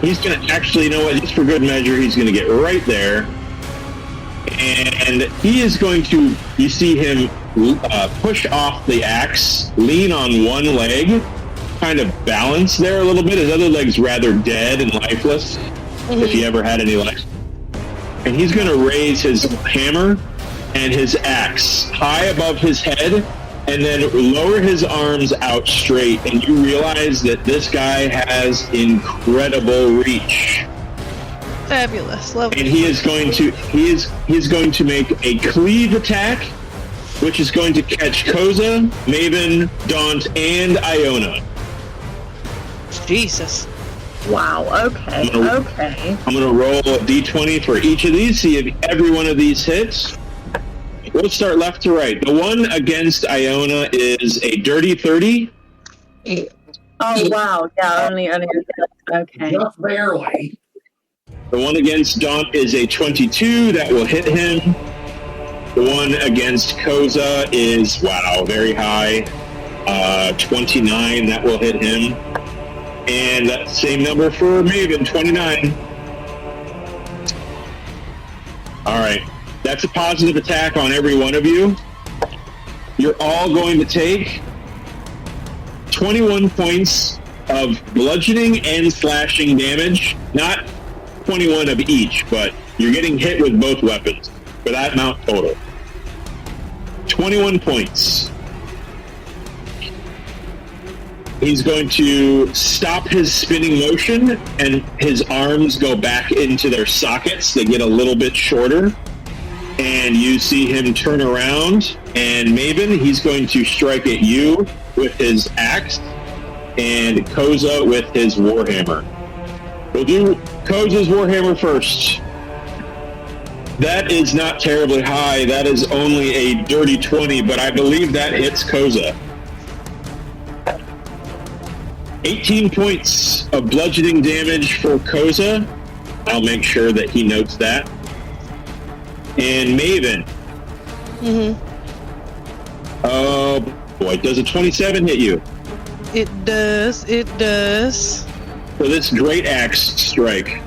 He's going to actually, you know what, just for good measure, he's going to get right there. And he is going to, you see him push off the axe, lean on one leg, kind of balance there a little bit. His other leg's rather dead and lifeless, if he ever had any legs. And he's going to raise his hammer and his axe high above his head, and then lower his arms out straight, and you realize that this guy has incredible reach. Fabulous, lovely. And he is going to make a cleave attack, which is going to catch Koza, Maven, Daunt, and Iona. Jesus. Wow, okay, okay. I'm going to roll a d20 for each of these, see if every one of these hits. We'll start left to right. The one against Iona is a dirty 30. Oh, wow, yeah, only, okay. Just barely. The one against Daunt is a 22. That will hit him. The one against Koza is, wow, very high. 29. That will hit him. And that same number for Maven, 29. All right. That's a positive attack on every one of you. You're all going to take 21 points of bludgeoning and slashing damage. Not 21 of each, but you're getting hit with both weapons for that amount total. 21 points. He's going to stop his spinning motion, and his arms go back into their sockets. They get a little bit shorter. And you see him turn around, and Maven, he's going to strike at you with his axe, and Koza with his warhammer. We'll do Koza's warhammer first. That is not terribly high. That is only a dirty 20, but I believe that hits Koza. 18 points of bludgeoning damage for Koza. I'll make sure that he notes that. And Maven. Oh boy, does a 27 hit you? It does. For this great axe strike.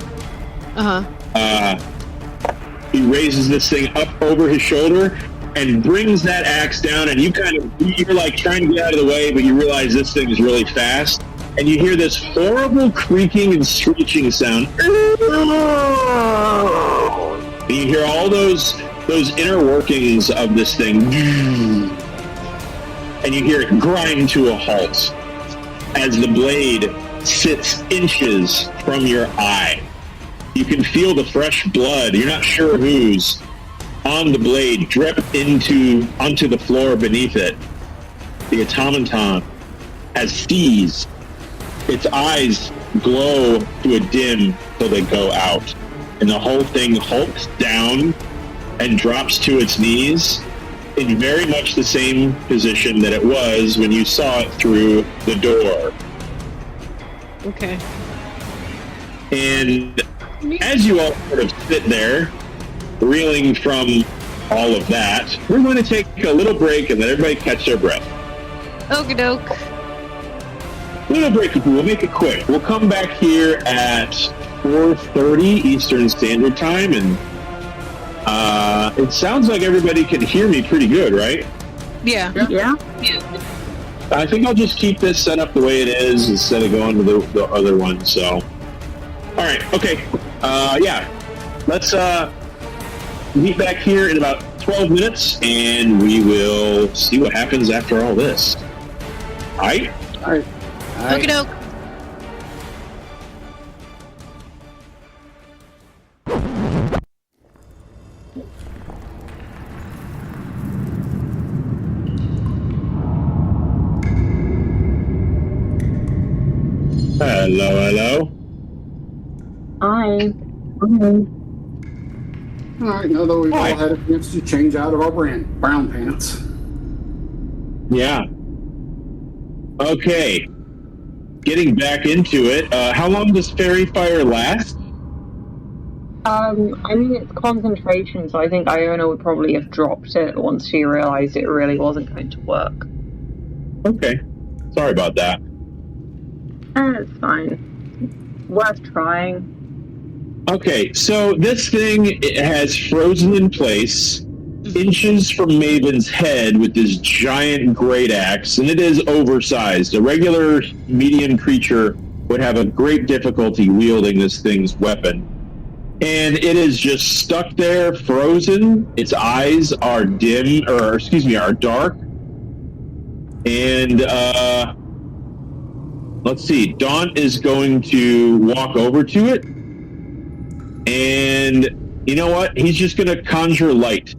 He raises this thing up over his shoulder and brings that axe down, and you're like trying to get out of the way, but you realize this thing is really fast, and you hear this horrible creaking and screeching sound. And you hear all those inner workings of this thing, and you hear it grind to a halt as the blade sits inches from your eye. You can feel the fresh blood, you're not sure whose, on the blade drip onto the floor beneath it. The automaton has seized. Its eyes glow to a dim till they go out. And the whole thing hulks down and drops to its knees in very much the same position that it was when you saw it through the door. Okay. And as you all sort of sit there, reeling from all of that, we're going to take a little break and let everybody catch their breath. Okie doke. Little break, we'll make it quick. We'll come back here at 4:30 Eastern Standard Time, and it sounds like everybody can hear me pretty good, right? Yeah. Yeah. I think I'll just keep this set up the way it is instead of going to the other one, so. All right, okay. Yeah, let's meet back here in about 12 minutes, and we will see what happens after all this. All right? All right. Okie doke. Hello. Hi. All right, now that we've all had a chance to change out of our brown pants. Yeah. Okay. Getting back into it, how long does fairy fire last? I mean, it's concentration, so I think Iona would probably have dropped it once she realized it really wasn't going to work. Okay. Sorry about that. It's fine. Worth trying. Okay, so this thing it has frozen in place, inches from Maven's head with this giant great axe, and it is oversized. A regular medium creature would have a great difficulty wielding this thing's weapon. And it is just stuck there, frozen. Its eyes are are dark. And, let's see, Daunt is going to walk over to it. And you know what? He's just going to conjure light.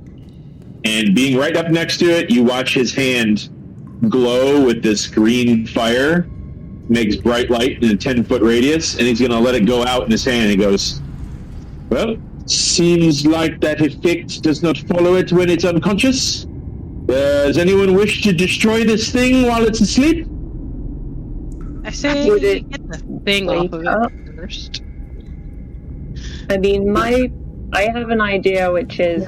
And being right up next to it, you watch his hand glow with this green fire. Makes bright light in a 10-foot radius. And he's going to let it go out in his hand. And he goes, well, seems like that effect does not follow it when it's unconscious. Does anyone wish to destroy this thing while it's asleep? I say get the thing off of it first. I mean, I have an idea, which is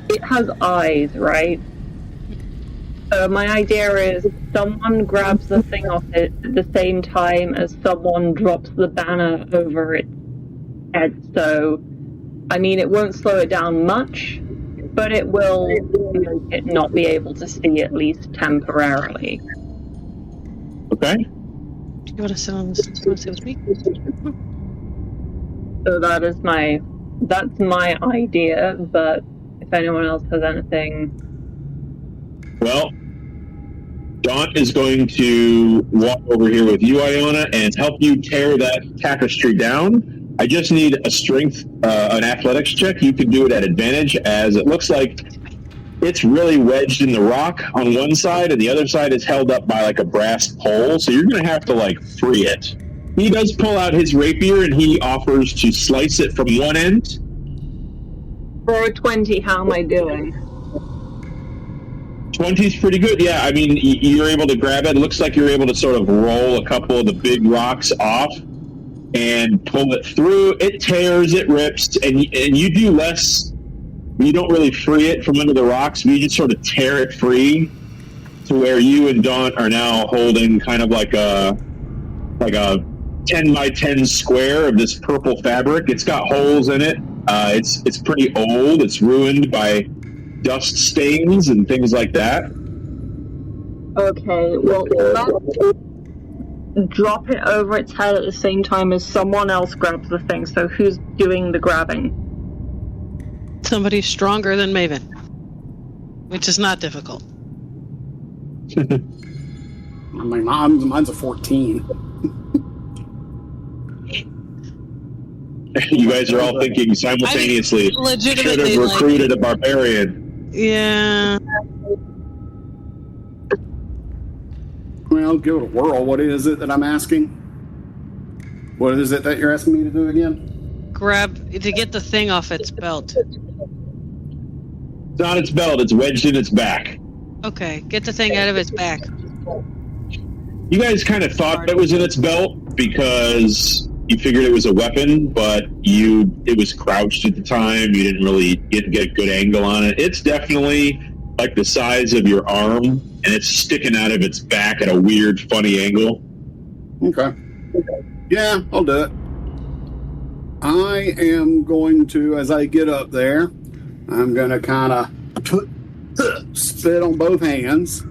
it has eyes, right? So my idea is someone grabs the thing off it at the same time as someone drops the banner over its head. So, I mean, it won't slow it down much, but it will make it not be able to see, at least temporarily. Okay. Do you want to sit on this? Do you want to sit with me? So that's my idea, but if anyone else has anything... Well, Daunt is going to walk over here with you, Iona, and help you tear that tapestry down. I just need a strength, an athletics check. You can do it at advantage, as it looks like it's really wedged in the rock on one side, and the other side is held up by like a brass pole, so you're going to have to like free it. He does pull out his rapier, and he offers to slice it from one end. For a 20, how am I doing? 20's pretty good, yeah. I mean, you're able to grab it. It looks like you're able to sort of roll a couple of the big rocks off and pull it through. It tears, it rips, and you do less. You don't really free it from under the rocks. You just sort of tear it free to where you and Daunt are now holding kind of like a 10 by 10 square of this purple fabric. It's got holes in it. It's pretty old. It's ruined by dust stains and drop it over its head at the same time as someone else grabs the thing. So who's doing the grabbing? Somebody stronger than Maven, which is not difficult. I mean, mine's a 14. You guys are all thinking simultaneously. I mean, should have recruited a barbarian. Yeah. Well, give it a whirl. What is it that I'm asking? What is it that you're asking me to do again? To get the thing off its belt. It's not its belt, it's wedged in its back. Okay, get the thing out of its back. You guys kind of thought it was in its belt because you figured it was a weapon, but it was crouched at the time. You didn't really get a good angle on it. It's definitely like the size of your arm, and it's sticking out of its back at a weird, funny angle. Okay. Yeah, I'll do it. I am going to, as I get up there, I'm going to kind of spit on both hands.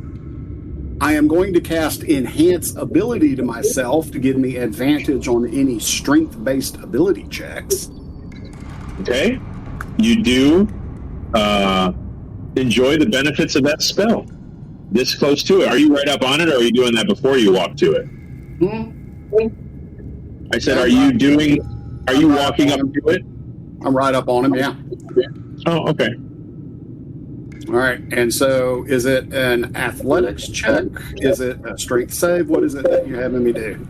I am going to cast Enhance Ability to myself to give me advantage on any strength-based ability checks. Okay. You do enjoy the benefits of that spell. This close to it. Are you right up on it, or are you doing that before you walk to it? I said, are you walking up to it? I'm right up on him, yeah. Oh, okay. All right, and so is it an athletics check? Is it a strength save? What is it that you're having me do?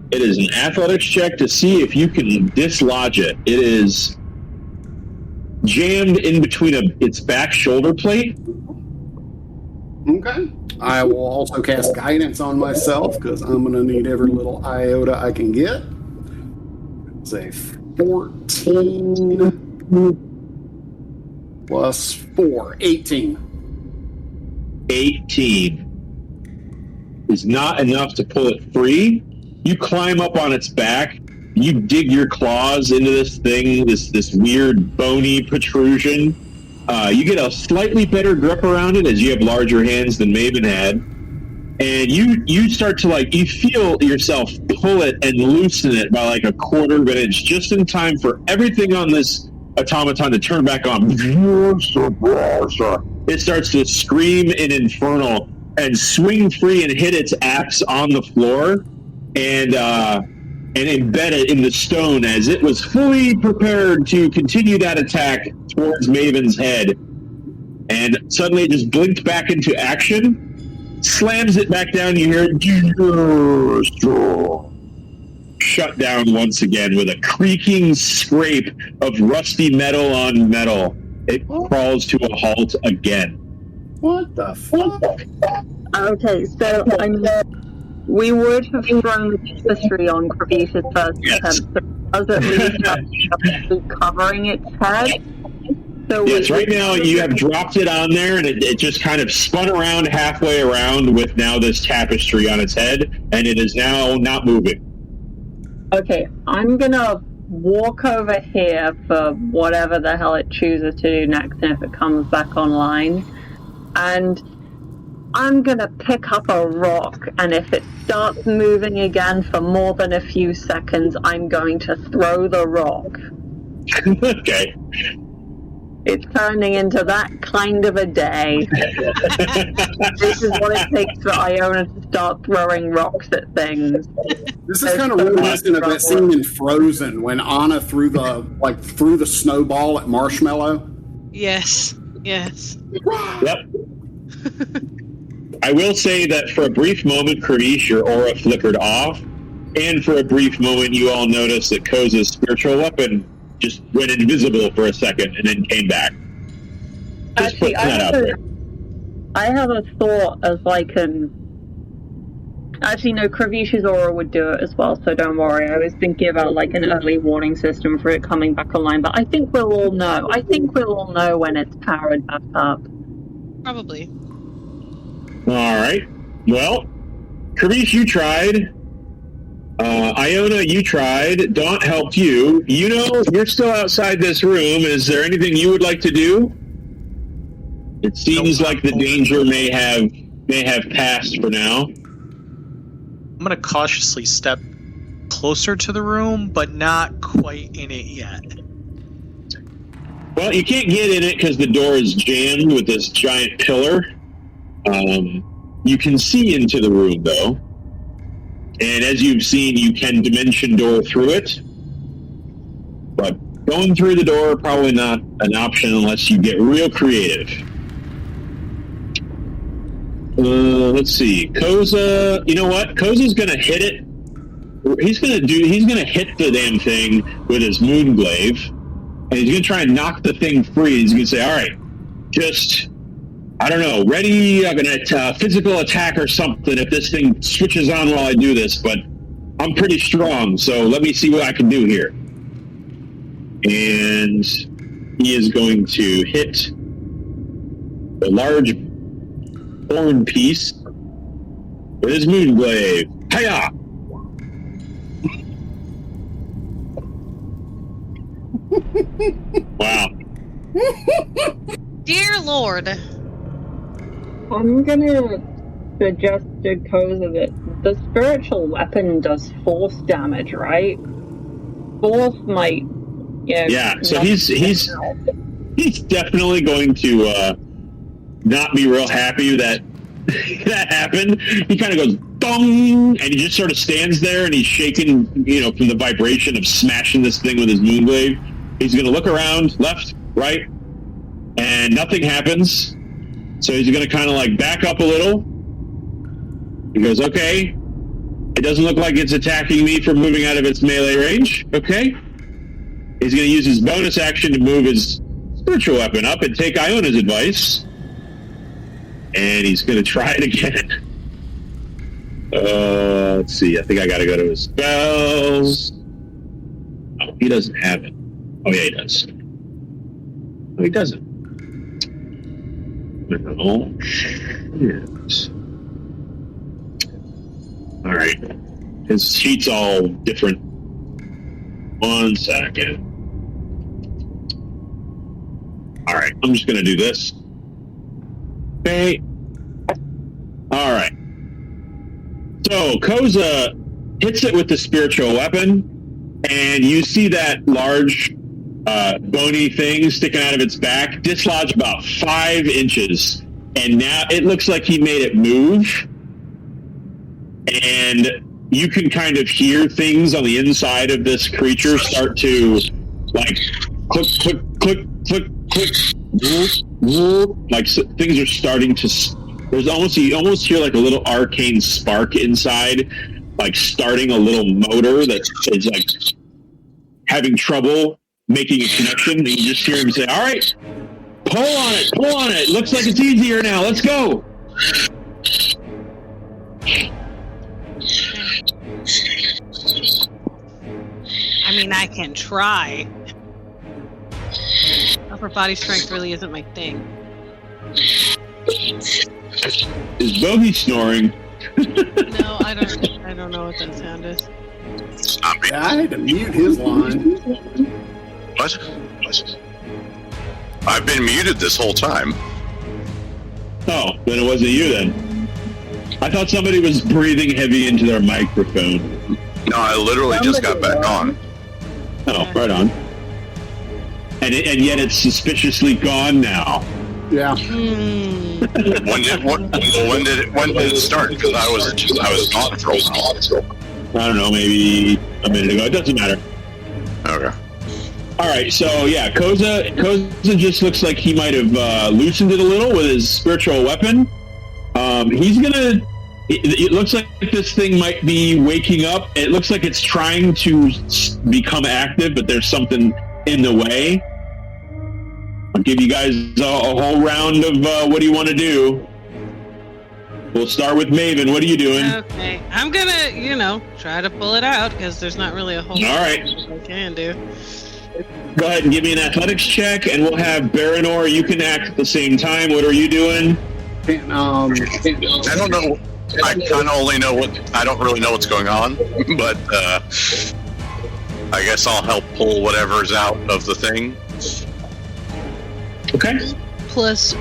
It is an athletics check to see if you can dislodge it. It is jammed in between its back shoulder plate. Okay. I will also cast guidance on myself because I'm going to need every little iota I can get. It's a 14 plus 4, 18. 18 is not enough to pull it free. You climb up on its back. You dig your claws into this thing, this weird bony protrusion. You get a slightly better grip around it as you have larger hands than Maven had. And you start to you feel yourself pull it and loosen it by like a quarter of an inch, just in time for everything on this automaton to turn back on. It starts to scream in infernal and swing free and hit its axe on the floor and embed it in the stone as it was fully prepared to continue that attack towards Maven's head. And suddenly it just blinked back into action, slams it back down. You hear it shut down once again with a creaking scrape of rusty metal on metal. It crawls to a halt again. What the fuck? Okay, so we would have thrown the tapestry on Kravish's first attempt, so it does at least have covering its head. So yes, right now you have dropped it on there, and it just kind of spun around halfway around with now this tapestry on its head, and it is now not moving. Okay, I'm gonna walk over here for whatever the hell it chooses to do next, and if it comes back online, and I'm gonna pick up a rock, and if it starts moving again for more than a few seconds, I'm going to throw the rock. Okay. It's turning into that kind of a day. This is what it takes for Iona to start throwing rocks at things. This is kind of reminiscent of that scene in Frozen when Anna threw the snowball at Marshmallow. Yes. Yep. I will say that for a brief moment, Kravish, your aura flickered off, and for a brief moment, you all noticed that Koza's spiritual weapon just went invisible for a second and then came back. Just Actually, putting that out there. I have a thought as Actually, no, Kravish's aura would do it as well, so don't worry. I was thinking about an early warning system for it coming back online, but I think we'll all know. I think we'll all know when it's powered back up. Probably. All right. Well, Kravish, you tried. Iona, you tried. Daunt helped you. You're still outside this room. Is there anything you would like to do? It seems like the danger may have passed for now. I'm going to cautiously step closer to the room, but not quite in it yet. Well, you can't get in it because the door is jammed with this giant pillar. You can see into the room, though. And as you've seen, you can dimension door through it. But going through the door, probably not an option unless you get real creative. Let's see. Koza, you know what? Koza's going to hit it. He's going to hit the damn thing with his Moonglaive. And he's going to try and knock the thing free. He's going to say, all right, just, I don't know, ready, I'm going to physical attack or something if this thing switches on while I do this, but I'm pretty strong, so let me see what I can do here. And he is going to hit the large horn piece with his Moonglaive. Hiya! Wow. Dear Lord. I'm gonna suggest to Koza that the spiritual weapon does force damage, right? Force might, Yeah, so he's definitely going to not be real happy that that happened. He kind of goes dong, and he just sort of stands there, and he's shaking, from the vibration of smashing this thing with his Moonglaive. He's going to look around, left, right, and nothing happens. So he's going to kind of like back up a little. He goes, okay, it doesn't look like it's attacking me from moving out of its melee range. Okay. He's going to use his bonus action to move his spiritual weapon up and take Iona's advice. And he's going to try it again. Let's see. I think I got to go to his spells. Oh, he doesn't have it. Oh, yeah, he does. No, he doesn't. Oh, shit. All right. His sheet's all different. 1 second. All right. I'm just going to do this. Okay. All right. So Koza hits it with the spiritual weapon, and you see that large bony thing sticking out of its back dislodge about 5 inches, and now it looks like he made it move, and you can kind of hear things on the inside of this creature start to like click, click, click, click, click, whoop, whoop. Like things are starting to. There's you almost hear like a little arcane spark inside, like starting a little motor that is like having trouble making a connection. And you just hear him say, all right, pull on it. Looks like it's easier now. Let's go. I mean, I can try. Upper body strength really isn't my thing. Is Bogey snoring? No, I don't know what that sound is. Yeah, I had to mute his line. What? I've been muted this whole time. Oh, then it wasn't you then. I thought somebody was breathing heavy into their microphone. No, I literally just got back on. Oh, right on. And yet it's suspiciously gone now. Yeah. When did it start? Because I was gone for a while. I don't know, maybe a minute ago. It doesn't matter. Okay. All right, so yeah, Koza just looks like he might have loosened it a little with his spiritual weapon. He's gonna. It looks like this thing might be waking up. It looks like it's trying to become active, but there's something in the way. I'll give you guys a whole round of what do you want to do. We'll start with Maven. What are you doing? Okay, I'm gonna, try to pull it out because there's not really a whole lot I can do. Go ahead and give me an athletics check, and we'll have Baranor. You can act at the same time. What are you doing? I don't know. I kind of only know I don't really know what's going on, but I guess I'll help pull whatever's out of the thing. Okay. Plus,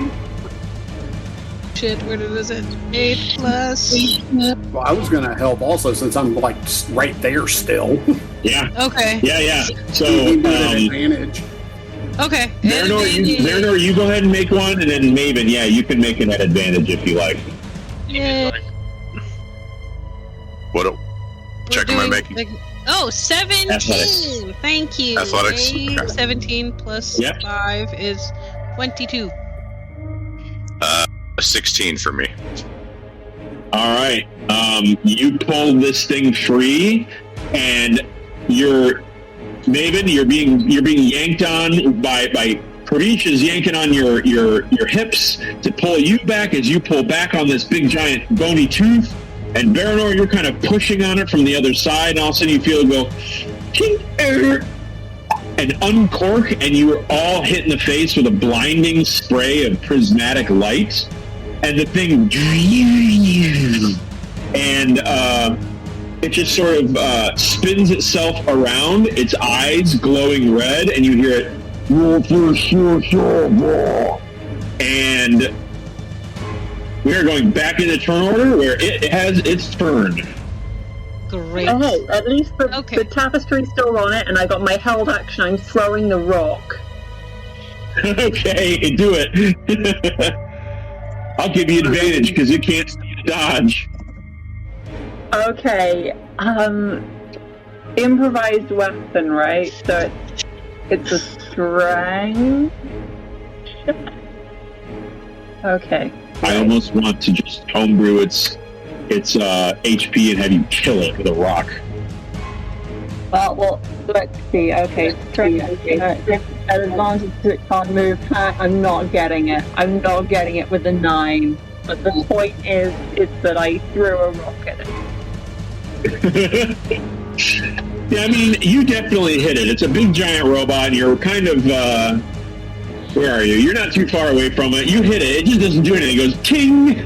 shit, where is it? 8 plus. Well, I was going to help also since I'm like right there still. Yeah. Okay. Yeah. So, You can do it at advantage. Okay. Marinor, you go ahead and make one, and then Maven, yeah, you can make it at advantage if you like. Yay. What? Check am I making? Oh, 17! Athletics. Thank you. Athletics. Yay. Okay. 17 plus 5 is 22. A 16 for me. All right. You pull this thing free, and Maven, you're being yanked on by Pravish is yanking on your hips to pull you back as you pull back on this big giant bony tooth. And Baranor, you're kind of pushing on it from the other side, and all of a sudden you feel it go and uncork, and you are all hit in the face with a blinding spray of prismatic light. And the thing, and it just sort of spins itself around, its eyes glowing red, and you hear it, and we are going back into turn order where it has its turn. Great. Oh, hey, at least the tapestry's still on it, and I got my held action. I'm throwing the rock. Okay, do it. I'll give you advantage because it can't dodge. Okay, improvised weapon, right? So it's a strength. Okay. I almost want to just homebrew its HP and have you kill it with a rock. Well, let's see. Okay, at advantage it can't move. I'm not getting it. I'm not getting it with a 9. But the point is that I threw a rock at it. Yeah, I mean, you definitely hit it. It's a big giant robot, and you're kind of, where are you? You're not too far away from it. You hit it. It just doesn't do anything. It goes ting!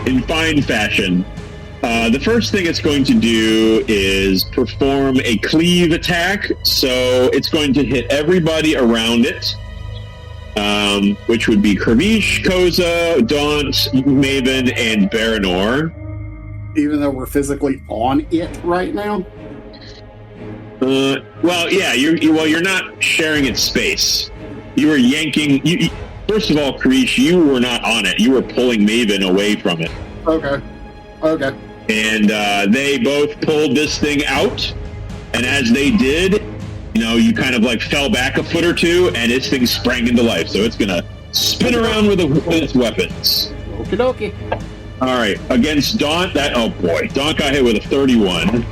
In fine fashion. The first thing it's going to do is perform a cleave attack. So it's going to hit everybody around it, which would be Kravish, Koza, Daunt, Maven, and Baranor. Even though we're physically on it right now? Well, yeah, you're not sharing its space. You were yanking. First of all, Krish, you were not on it. You were pulling Maven away from it. Okay. And they both pulled this thing out. And as they did, you kind of like fell back a foot or two, and this thing sprang into life. So it's gonna spin around with its weapons. Okie dokie. All right, against Daunt. Daunt got hit with a 31.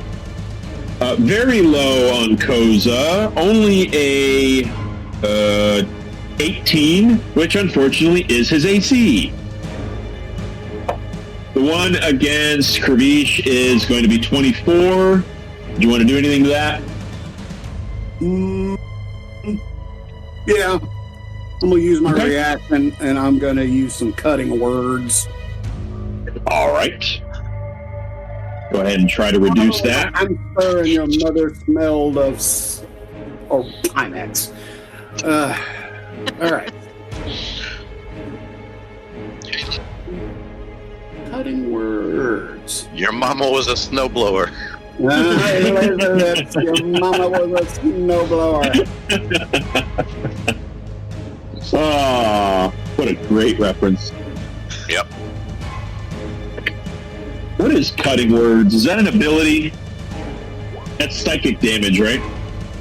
Very low on Koza, only a 18, which unfortunately is his AC. The one against Kravish is going to be 24. Do you want to do anything to that? Yeah. I'm going to use my reaction, and I'm going to use some cutting words. All right. Go ahead and try to reduce that. I'm sure your mother smelled of Timex. All right. Cutting words. Your mama was a snowblower. Elizabeth, your mama was a snowblower. Oh, what a great reference. Yep. What is cutting words? Is that an ability? That's psychic damage, right?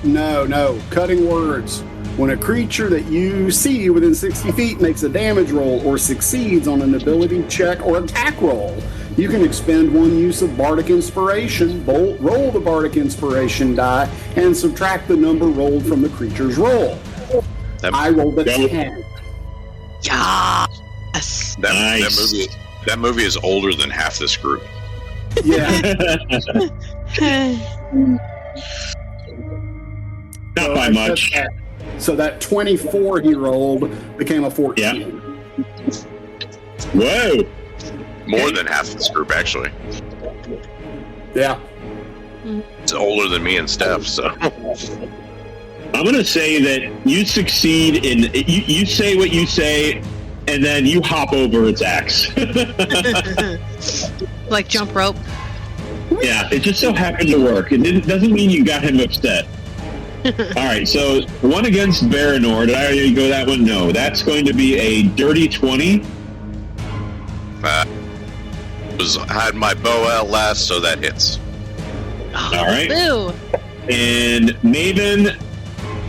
No. Cutting words. When a creature that you see within 60 feet makes a damage roll or succeeds on an ability check or attack roll, you can expend one use of Bardic Inspiration, roll the Bardic Inspiration die, and subtract the number rolled from the creature's roll. I rolled a 10. Yes. Nice. That movie is older than half this group. Yeah. Not by much. So that 24 he rolled became a 14. Yeah. Whoa. More than half this group, actually. Yeah. It's older than me and Steph, so. I'm going to say that you succeed in... You say what you say, and then you hop over its axe. Like jump rope. Yeah, it just so happened to work. It doesn't mean you got him upset. All right, so one against Valandiir. Did I already go that one? No, that's going to be a dirty 20. Had my bow out last, so that hits. All right. Boo! And Maven,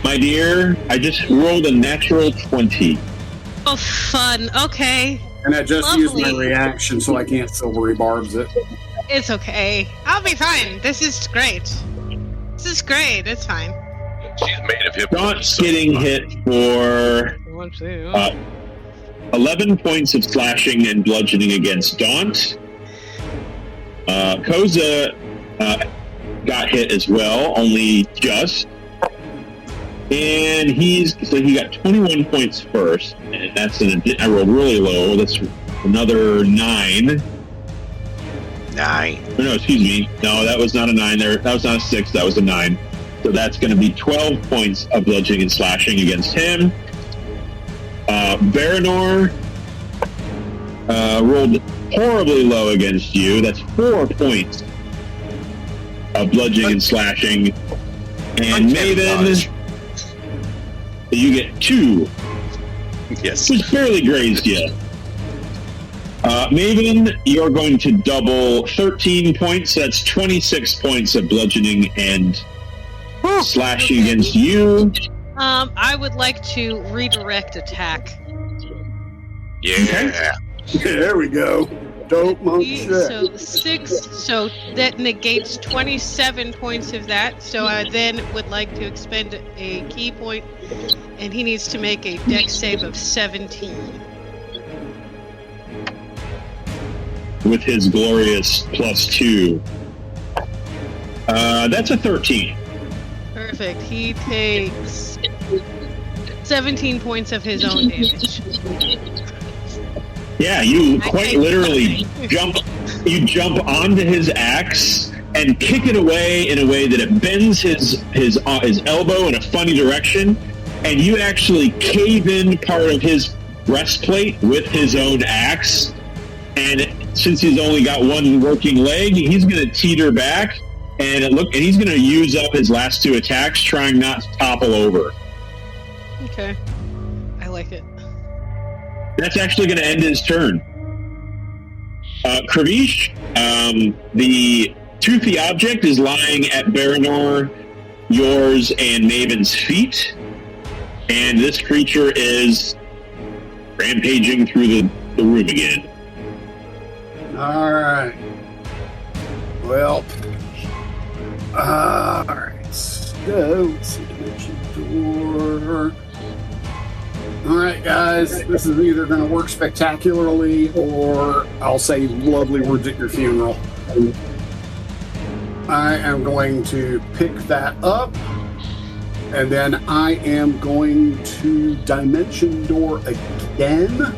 my dear, I just rolled a natural 20. Oh, fun. Okay. And I just Lovely. used my reaction, so I can't silvery barbs it. It's okay. I'll be fine. This is great. This is great. It's fine. She's made of hip. Daunt's getting hit for 11 points of slashing and bludgeoning against Daunt. Koza got hit as well, only just. And he got 21 points first, and that's I rolled really low. That's another 9. 9. No, excuse me. No, that was not a 9 there. That was not a 6. That was a 9. So that's going to be 12 points of bludgeoning and slashing against him. Valandiir rolled horribly low against you. That's 4 points of bludgeoning and slashing. And Maven, you get 2. Yes. Which barely grazed you. Maven, you're going to double 13 points. That's 26 points of bludgeoning and slashing against you. I would like to redirect attack. Yeah. There we go. Dope monk shit. So 6. So that negates 27 points of that. So I then would like to expend a key point, and he needs to make a dex save of 17. With his glorious +2. That's a 13. Perfect. He takes 17 points of his own damage. Yeah, you I quite take literally nothing. jump onto his axe and kick it away in a way that it bends his elbow in a funny direction, and you actually cave in part of his breastplate with his own axe. And since he's only got one working leg, he's going to teeter back, and he's going to use up his last 2 attacks, trying not to topple over. Okay. I like it. That's actually going to end his turn. Kravish, the toothy object is lying at Valandiir, yours, and Maven's feet, and this creature is rampaging through the room again. All right. Well. All right. So, let's see. Dimension door. All right, guys. This is either going to work spectacularly, or I'll say lovely words at your funeral. I am going to pick that up, and then I am going to dimension door again.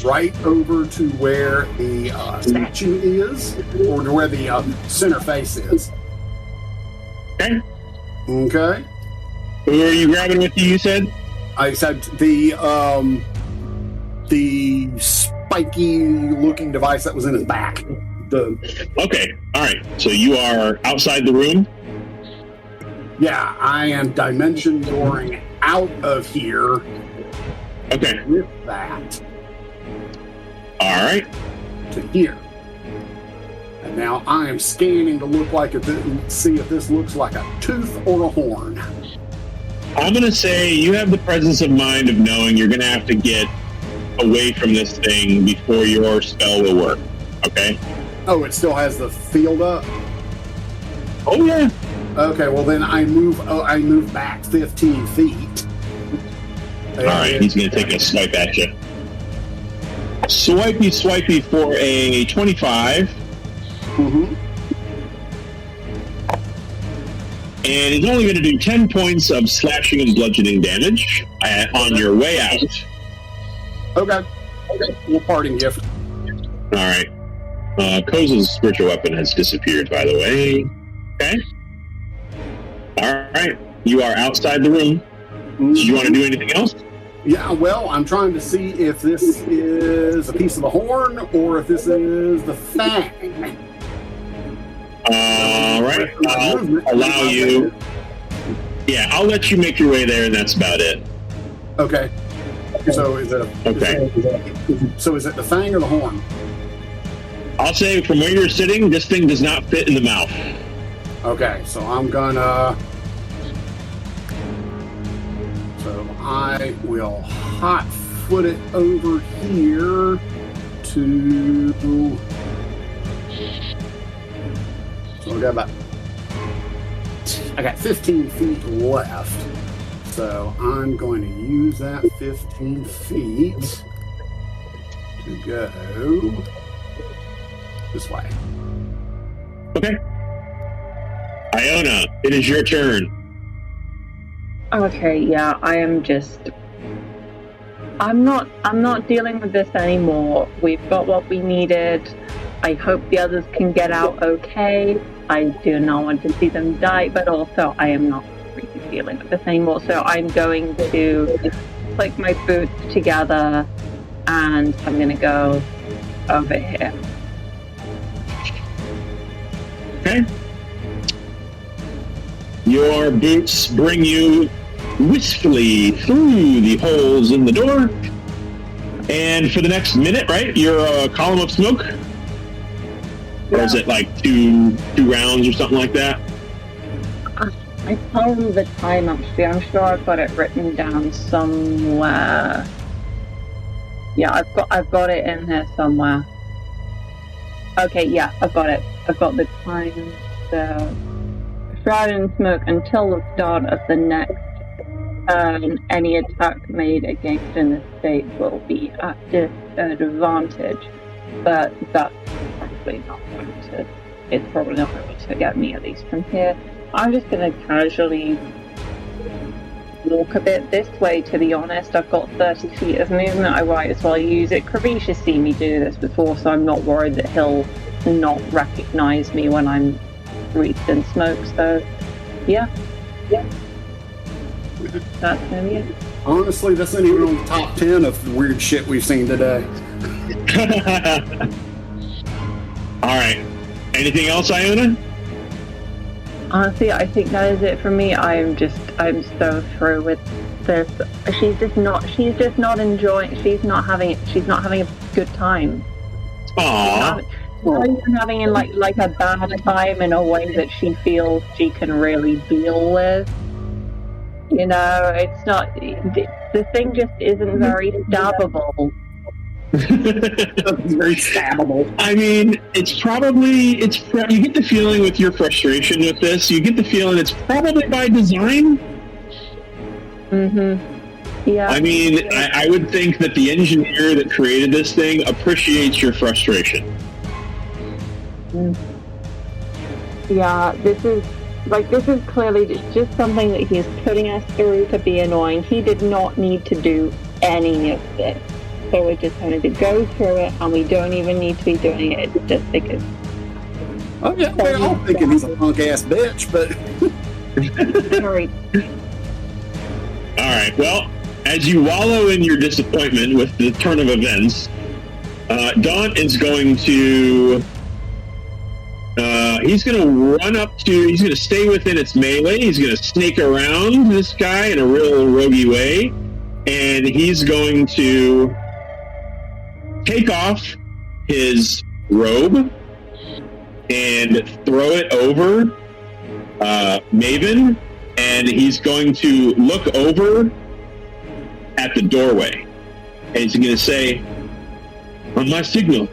Right over to where the statue is, or to where the center face is. Okay. Okay. Who are you grabbing with you said? I said the spiky-looking device that was in his back. Okay. All right. So you are outside the room? Yeah, I am dimension dooring out of here. Okay. With that. All right. To here. And now I am scanning to look like see if this looks like a tooth or a horn. I'm going to say you have the presence of mind of knowing you're going to have to get away from this thing before your spell will work. Okay? Oh, it still has the field up? Oh, yeah. Okay, well then I move back 15 feet. All right, he's going to take a swipe at you. Swipey for a 25. Mm-hmm. And he's only going to do 10 points of slashing and bludgeoning damage on your way out. Okay. Little parting gift. All right. Koza's spiritual weapon has disappeared, by the way. Okay. All right. You are outside the room. Mm-hmm. Did you want to do anything else? Yeah, well, I'm trying to see if this is a piece of the horn or if this is the fang. All right, I'll allow you. Yeah, I'll let you make your way there, and that's about it. Okay. So is it is it the fang or the horn? I'll say from where you're sitting, this thing does not fit in the mouth. Okay, so I'm gonna. So I will hot foot it over here to. So I got 15 feet left. So I'm going to use that 15 feet to go this way. Okay. Iona, it is your turn. Okay, yeah, I'm not dealing with this anymore. We've got what we needed. I hope the others can get out okay. I do not want to see them die, but also I am not really dealing with this anymore. So I'm going to click my boots together and I'm going to go over here. Okay. Your boots bring you wistfully through the holes in the door. And for the next minute, right, you're a column of smoke? Or is it like two rounds or something like that? I can't remember the time actually. I'm sure I've got it written down somewhere. Yeah, I've got it in here somewhere. Okay, yeah, I've got it. I've got the time. So, shrouded in smoke until the start of the next turn. Any attack made against in this state will be at disadvantage. But that's probably not going to. It's probably not going to get me, at least from here. I'm just going to casually walk a bit this way, to be honest. I've got 30 feet of movement. I might as well use it. Kravish has seen me do this before, so I'm not worried that he'll not recognize me when I'm wreathed in smoke. So, yeah. That's going to be it. Honestly, this isn't even on the top 10 of the weird shit we've seen today. Alright. Anything else, Iona? Honestly, I think that is it for me. I'm so through with this. She's just not enjoying. She's not having a good time. Aww. Not even having in like a bad time in a way that she feels she can really deal with. You know, it's not. The thing just isn't very stabbable. It's very stabbable. I mean, you get the feeling with your frustration with this, you get the feeling it's probably by design. Mm-hmm. Yeah. I mean, I would think that the engineer that created this thing appreciates your frustration. Yeah, this is clearly just something that he's putting us through to be annoying. He did not need to do any of this. So we're just having to go through it, and we don't even need to be doing it. It's just because. Oh yeah, we're all thinking he's a punk ass bitch, but. Sorry. All right. Well, as you wallow in your disappointment with the turn of events, Dawn is going to. He's going to run up to. He's going to stay within its melee. He's going to snake around this guy in a real roguey way, and he's going to take off his robe and throw it over Maven, and he's going to look over at the doorway, and he's going to say, "On my signal,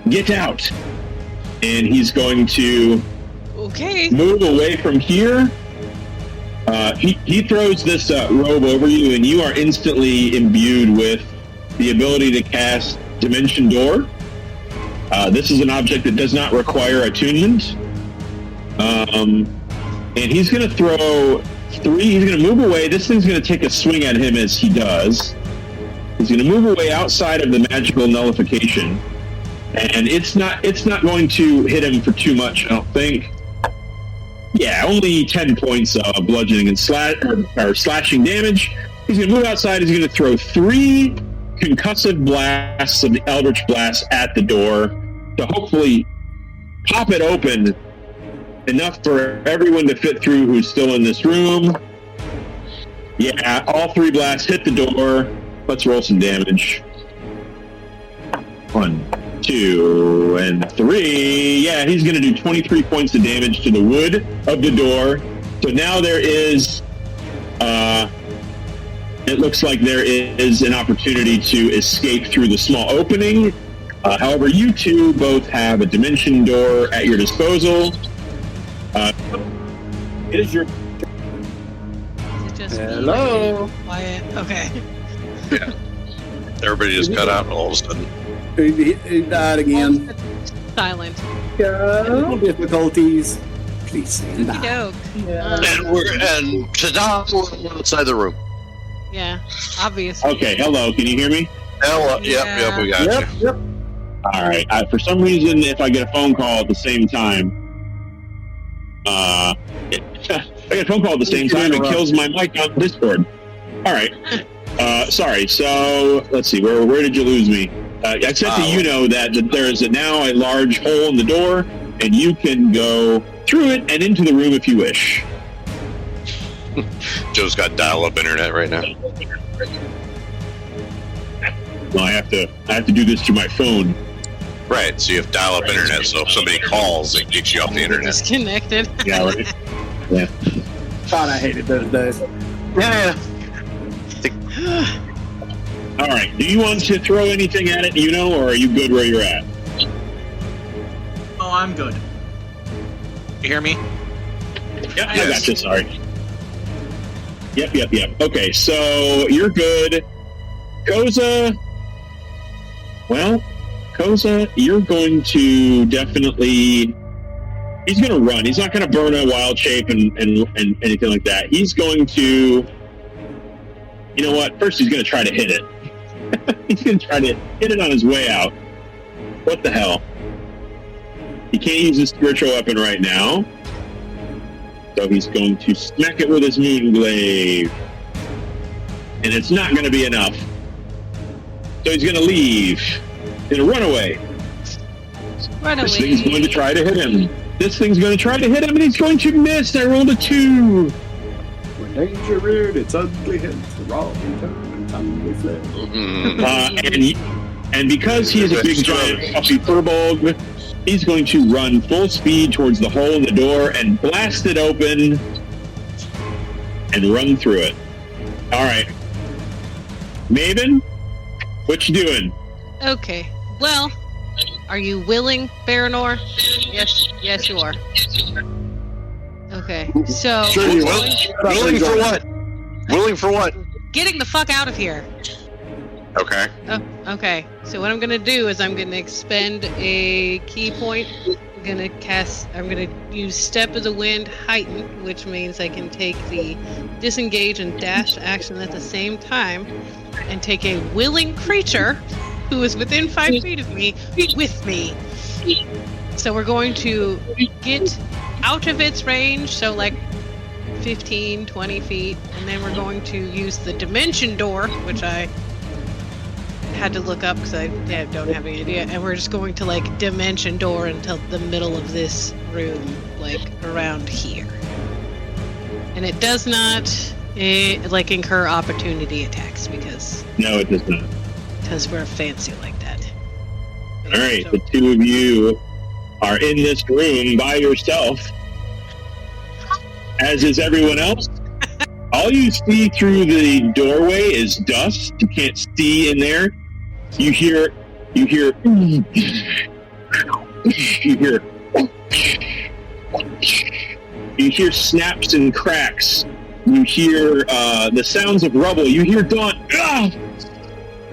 get out." And he's going to move away from here. He throws this robe over you, and you are instantly imbued with the ability to cast Dimension Door. This is an object that does not require attunement. And he's going to throw 3. He's going to move away. This thing's going to take a swing at him as he does. He's going to move away outside of the magical nullification. And it's not going to hit him for too much, I don't think. Yeah, only 10 points of bludgeoning and slashing damage. He's going to move outside. He's going to throw 3 concussive blasts of the Eldritch Blast at the door to hopefully pop it open enough for everyone to fit through who's still in this room. Yeah, all 3 blasts hit the door. Let's roll some damage. 1, 2, and 3. Yeah, he's going to do 23 points of damage to the wood of the door. So now there is, it looks like there is an opportunity to escape through the small opening. However, you two both have a dimension door at your disposal. It is your... Is it just Hello? me? Quiet. Okay. Yeah. Everybody just cut out all of a sudden. He died again. Silent. Technical difficulties. Please stand by. Dope. And ta-da, we're outside the room. Yeah, obviously. Okay, hello, can you hear me? Yep, we got you. Yep. All right. For some reason, if I get a phone call at the same time, I get a phone call at the same time, it kills my mic on Discord. All right. Sorry. So let's see. Where did you lose me? I said to you know that there is now a large hole in the door, and you can go through it and into the room if you wish. Joe's got dial-up internet right now. Well, I have to do this through my phone. Right, so you have dial-up internet, so if somebody calls, it kicks you off the internet. Disconnected. Yeah, right. Yeah. God, I hated those days. Yeah. All right. Do you want to throw anything at it, or are you good where you're at? Oh, I'm good. You hear me? Yep, I got you. Sorry. Yep. Okay, so you're good. Koza, you're going to definitely... He's going to run. He's not going to burn a wild shape and anything like that. He's going to... You know what? First, he's going to try to hit it. He's going to try to hit it on his way out. What the hell? He can't use his spiritual weapon right now. So he's going to smack it with his Moonglaive. And it's not going to be enough. So he's going to leave. He's going to run away. This thing's going to try to hit him. And he's going to miss. I rolled a 2. When danger reared its ugly head, the raw and tongue fled. And because he is a big giant puffy furball, he's going to run full speed towards the hole in the door and blast it open and run through it. All right. Maven, what you doing? Okay. Well, are you willing, Baranor? Yes, you are. Okay. So. Sure you will. Willing for what? Willing for what? Getting the fuck out of here. Okay. Oh, okay. So what I'm gonna do is I'm gonna expend a key point. I'm gonna use Step of the Wind Heighten, which means I can take the disengage and dash action at the same time, and take a willing creature who is within 5 feet of me with me. So we're going to get out of its range, so like 15, 20 feet, and then we're going to use the dimension door, which I had to look up because I don't have any idea, and we're just going to like dimension door until the middle of this room, like around here. And it does not incur opportunity attacks because No, it does not. Because we're fancy like that. All right, the two of you are in this room by yourself, as is everyone else. All you see through the doorway is dust. You can't see in there. You hear snaps and cracks. You hear the sounds of rubble. You hear Daunt,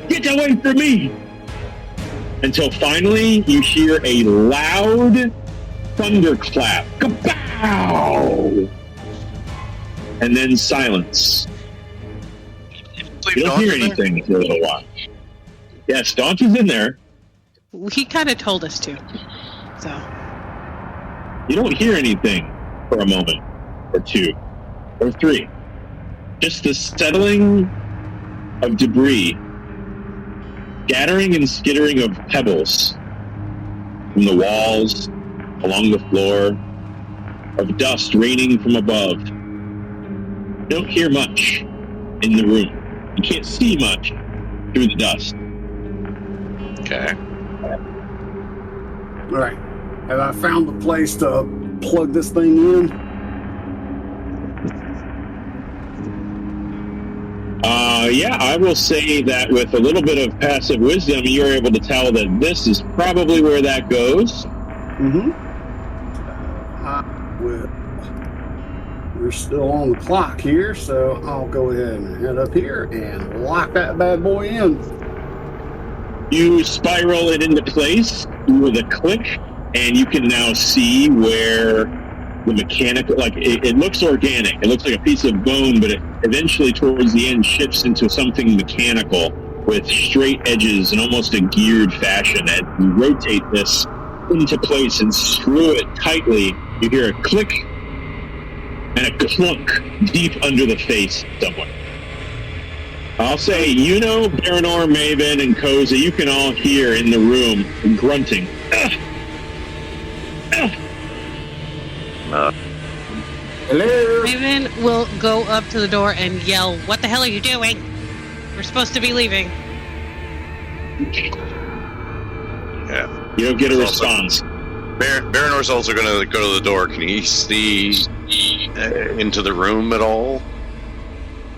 get away from me! Until finally you hear a loud thunderclap. Kapow! And then silence. You don't hear anything for a little while. Yes, Daunt is in there. He kind of told us to. So. You don't hear anything for a moment, or two, or three. Just the settling of debris, scattering and skittering of pebbles from the walls, along the floor, of dust raining from above. You don't hear much in the room. You can't see much through the dust. Okay. All right. Have I found the place to plug this thing in? Yeah, I will say that with a little bit of passive wisdom, you're able to tell that this is probably where that goes. Mm-hmm. We're still on the clock here, so I'll go ahead and head up here and lock that bad boy in. You spiral it into place with a click, and you can now see where the mechanical, like it looks organic. It looks like a piece of bone, but it eventually towards the end shifts into something mechanical with straight edges and almost a geared fashion. And you rotate this into place and screw it tightly. You hear a click and a clunk deep under the face somewhere. I'll say, Baranor, Maven, and Koza, you can all hear in the room grunting. Hello? Raven will go up to the door and yell, "What the hell are you doing? We're supposed to be leaving." Yeah. You don't get a response. Baranor's also going to go to the door. Can he see into the room at all?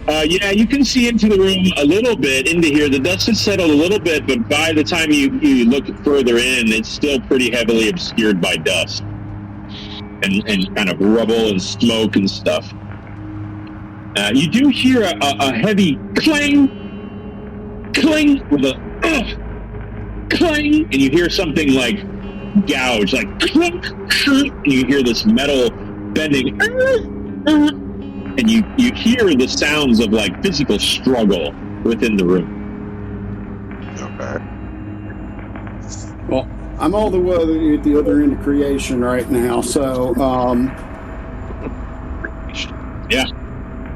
Yeah, you can see into the room a little bit, into here. The dust has settled a little bit, but by the time you look further in, it's still pretty heavily obscured by dust and kind of rubble and smoke and stuff. You do hear a heavy clang, clang, with a clang, and you hear something like gouge, like clunk, and you hear this metal bending, and you hear the sounds of like physical struggle within the room. Okay. Well, I'm all the way at the other end of creation right now, so Yeah.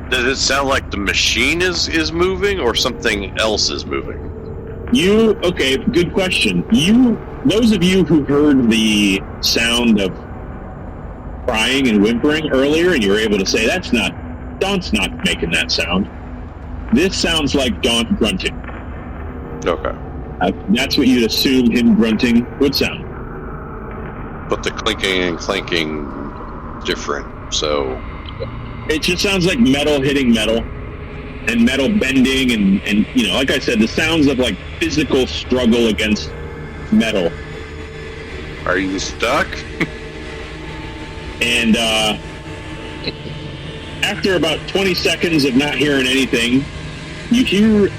Does it sound like the machine is moving or something else is moving? Okay, good question. Those of you who heard the sound of crying and whimpering earlier, and you were able to say, Daunt's not making that sound. This sounds like Daunt grunting. Okay. That's what you'd assume him grunting would sound. But the clinking and clanking different, so... It just sounds like metal hitting metal, and metal bending, and like I said, the sounds of like physical struggle against metal. Are you stuck? And after about 20 seconds of not hearing anything, you hear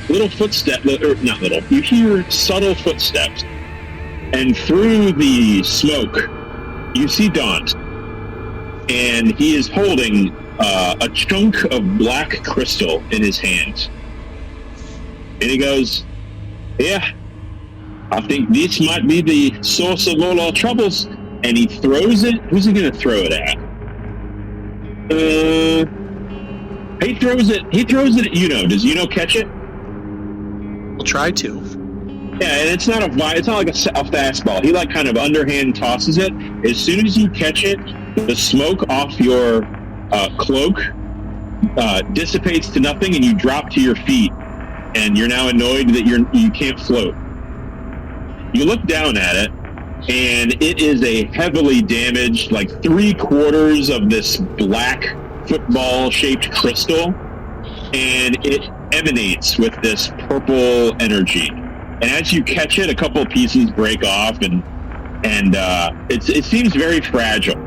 little footsteps, not little, you hear subtle footsteps. And through the smoke, you see Daunt. And he is holding a chunk of black crystal in his hands. And he goes, "Yeah, I think this might be the source of all our troubles." And he throws it. Who's he going to throw it at? He throws it at Does catch it? We'll try to. Yeah, and it's not like a fastball. He like kind of underhand tosses it. As soon as you catch it, the smoke off your cloak dissipates to nothing, and you drop to your feet. And you're now annoyed that you can't float. You look down at it, and it is a heavily damaged, like 3/4 of this black football-shaped crystal, and it emanates with this purple energy. And as you catch it, a couple of pieces break off, and it seems very fragile.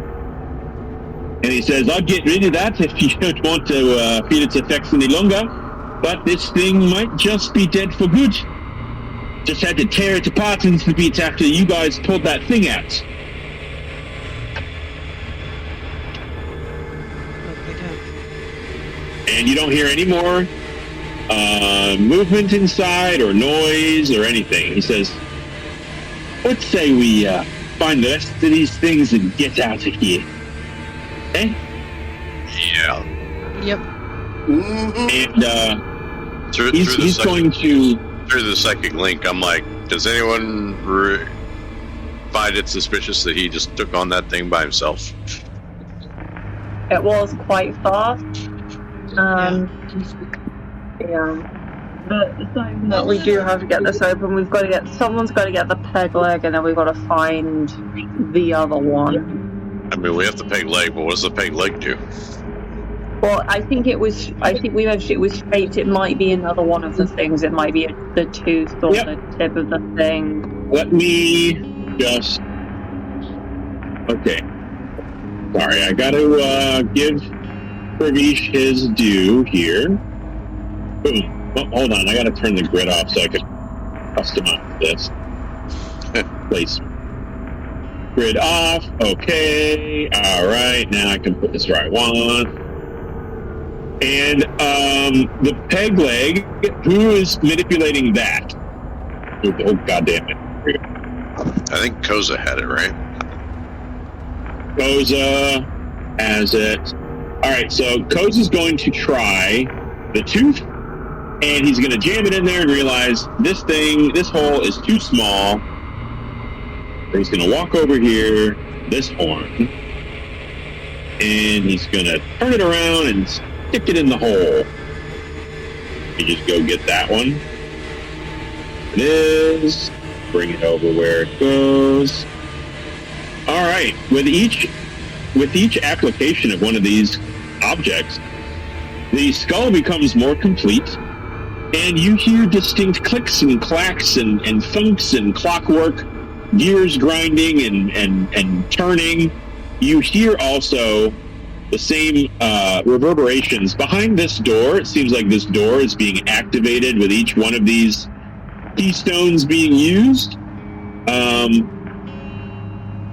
And he says, "I'll get rid of that if you don't want to feel its effects any longer. But this thing might just be dead for good. Just had to tear it apart into bits after you guys pulled that thing out." And you don't hear any more movement inside or noise or anything. He says, "Let's say we find the rest of these things and get out of here. Eh?" Yeah. Yep. And He's going to... Through the psychic link, I'm like, does anyone find it suspicious that he just took on that thing by himself? It was quite fast. But saying that we do have to get this open, someone's got to get the peg leg, and then we've got to find the other one. I mean, we have the peg leg, but what does the peg leg do? Well, I think we mentioned it was fate. It might be another one of the things. It might be the tooth or the tip of the thing. Let me just... Okay. Sorry, I gotta give Pravish his due here. Boom. Oh, hold on, I gotta turn the grid off so I can customize this. Place. Grid off. Okay. Alright, now I can put this where I want. And the peg leg, who is manipulating that? Oh, goddamn it. I think Koza had it, right? Koza has it. Alright, so Koza's going to try the tooth, and he's going to jam it in there and realize this hole is too small. So he's going to walk over here, this horn, and he's going to turn it around and stick it in the hole. You just go get that one. It is. Bring it over where it goes. All right. With each application of one of these objects, the skull becomes more complete, and you hear distinct clicks and clacks and thunks and clockwork, gears grinding and turning. You hear also the same reverberations behind this door. It seems like this door is being activated with each one of these keystones being used.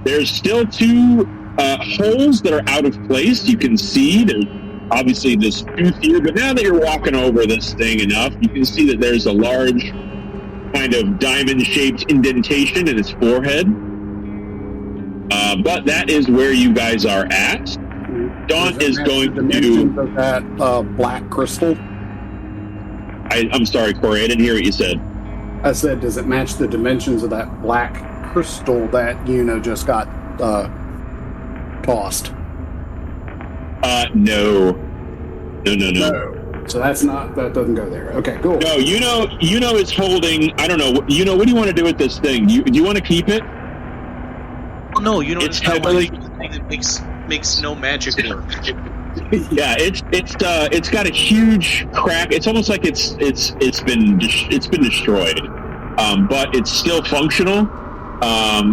There's still two holes that are out of place. You can see there's obviously this tooth here, but now that you're walking over this thing enough, you can see that there's a large kind of diamond-shaped indentation in its forehead. But that is where you guys are at. Dawn is going to do that black crystal. I'm sorry, Corey, I didn't hear what you said. I said, does it match the dimensions of that black crystal that just got tossed? No. So that doesn't go there. Okay, cool. No, is holding. I don't know. What do you want to do with this thing? Do you want to keep it? No, it's heavily that makes no magic work. Yeah, it's got a huge crack. It's almost like it's been destroyed, but it's still functional.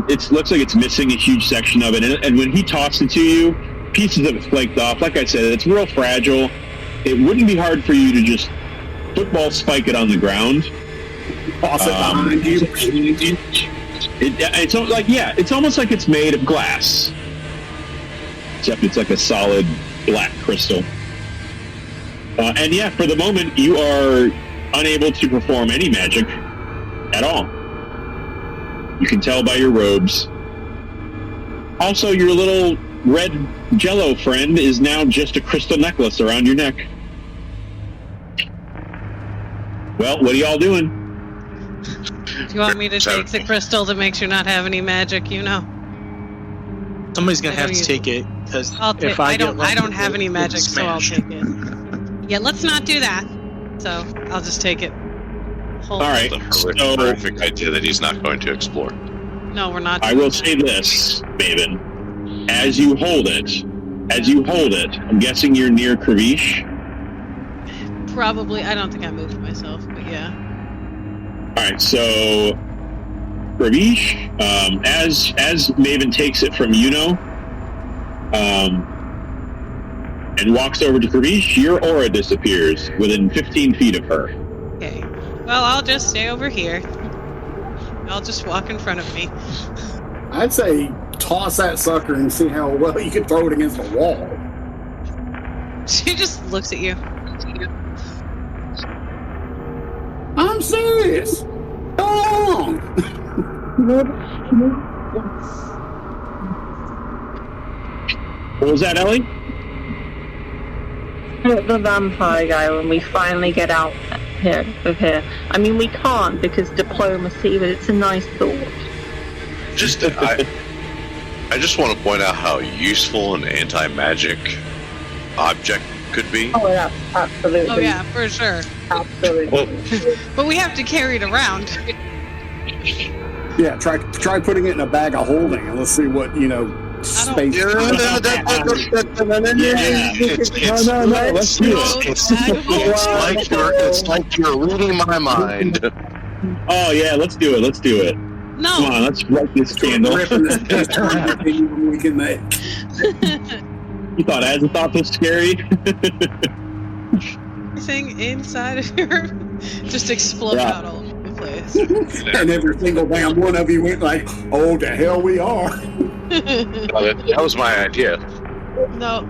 It looks like it's missing a huge section of it, and when he tossed it to you, pieces of it flaked off. Like I said, it's real fragile. It wouldn't be hard for you to just football spike it on the ground. Toss it behind you. It's almost like it's made of glass, except it's like a solid black crystal. And yeah, for the moment, you are unable to perform any magic at all. You can tell by your robes. Also, your little red jello friend is now just a crystal necklace around your neck. Well, what are y'all doing? Do you want me to take the crystal that makes you not have any magic? Somebody's gonna have to take it because if I don't have any magic, so I'll take it. Yeah, let's not do that. So I'll just take it. All right. The horrific idea that he's not going to explore. No, we're not. I will say this, Maven. As you hold it, I'm guessing you're near Kravish. Probably. I don't think I moved myself, but yeah. All right, so Kravish, as Maven takes it from and walks over to Kravish, your aura disappears within 15 feet of her. Okay. Well, I'll just stay over here. I'll just walk in front of me. I'd say toss that sucker and see how well you can throw it against the wall. She just looks at you. I'm serious. Go on. What was that, Ellie? The vampire guy, when we finally get out here. I mean, we can't because diplomacy, but it's a nice thought. I just want to point out how useful an anti-magic object could be. Oh, yeah, absolutely. Oh yeah, for sure. Absolutely. But we have to carry it around. Yeah, try putting it in a bag of holding, and let's see what space. No, let's do it. It's like you're reading my mind. Oh yeah, let's do it. No. Come on, let's write this candle. We can make. You thought Azathoth was scary? Everything inside of here just explode out all over the place. And every single damn one of you went like, "Oh, the hell we are." That was my idea. No.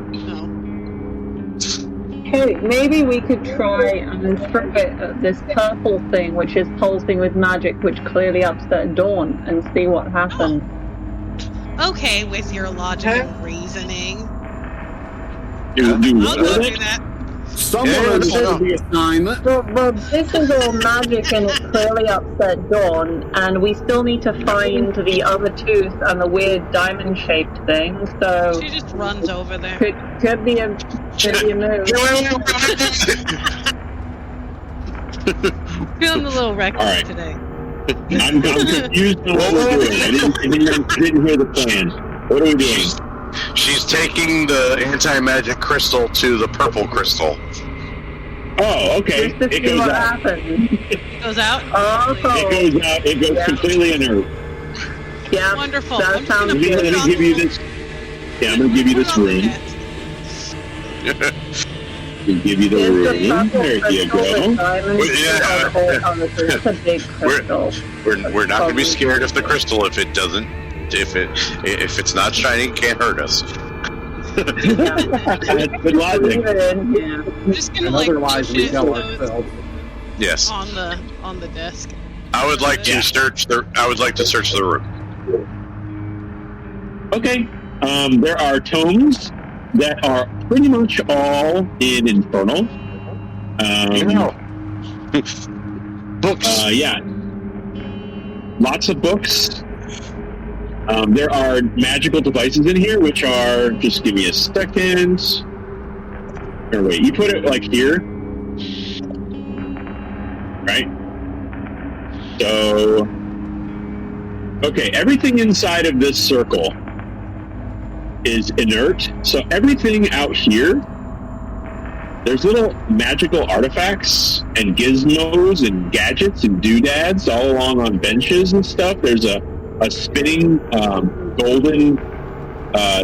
Hey, maybe we could try and throw it at this purple thing, which is pulsing with magic, which clearly upset Dawn, and see what happens. Okay, with your logic and reasoning. Do I'll go do that. Someone should be assignment. But this is all magic and it clearly upset Dawn, and we still need to find the other tooth and the weird diamond-shaped thing, so... She just runs over there. Could be a move. Feeling a little reckless All right. today. I'm confused on what we're doing. I didn't hear the plan. What are we doing? She's taking the anti-magic crystal to the purple crystal. Oh, okay. Just to It see goes what out. happens. It goes out? Oh, It goes out. It goes completely inert. yeah. Wonderful. That I'm just sounds gonna Let put me it on give you the- this. Yeah, I'm gonna give you put it this on the room. desk. We'll give you the It's room. a purple There you crystal with go. diamonds on the It's a big crystal. We're not going to be scared of the crystal if it doesn't. If it's not shining, it can't hurt us. That's good logic. Leave it in, yeah. I'm just gonna And like otherwise, push we it tell ourselves. Yes, on the desk. I would like to Yeah. search the. I would like to search the room. Okay. There are tomes that are pretty much all in Infernal. Books. Yeah. Lots of books. There are magical devices in here, which are, just give me a second. Or wait, you put it like here. Right? So, okay, everything inside of this circle is inert. So everything out here, there's little magical artifacts and gizmos and gadgets and doodads all along on benches and stuff. There's a spinning golden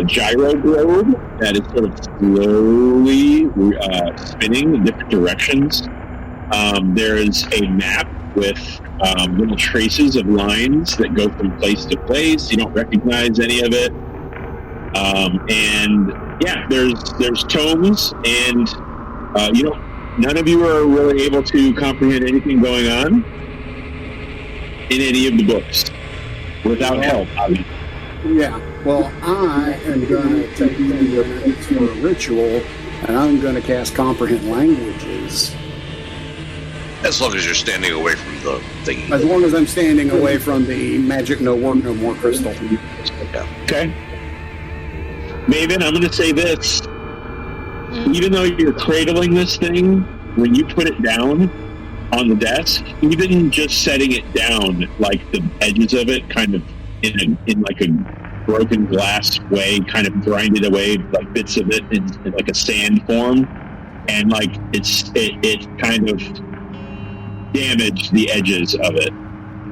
gyro globe that is sort of slowly spinning in different directions. There is a map with little traces of lines that go from place to place. You don't recognize any of it. And yeah, there's tomes, and none of you are really able to comprehend anything going on in any of the books without help. Yeah. Well, I am going to take 10 minutes for a ritual, and I'm going to cast Comprehend Languages. As long as you're standing away from the thingy. As long as I'm standing away from the magic no work no more crystal. Okay. Maven, I'm going to say this. Even though you're cradling this thing, when you put it down on the desk, even just setting it down, like the edges of it, kind of in like a broken glass way, kind of grinded away, like bits of it in like a sand form, and like it kind of damaged the edges of it.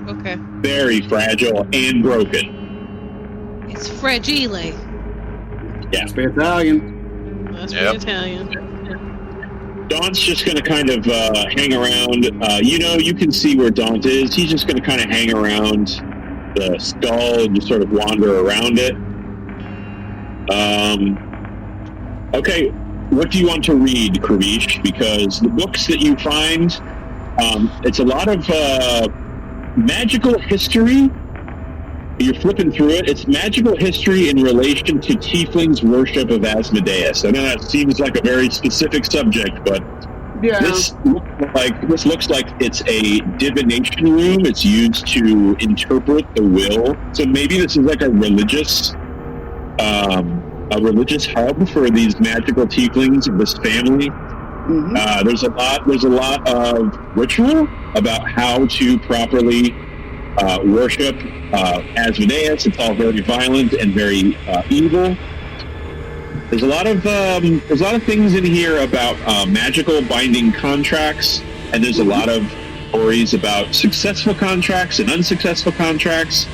Okay. Very fragile and broken. It's fragile. Yeah. Must be Italian. Must Yep. be Italian. Daunt's just going to kind of hang around. You can see where Daunt is. He's just going to kind of hang around the skull and just sort of wander around it. Okay, what do you want to read, Kravish? Because the books that you find, it's a lot of magical history. You're flipping through it. It's magical history in relation to Tiefling's worship of Asmodeus. I know that seems like a very specific subject, but Yeah. This looks like it's a divination room. It's used to interpret the will. So maybe this is like a religious hub for these magical tieflings of this family. Mm-hmm. There's a lot of ritual about how to properly worship Asmodeus. It's all very violent and very evil. There's a lot of things in here about magical binding contracts, and there's a lot of stories about successful contracts and unsuccessful contracts,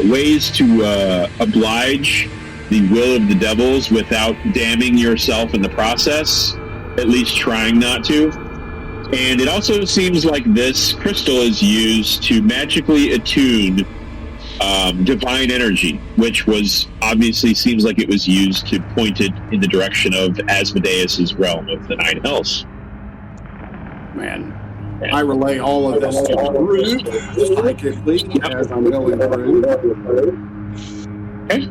ways to oblige the will of the devils without damning yourself in the process, at least trying not to. And it also seems like this crystal is used to magically attune divine energy, which was obviously seems like it was used to point it in the direction of Asmodeus's realm of the Nine Hells. Man, I relay all of this to the group psychically as I'm going through. Okay.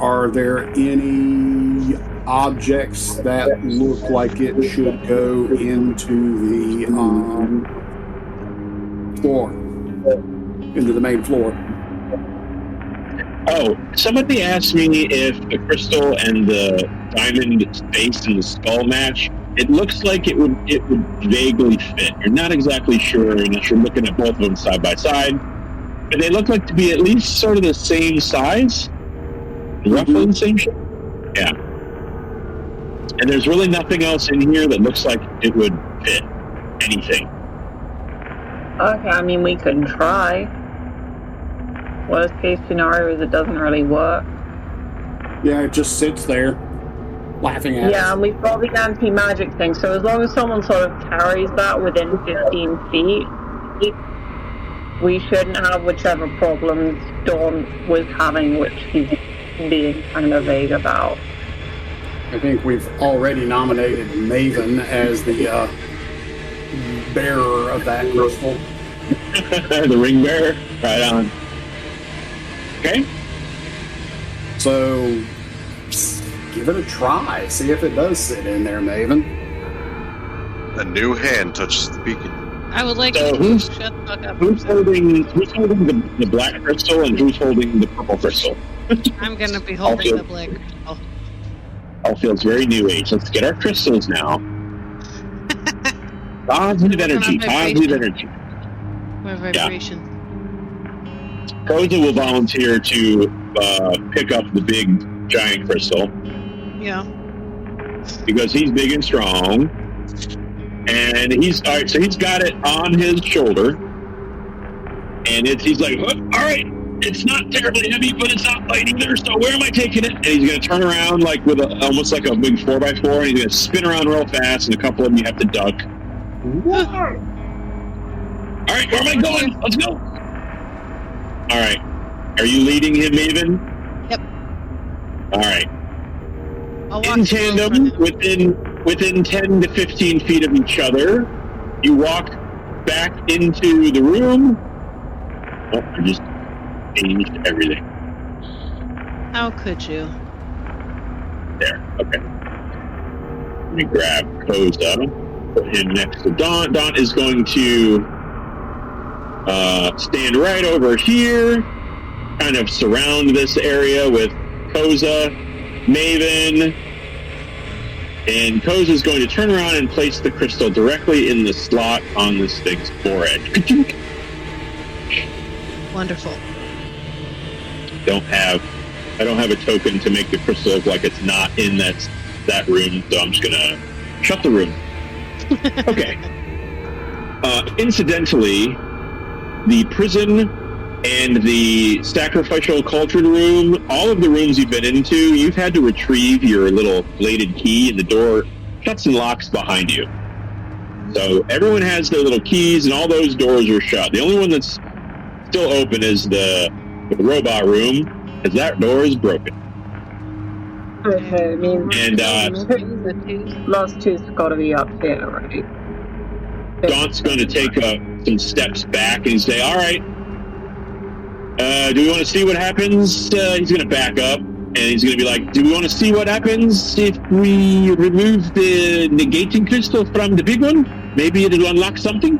Are there any objects that look like it should go into the floor? Into the main floor. Oh, somebody asked me if the crystal and the diamond space and the skull match. It looks like it would vaguely fit. You're not exactly sure unless you're looking at both of them side by side. But they look like to be at least sort of the same size. Roughly the same shape. Yeah. And there's really nothing else in here that looks like it would fit anything. Okay, I mean, we could try. Worst case scenario is it doesn't really work. Yeah, it just sits there, laughing at us. Yeah, and we've got the anti-magic thing, so as long as someone sort of carries that within 15 feet, we shouldn't have whichever problems Dawn was having, which he's being kind of vague about. I think we've already nominated Maven as the bearer of that crystal. The ring bearer? Right on. Okay. So, give it a try. See if it does sit in there, Maven. A new hand touches the beacon. I would like So to shut the fuck up. Who's holding the black crystal and who's holding the purple crystal? I'm gonna be holding the black crystal. All feels very new age. Let's get our crystals now. Positive energy. Positive energy. My vibration. Koza will volunteer to pick up the big giant crystal Yeah. because he's big and strong, and he's all right. So he's got it on his shoulder, and he's like, all right, it's not terribly heavy, but it's not light either. So where am I taking it? And he's going to turn around like with almost like a big 4x4, and he's going to spin around real fast, and a couple of them you have to duck. All right, where am I going? Let's go. All right. Are you leading him, Maven? Yep. All right. I'll walk In tandem, within 10 to 15 feet of each other, you walk back into the room. Oh, I just changed everything. How could you? There. Okay. Let me grab Koza. Put him next to Dawn. Dawn is going to stand right over here, kind of surround this area with Koza, Maven, and Koza is going to turn around and place the crystal directly in the slot on this thing's forehead. Wonderful. I don't have a token to make the crystal look like it's not in that room, so I'm just gonna shut the room. Okay. Incidentally, the prison and the sacrificial cultured room, all of the rooms you've been into, you've had to retrieve your little bladed key, and the door shuts and locks behind you. So everyone has their little keys, and all those doors are shut. The only one that's still open is the robot room, as that door is broken. Okay, I mean, And the last two's got to be up here, right? Daunt's going to take some steps back and say, all right, do we want to see what happens? He's going to back up. And he's going to be like, do we want to see what happens if we remove the negating crystal from the big one? Maybe it'll unlock something?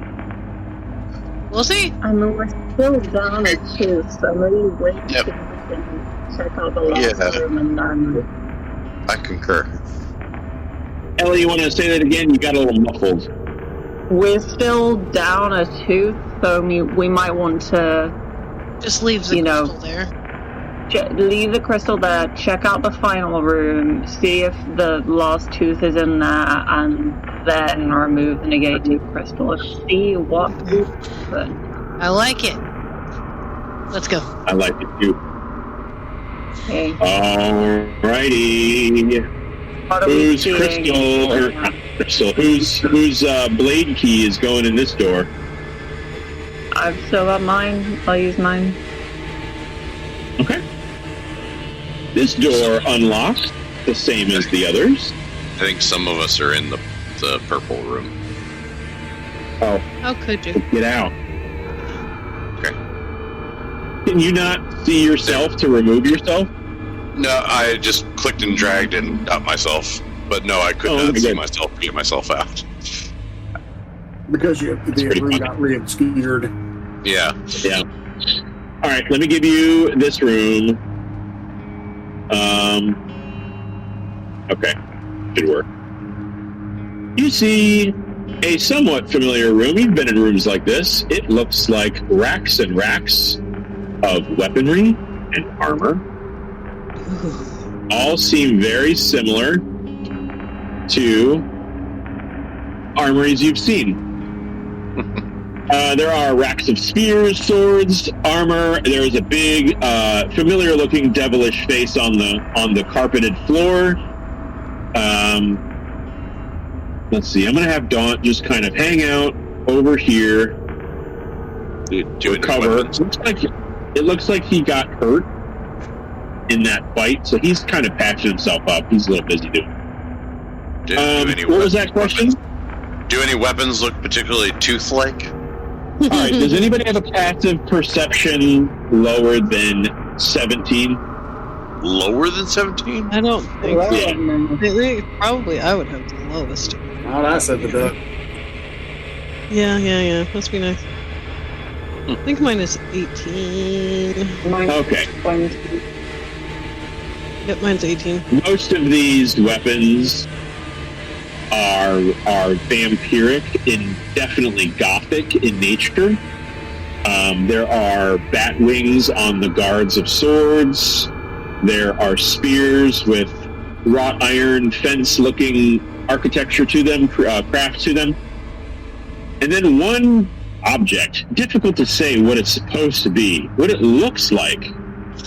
We'll see. I mean, we're still down at 2, so maybe wait Yep. till we can check out the last room and then... I concur. Ellie, you want to say that again? You got a little muffled. We're still down a 2, so we might want to Just leave the crystal there. leave the crystal there, check out the final room, see if the last tooth is in there, and then remove the negative crystal and see what will happen. I like it. Let's go. I like it too. Okay. Alrighty. What are we Whose seeing? crystal, or not crystal, whose blade key is going in this door? I've still got mine. I'll use mine. Okay. This door unlocks the same as the others. I think some of us are in the purple room. Oh, How could you? get out. Okay. Can you not see yourself to remove yourself? No, I just clicked and dragged and got myself. But no, I could Oh, not okay, see good. myself get myself out. Because the pretty room funny. got re-obscured. Yeah. Yeah. All right, let me give you this room. Okay, should work. You see a somewhat familiar room. You've been in rooms like this. It looks like racks and racks of weaponry and armor. All seem very similar to armories you've seen. There are racks of spears, swords, armor. There is a big, familiar-looking devilish face on the carpeted floor. Let's see. I'm going to have Daunt just kind of hang out over here. Do it Cover. It looks like he got hurt in that fight, so he's kind of patching himself up. He's a little busy doing it. What was that question? Do any weapons look particularly tooth-like? All right. Does anybody have a passive perception lower than 17? Lower than 17? I don't think Well, so. Probably I would have the lowest. Oh, that's at the duck. Yeah. Must be nice. I think mine is 18. Mine's Okay. 20. Yep, mine's 18. Most of these weapons are vampiric and definitely gothic in nature. There are bat wings on the guards of swords. There are spears with wrought iron fence-looking architecture to them, craft to them. And then one object, difficult to say what it's supposed to be. What it looks like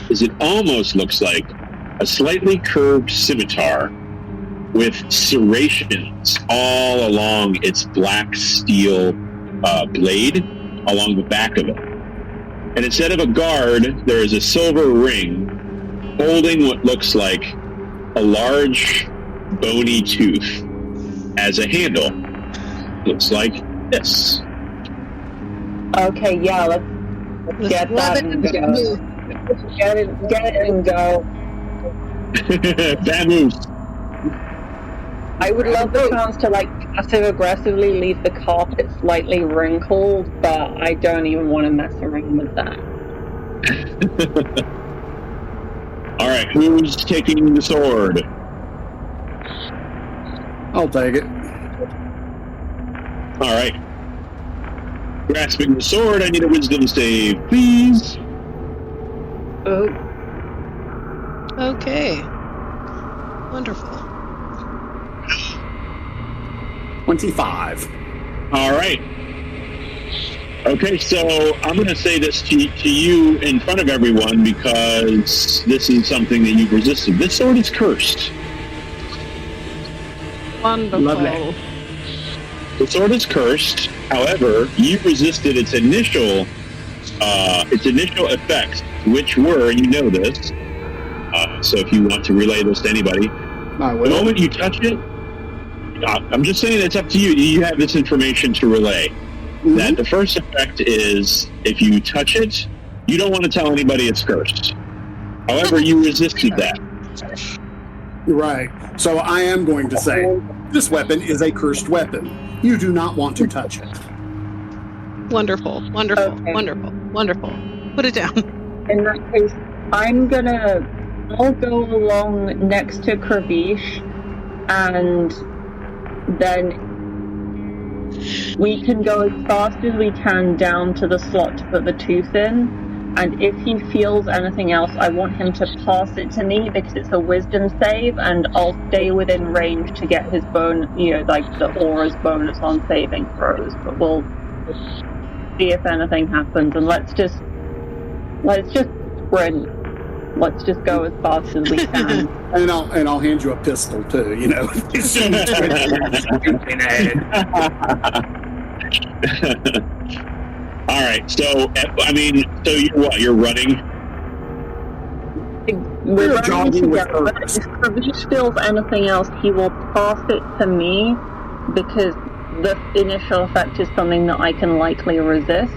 is it almost looks like a slightly curved scimitar with serrations all along its black steel blade along the back of it. And instead of a guard, there is a silver ring holding what looks like a large bony tooth as a handle. Looks like this. Okay, yeah, let's get that and go. Get it and go. Bad moves. I would love the chance to passive aggressively leave the carpet slightly wrinkled, but I don't even want to mess around with that. All right, who's taking the sword? I'll take it. All right. Grasping the sword, I need a wisdom save, please. Oh, Okay. Wonderful. 25. All right. Okay, so I'm going to say this to you in front of everyone because this is something that you've resisted. This sword is cursed. Wonderful. Lovely. The sword is cursed. However, you resisted its initial effects, which were, and you know this. So if you want to relay this to anybody, I the will. moment you touch it, I'm just saying it's up to you. You have this information to relay. Mhm. That the first effect is if you touch it, you don't want to tell anybody it's cursed. However, you resisted that. Right. So I am going to say, this weapon is a cursed weapon. You do not want to touch it. Wonderful. Wonderful. Okay. Wonderful. Wonderful. Put it down. In that case, I'll go along next to Kravish, and then we can go as fast as we can down to the slot to put the tooth in. And if he feels anything else, I want him to pass it to me because it's a wisdom save, and I'll stay within range to get his the aura's bonus on saving throws. But we'll see if anything happens, and let's just sprint. Let's just go as fast as we can. And I'll hand you a pistol too. As soon as All right, so you're what? You're running? We're running jogging with together. But if Kravish feels anything else, he will pass it to me because the initial effect is something that I can likely resist.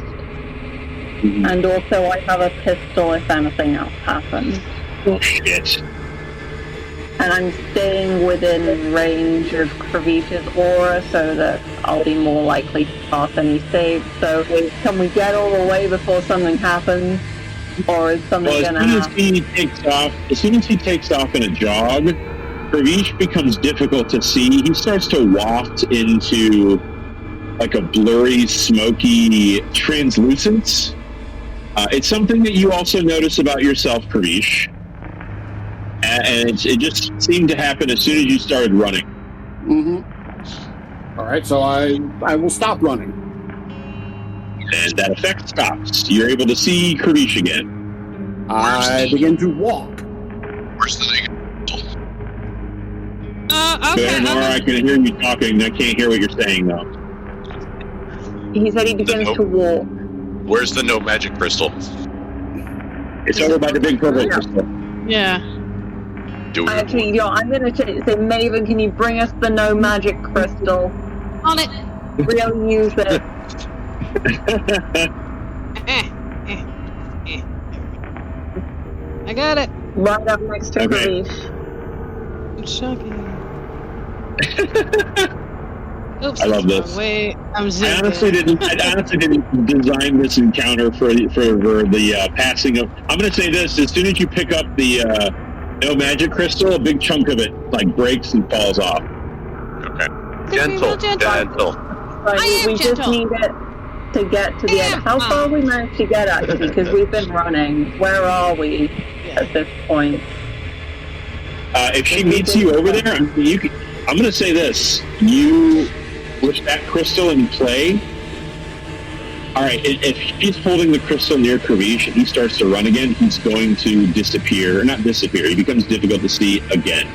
Mm-hmm. And also I have a pistol if anything else happens. Oh, shit. And I'm staying within range of Kravish's aura so that I'll be more likely to pass any saves. So can we get all the way before something happens? Or is something going to happen? As soon as he takes off in a jog, Kravish becomes difficult to see. He starts to waft into like a blurry, smoky translucence. It's something that you also notice about yourself, Kravish. And it just seemed to happen as soon as you started running. Mm-hmm. All right, so I will stop running. And that effect stops. You're able to see Kravish again. I begin to walk. Where's the thing? Okay. Nora, I can hear you talking. I can't hear what you're saying, though. He said he begins to walk. Where's the no magic crystal? It's over by the big purple crystal. Yeah. Do we? Actually, I'm going to say, Maven, can you bring us the no magic crystal? On it. Really use it. I got it. Right up next to Okay. Kravish. I'm shocking. Oops. I love this. Wait, I'm I zipping. honestly didn't design this encounter for the passing of. I'm going to say this: as soon as you pick up the no magic crystal, a big chunk of it breaks and falls off. Okay. Gentle. Gentle. I am we just gentle. need it to get to the end. How far we managed to get actually? Because we've been running. Where are we at this point? If she meets you over there, I'm going to say this: with that crystal in play. All right, if she's holding the crystal near Kravish and he starts to run again, he's going to disappear. Or not disappear. He becomes difficult to see again.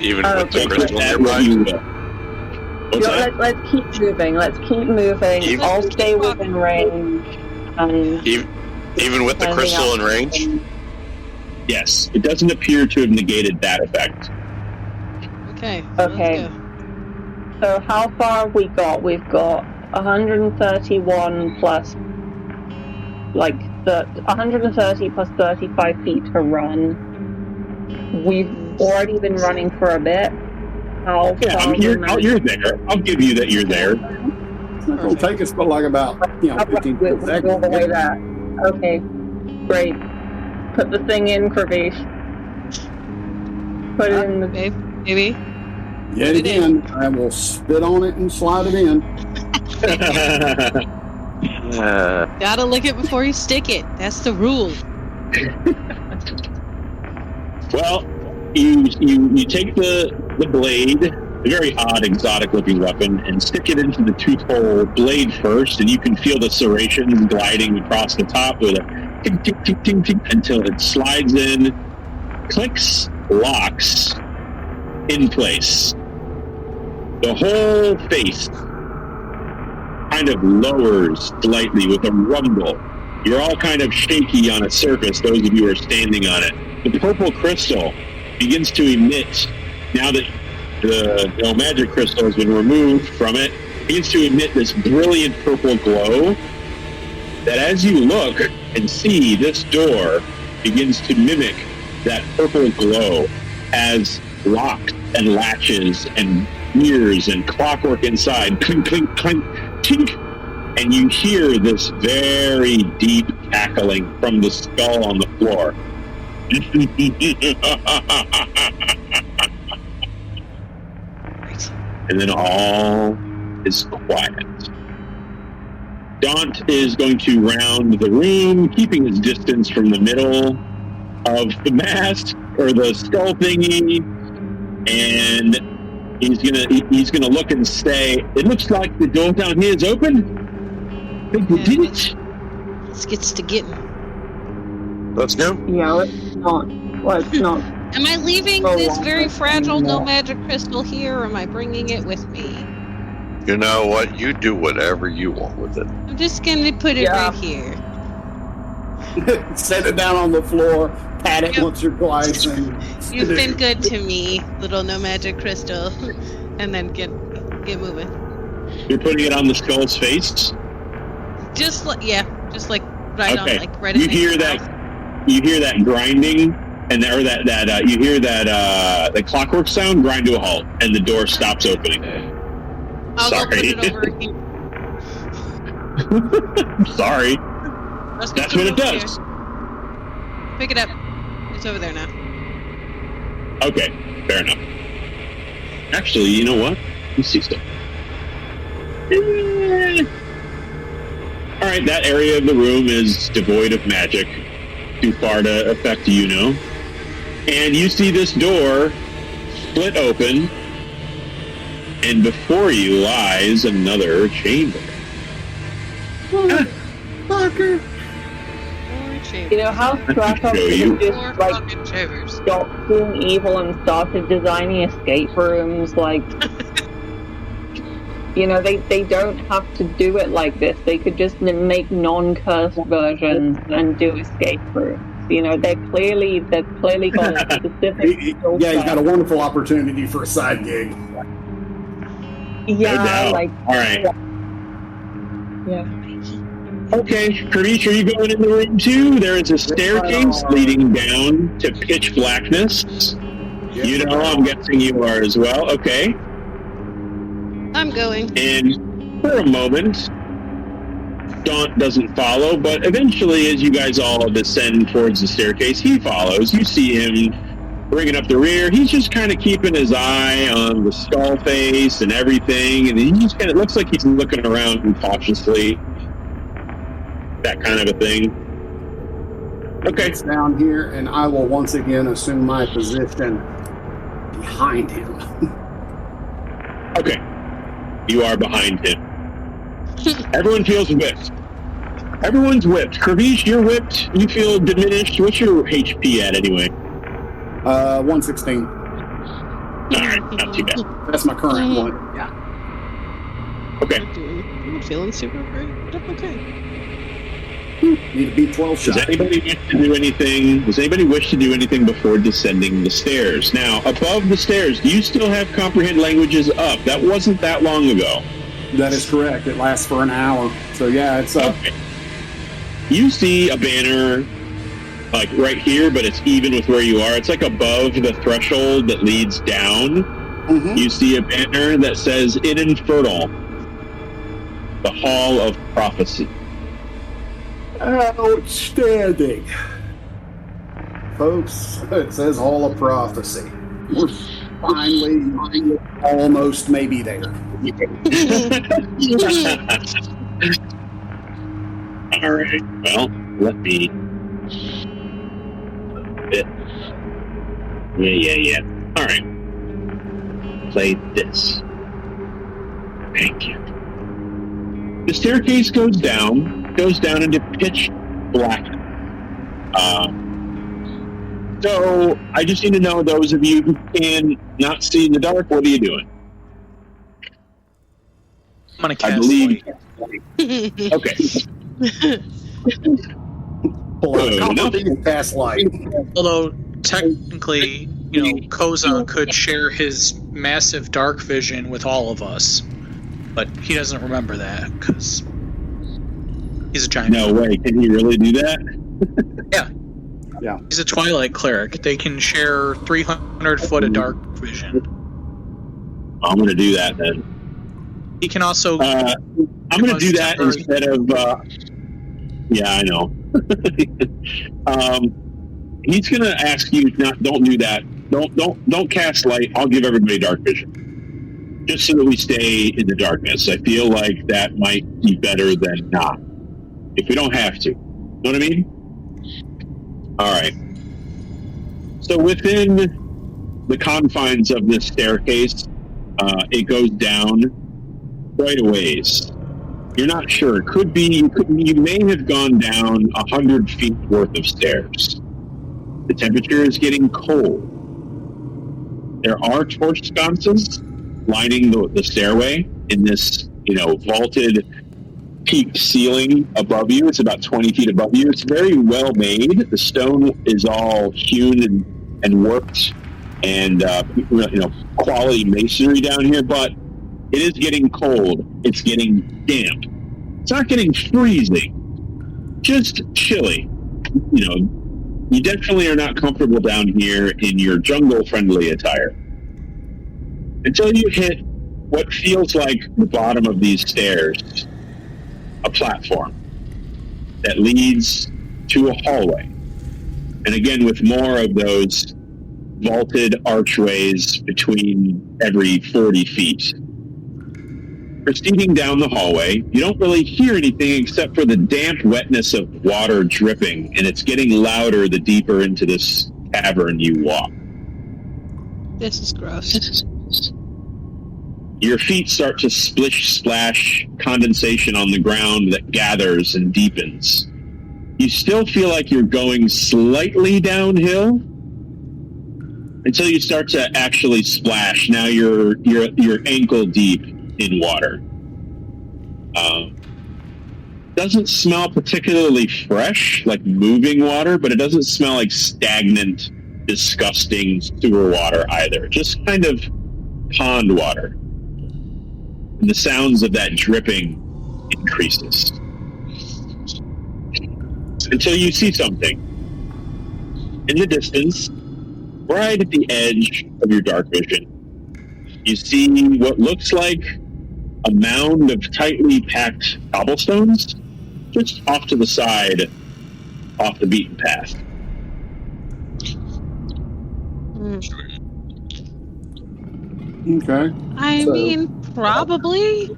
Even with the okay. crystal That what nearby? you will. What's that? Let's keep moving. I'll stay within range. Even with the crystal in range? Yes, it doesn't appear to have negated that effect. Okay. Okay. Let's go. So how far have we got? We've got 131 plus, 130 plus 35 feet to run. We've already been running for a bit. How far You're there. I'll give you that you're there. It'll take us but about 15 We'll seconds. go all the way there. Okay, great. Put the thing in, Kravish. Put it in the... Maybe. Yet again, I will spit on it and slide it in. Gotta lick it before you stick it. That's the rule. Well, you take the blade, a very odd, exotic-looking weapon, and stick it into the tooth-hole blade first, and you can feel the serrations gliding across the top with a tick, tick, tick, tick, tick, until it slides in, clicks, locks, in place. The whole face kind of lowers slightly with a rumble. You're all kind of shaky on its surface, those of you who are standing on it. The purple crystal begins to emit, now that the no magic crystal has been removed from it, begins to emit this brilliant purple glow that as you look and see this door begins to mimic that purple glow has locks and latches and gears and clockwork inside. Clink, clink, clink, tink. And you hear this very deep cackling from the skull on the floor. And then all is quiet. Daunt is going to round the room, keeping his distance from the middle of the mast or the skull thingy, and he's gonna look and say, "It looks like the door down here is open. I think we did it." Let's get to getting. Let's go. Yeah, let's not. Am I leaving Oh, this wow. very fragile no magic crystal here, or am I bringing it with me? You know what? You do whatever you want with it. I'm just gonna put it right here. Set it down on the floor, pat it once or twice, and You've been good to me, little no magic crystal. And then get moving. You're putting it on the skull's face. Just like right on, like right. You hear that? You hear that grinding, and you hear that the clockwork sound grind to a halt, and the door stops opening. I'll Sorry. go put it over here. Sorry. Let's go That's put what it does. upstairs. Pick it up. It's over there now. Okay, fair enough. Actually, you know what? Let me see stuff. All right, that area of the room is devoid of magic. Too far to affect you, know. And you see this door split open, and before you lies another chamber. fucker. You know, House Drakov Show you. could have just like stopped being evil and started designing escape rooms. Like, you know, they don't have to do it like this. They could just make non-cursed versions and do escape rooms. You know, they're clearly got a specific skill Yeah, he's set. got a wonderful opportunity for a side gig. Yeah, No doubt. like All right. yeah. Okay, Karish, are you going in the room too? There is a staircase leading down to pitch blackness. You know, I'm guessing you are as well. Okay. I'm going. And for a moment, Daunt doesn't follow, but eventually, as you guys all descend towards the staircase, he follows. You see him bringing up the rear. He's just kind of keeping his eye on the skull face and everything, and he just kind of looks like he's looking around cautiously. That kind of a thing. Okay. It's down here, and I will once again assume my position behind him. Okay. You are behind him. Everyone feels whipped. Everyone's whipped. Kravish, you're whipped. You feel diminished. What's your HP at anyway? 116. Alright, not too bad. That's my current one. Yeah. Okay. I'm feeling super great, but I'm okay. Need to be 12 Does shots. anybody wish to do anything? Does anybody wish to do anything before descending the stairs? Now, above the stairs, do you still have comprehend languages up? That wasn't that long ago. That is correct. It lasts for an hour. So yeah, it's up. Okay. You see a banner, like right here, but it's even with where you are. It's like above the threshold that leads down. Mhm. You see a banner that says "In Infernal, the Hall of Prophecy." Outstanding. Folks, it says Hall of Prophecy. We're finally almost maybe there. All right. Well, let me. Yeah. All right. Play this. Thank you. The staircase goes down into pitch black. So I just need to know, those of you who can not see in the dark, what are you doing? I'm gonna cast I believe. light. Okay. Pull out a copper and pass light. Although technically, you know, Koza could share his massive dark vision with all of us, but he doesn't remember that because he's a giant. No way. Can he really do that? Yeah. Yeah. He's a Twilight cleric. They can share 300 foot of dark vision. I'm going to do that then. He can also. I'm going to do that instead of. Yeah, I know. He's going to ask you not. Don't do that. Don't cast light. I'll give everybody dark vision, just so that we stay in the darkness. I feel like that might be better than not, if we don't have to. Know what I mean? All right. So within the confines of this staircase, it goes down quite a ways. You're not sure. It could be. You may have gone down 100 feet worth of stairs. The temperature is getting cold. There are torch sconces lining the stairway in this, vaulted peaked ceiling above you. It's about 20 feet above you. It's very well made. The stone is all hewn and worked, and quality masonry down here. But it is getting cold. It's getting damp. It's not getting freezing. Just chilly. You definitely are not comfortable down here in your jungle-friendly attire until you hit what feels like the bottom of these stairs, a platform that leads to a hallway. And again, with more of those vaulted archways between every 40 feet. Proceeding down the hallway, you don't really hear anything except for the damp wetness of water dripping, and it's getting louder the deeper into this cavern you walk. This is gross. Your feet start to splish-splash condensation on the ground that gathers and deepens. You still feel like you're going slightly downhill until you start to actually splash. Now you're ankle deep in water. Doesn't smell particularly fresh, like moving water, but it doesn't smell like stagnant, disgusting sewer water either. Just kind of pond water. And the sounds of that dripping increases. Until you see something. In the distance, right at the edge of your dark vision, you see what looks like a mound of tightly packed cobblestones just off to the side, off the beaten path. Okay. I mean, probably.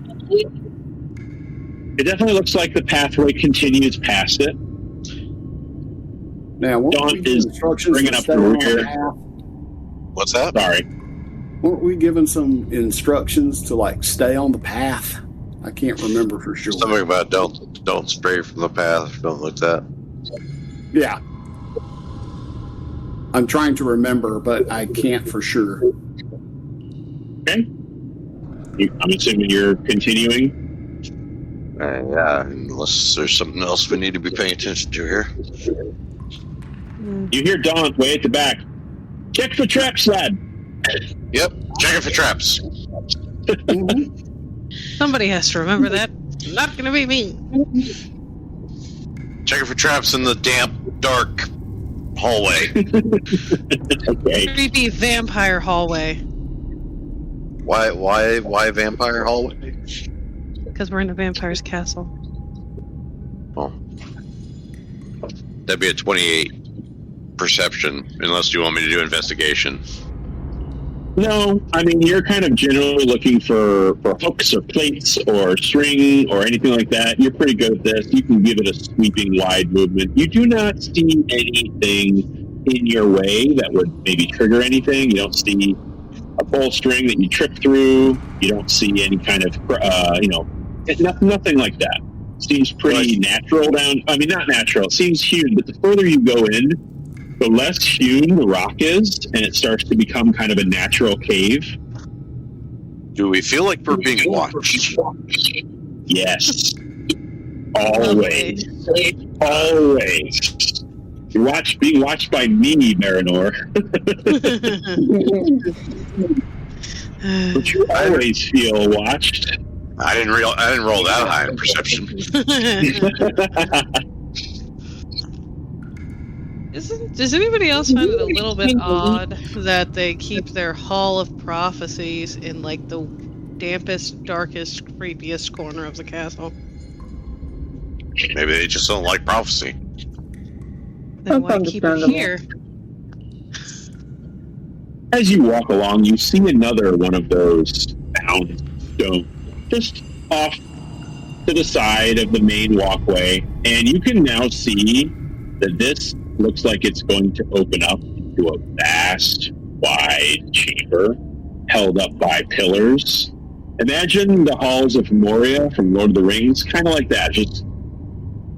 It definitely looks like the pathway continues past it. Now, what Dawn is bringing up the rear. What's that? Sorry. Weren't we given some instructions to stay on the path? I can't remember for sure. Something about don't stray from the path, don't look that. Yeah. I'm trying to remember, but I can't for sure. Okay. I'm assuming you're continuing. Yeah, unless there's something else we need to be paying attention to here. You hear Dawn way at the back. Check for traps, lad. Yep, checking for traps. Somebody has to remember that. Not gonna be me. Checking for traps in the damp, dark hallway. Okay. Creepy vampire hallway. Why vampire hallway? Because we're in a vampire's castle. Well, that'd be a 28 perception, unless you want me to do investigation. No, I mean, you're kind of generally looking for hooks or plates or string or anything like that. You're pretty good at this. You can give it a sweeping wide movement. You do not see anything in your way that would maybe trigger anything. You don't see a pull string that you trip through. You don't see any kind of, nothing like that. Seems pretty natural down. I mean, not natural. It seems hewn, but the further you go in, the less hewn the rock is, and it starts to become kind of a natural cave. Do we feel like we're being watched? Yes. Always. Always. You're being watched by me, Marinor. But you always feel watched. I didn't roll that high in perception. Does anybody else find it a little bit odd that they keep their Hall of Prophecies in like the dampest, darkest, creepiest corner of the castle? Maybe they just don't like prophecy. Then why keep it here? As you walk along, you see another one of those bound stones just off to the side of the main walkway, and you can now see that this looks like it's going to open up into a vast, wide chamber held up by pillars. Imagine the halls of Moria from Lord of the Rings, kind of like that, just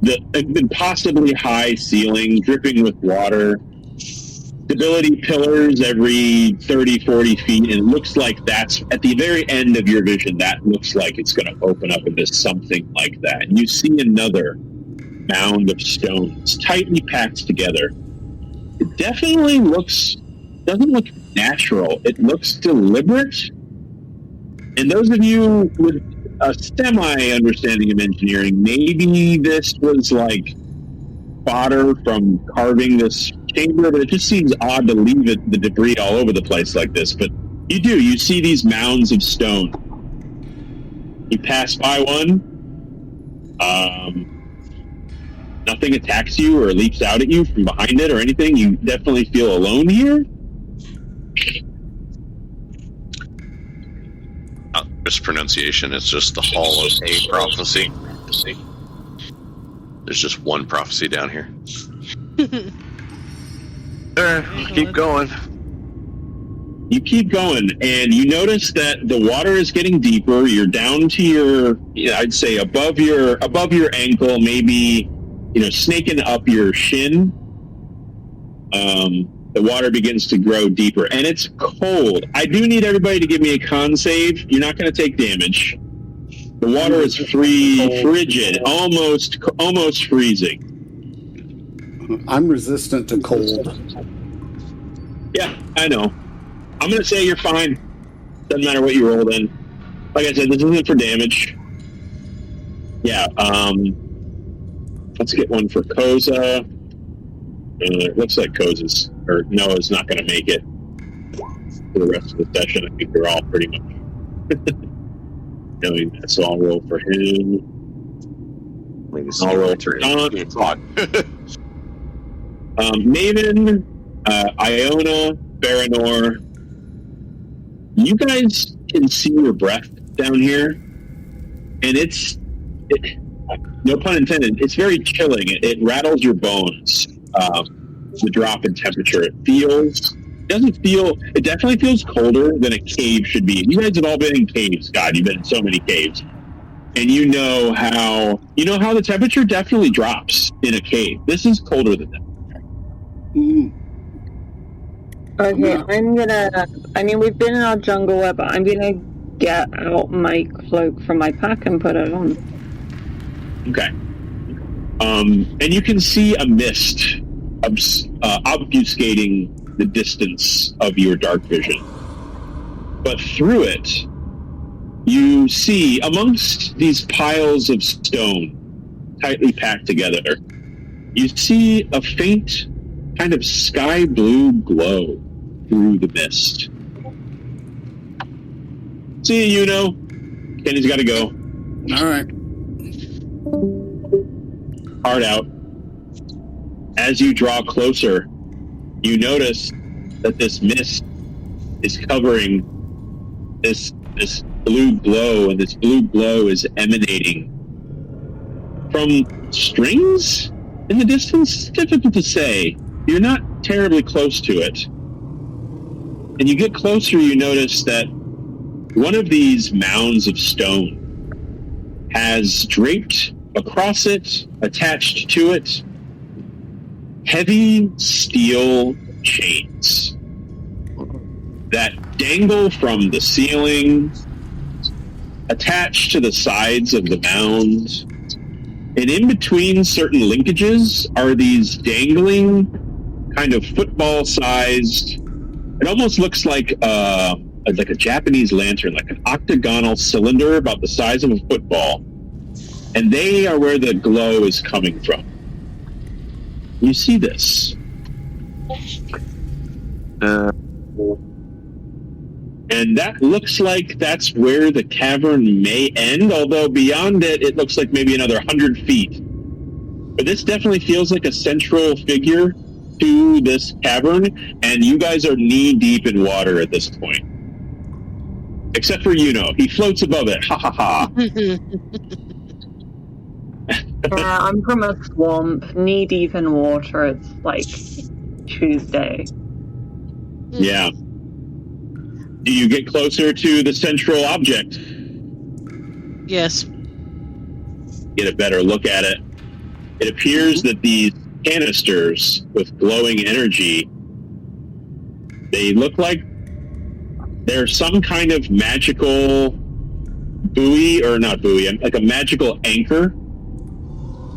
the impossibly high ceiling dripping with water, stability pillars every 30, 40 feet, and it looks like that's at the very end of your vision. That looks like it's going to open up into something like that. And you see another mound of stones tightly packed together. It definitely doesn't look natural. It looks deliberate. And those of you with a semi-understanding of engineering, maybe this was like fodder from carving this chamber, but it just seems odd to leave the debris all over the place like this. But you see these mounds of stone. You pass by one. Nothing attacks you or leaps out at you from behind it or anything. You definitely feel alone here. Mispronunciation. It's just the Hall of a Prophecy. There's just one prophecy down here. Keep going. You keep going, and you notice that the water is getting deeper. You're down to your, I'd say above your ankle, maybe, snaking up your shin. The water begins to grow deeper, and it's cold. I do need everybody to give me a con save. You're not going to take damage. The water is frigid, almost freezing. I'm resistant to cold. Yeah, I know. I'm going to say you're fine. Doesn't matter what you rolled in. Like I said, this isn't for damage. Yeah, let's get one for Koza. It looks like Noah's not going to make it for the rest of the session. I think they're all pretty much knowing that, so I'll roll for him. I'll roll for Don. Maven, Iona, Baranor, you guys can see your breath down here, and no pun intended, it's very chilling. It rattles your bones, the drop in temperature. It definitely feels colder than a cave should be. You guys have all been in caves. God, you've been in so many caves. And you know how the temperature definitely drops in a cave. This is colder than that. Okay, we've been in our jungle web, but I'm gonna get out my cloak from my pack and put it on. Okay. And you can see a mist obfuscating the distance of your dark vision. But through it, you see, amongst these piles of stone, tightly packed together, you see a faint kind of sky blue glow through the mist. See you, Kenny's got to go. All right. Hard out. As you draw closer, you notice that this mist is covering this blue glow, and this blue glow is emanating from strings in the distance. Difficult to say. You're not terribly close to it. And you get closer, you notice that one of these mounds of stone has draped across it, attached to it, heavy steel chains that dangle from the ceiling, attached to the sides of the mound. And in between certain linkages are these dangling, kind of football-sized, it almost looks like a Japanese lantern, like an octagonal cylinder about the size of a football. And they are where the glow is coming from. You see this. And that looks like that's where the cavern may end, although beyond it, it looks like maybe another 100 feet. But this definitely feels like a central figure to this cavern, and you guys are knee-deep in water at this point. Except for he floats above it. Ha ha ha. Yeah, I'm from a swamp, knee-deep in water. It's like Tuesday. Yeah. Do you get closer to the central object? Yes. Get a better look at it. It appears that these canisters with glowing energy, they look like they're some kind of magical buoy, or not buoy, like a magical anchor.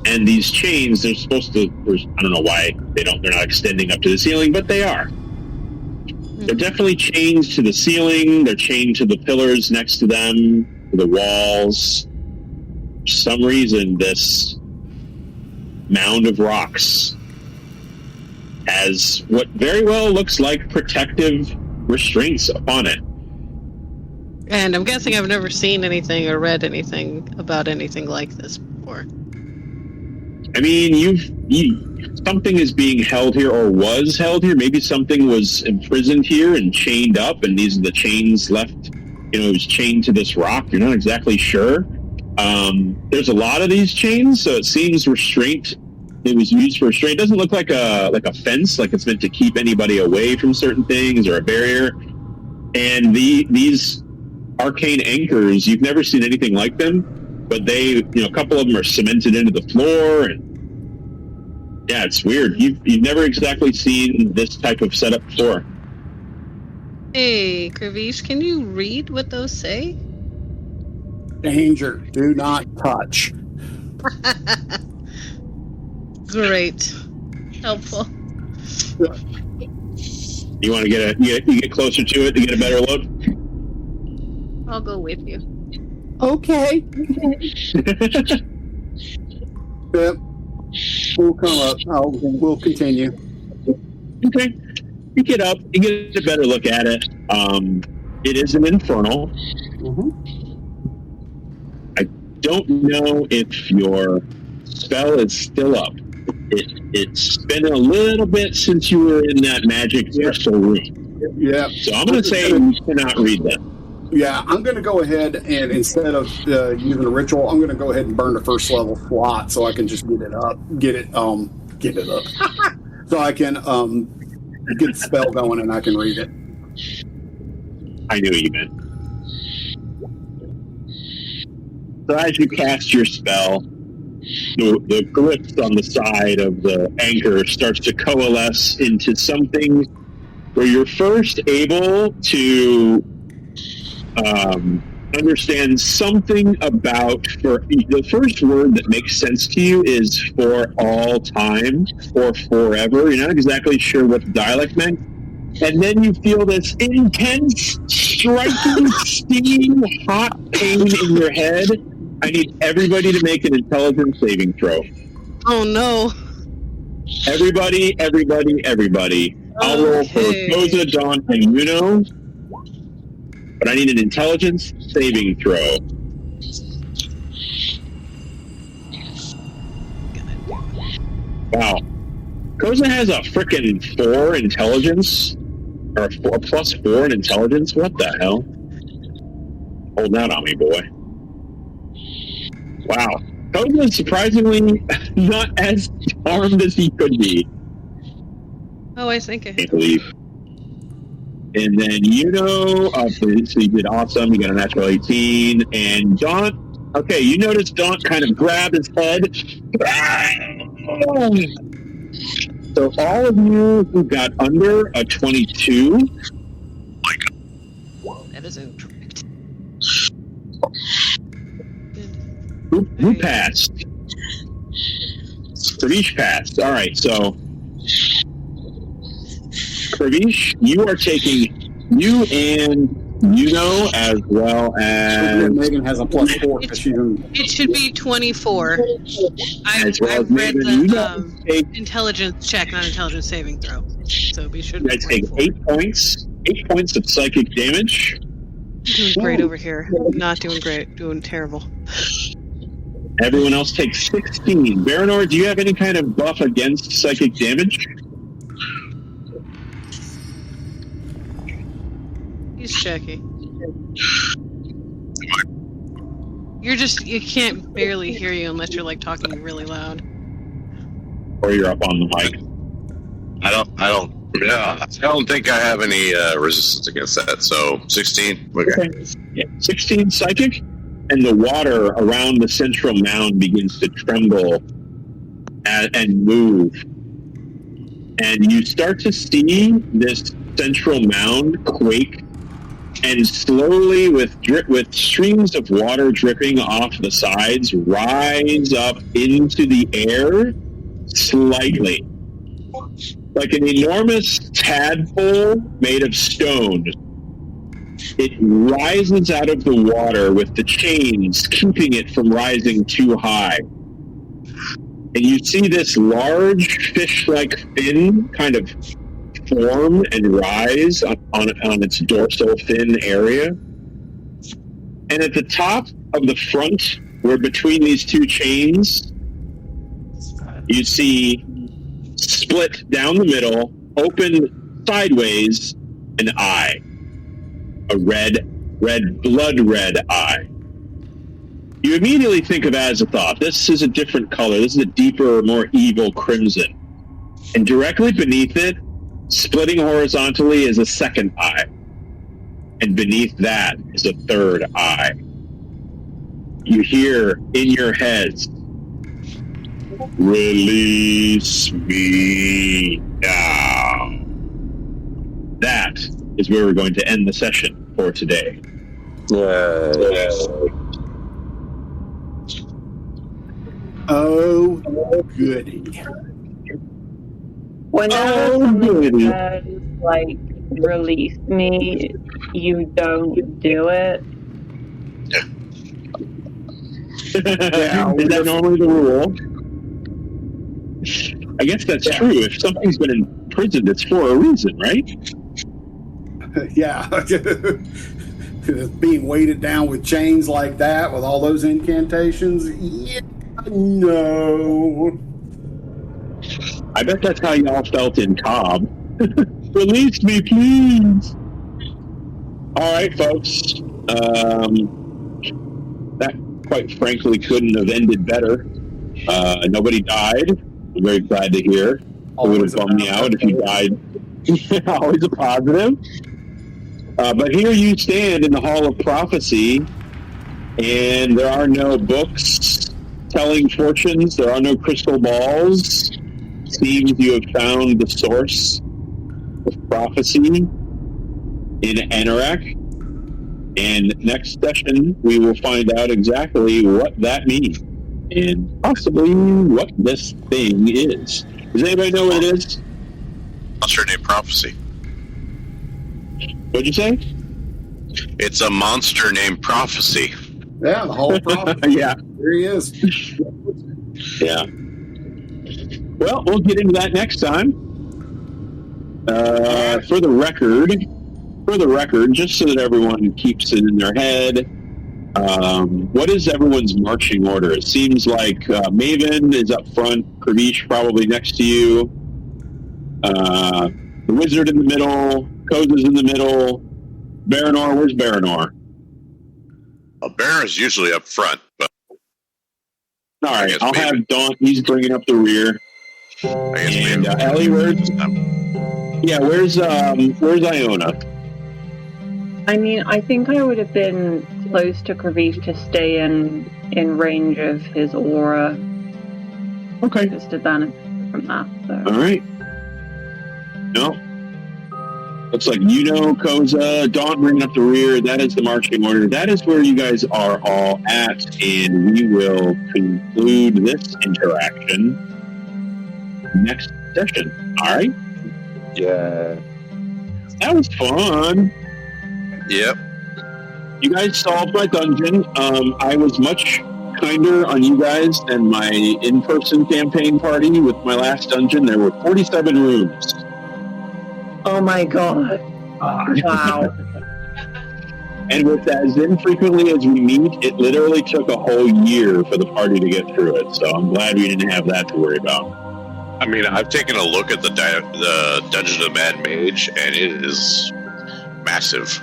And these chains, they're supposed to, I don't know why they're not extending up to the ceiling, but they are. They're definitely chained to the ceiling. They're chained to the pillars next to them, to the walls. For some reason, this mound of rocks has what very well looks like protective restraints upon it. And I'm guessing I've never seen anything or read anything about anything like this before. I mean, something is being held here, or was held here. Maybe something was imprisoned here and chained up, and these are the chains left. It was chained to this rock. You're not exactly sure. There's a lot of these chains, so it seems restraint. It was used for restraint. It doesn't look like a fence, like it's meant to keep anybody away from certain things, or a barrier. And these arcane anchors, you've never seen anything like them. But they, a couple of them are cemented into the floor, and yeah, it's weird. You've never exactly seen this type of setup before. Hey, Kravish, can you read what those say? Danger. Do not touch. Great. Helpful. You want to you get closer to it to get a better look? I'll go with you. Okay. Yep. We'll come up. We'll continue. Okay. You get up. You get a better look at it. It is an infernal. Mm-hmm. I don't know if your spell is still up. It's been a little bit since you were in that magic crystal room. Yeah. So I'm going to say you cannot read them. Yeah, I'm going to go ahead and instead of using a ritual, I'm going to go ahead and burn the first level slot so I can just get it up, so I can get the spell going and I can read it. I knew you meant. So as you cast your spell, the glyphs on the side of the anchor starts to coalesce into something where you're first able to understand something about, for the first word that makes sense to you is for all time or forever. You're not exactly sure what the dialect meant. And then you feel this intense, striking, stinging, hot pain in your head. I need everybody to make an intelligence saving throw. Oh no. Everybody. I'll roll for Koza, Dawn, and Yuno. But I need an intelligence saving throw. Wow. Koza has a frickin' 4 intelligence. Or a +4 in intelligence? What the hell? Hold that on me, boy. Wow. Koza is surprisingly not as armed as he could be. Oh, I think I can't believe. And then so you did awesome. You got a natural 18. And Daunt, okay, you notice Daunt kind of grab his head. So all of you who got under a 22. That is incorrect. Who passed? Pravish passed. All right, so Pravish, you are taking you and as well as Megan has a +4 because she's in. It should be 24. I've read the intelligence check, not intelligence saving throw. So be sure You to guys take 24. 8 points. 8 points of psychic damage. Doing great over here. Not doing great. Doing terrible. Everyone else takes 16. Baranor, do you have any kind of buff against psychic damage? He's checking. You can't barely hear you unless you're like talking really loud. Or you're up on the mic? I don't think I have any resistance against that. So 16. Okay. Yeah. 16 psychic, and the water around the central mound begins to tremble and move. And you start to see this central mound quake, and slowly, with streams of water dripping off the sides, rise up into the air slightly. Like an enormous tadpole made of stone. It rises out of the water with the chains keeping it from rising too high. And you see this large fish-like fin kind of form and rise on its dorsal fin area. And at the top of the front, where between these two chains, you see split down the middle, open sideways, an eye. A blood red eye. You immediately think of Azathoth. This is a different color. This is a deeper, more evil crimson. And directly beneath it, splitting horizontally, is a second eye. And beneath that is a third eye. You hear in your heads, "Release me now." That is where we're going to end the session for today. Oh, goody. Whenever someone says, like, release me, you don't do it. Yeah, is that normally the rule? I guess that's true. If something's been imprisoned, it's for a reason, right? Yeah. Being weighted down with chains like that, with all those incantations, yeah, no. I bet that's how y'all felt in Cobb. Release me, please. All right, folks. That, quite frankly, couldn't have ended better. Nobody died. I'm very glad to hear. It would have bummed me out if you died. Always a positive. But here you stand in the Hall of Prophecy, and there are no books telling fortunes. There are no crystal balls. Seems you have found the source of prophecy in Anorak. And next session, we will find out exactly what that means and possibly what this thing is. Does anybody know what it is? Monster named Prophecy. What'd you say? It's a monster named Prophecy. Yeah, the whole problem. Yeah. There he is. Yeah. Well, we'll get into that next time. For the record, just so that everyone keeps it in their head, what is everyone's marching order? It seems like Maven is up front, Kravish probably next to you, the Wizard in the middle, Koza's in the middle, Baranor, where's Baranor? Baron's usually up front, but All right, I'll maybe. have Dawn. He's bringing up the rear. I guess And maybe. Ellie, where's Iona? I mean, I think I would have been close to Kravish to stay in range of his aura. Okay. Just to benefit from that. So. All right. No. Looks like Koza, Dawn bringing up the rear. That is the marching order. That is where you guys are all at, and we will conclude this interaction next session. All right? Yeah. That was fun. Yep. You guys solved my dungeon. I was much kinder on you guys than my in-person campaign party with my last dungeon. There were 47 rooms. Oh my god. Wow. And with as infrequently as we meet, it literally took a whole year for the party to get through it. So I'm glad we didn't have that to worry about. I mean, I've taken a look at the Dungeon of Mad Mage, and it is massive.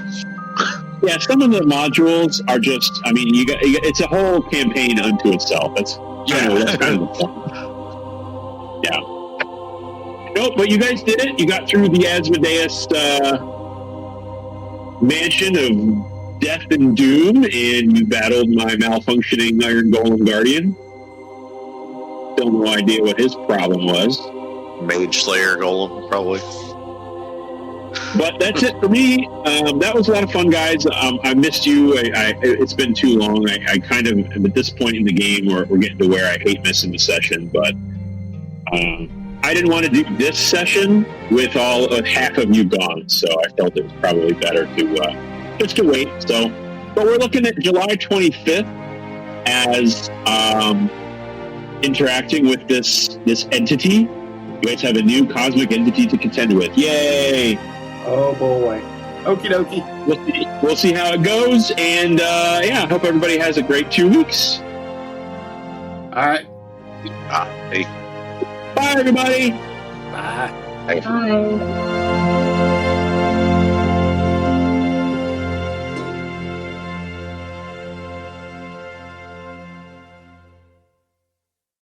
Yeah, some of the modules are just, I mean, it's a whole campaign unto itself. That's kind of the point. Yeah. Nope, but you guys did it. You got through the Asmodeus mansion of death and doom, and you battled my malfunctioning Iron Golem Guardian. Still no idea what his problem was. Mage Slayer Golem, probably. But that's it for me. That was a lot of fun, guys. I missed you. It's been too long. I kind of am at this point in the game where we're getting to where I hate missing the session, but I didn't want to do this session with half of you gone, so I felt it was probably better to just to wait. So, but we're looking at July 25th as interacting with this entity. You guys have a new cosmic entity to contend with. Yay! Oh boy. Okie dokie. We'll see how it goes, and I hope everybody has a great 2 weeks. All right. Hey. Bye, everybody. Bye. Bye.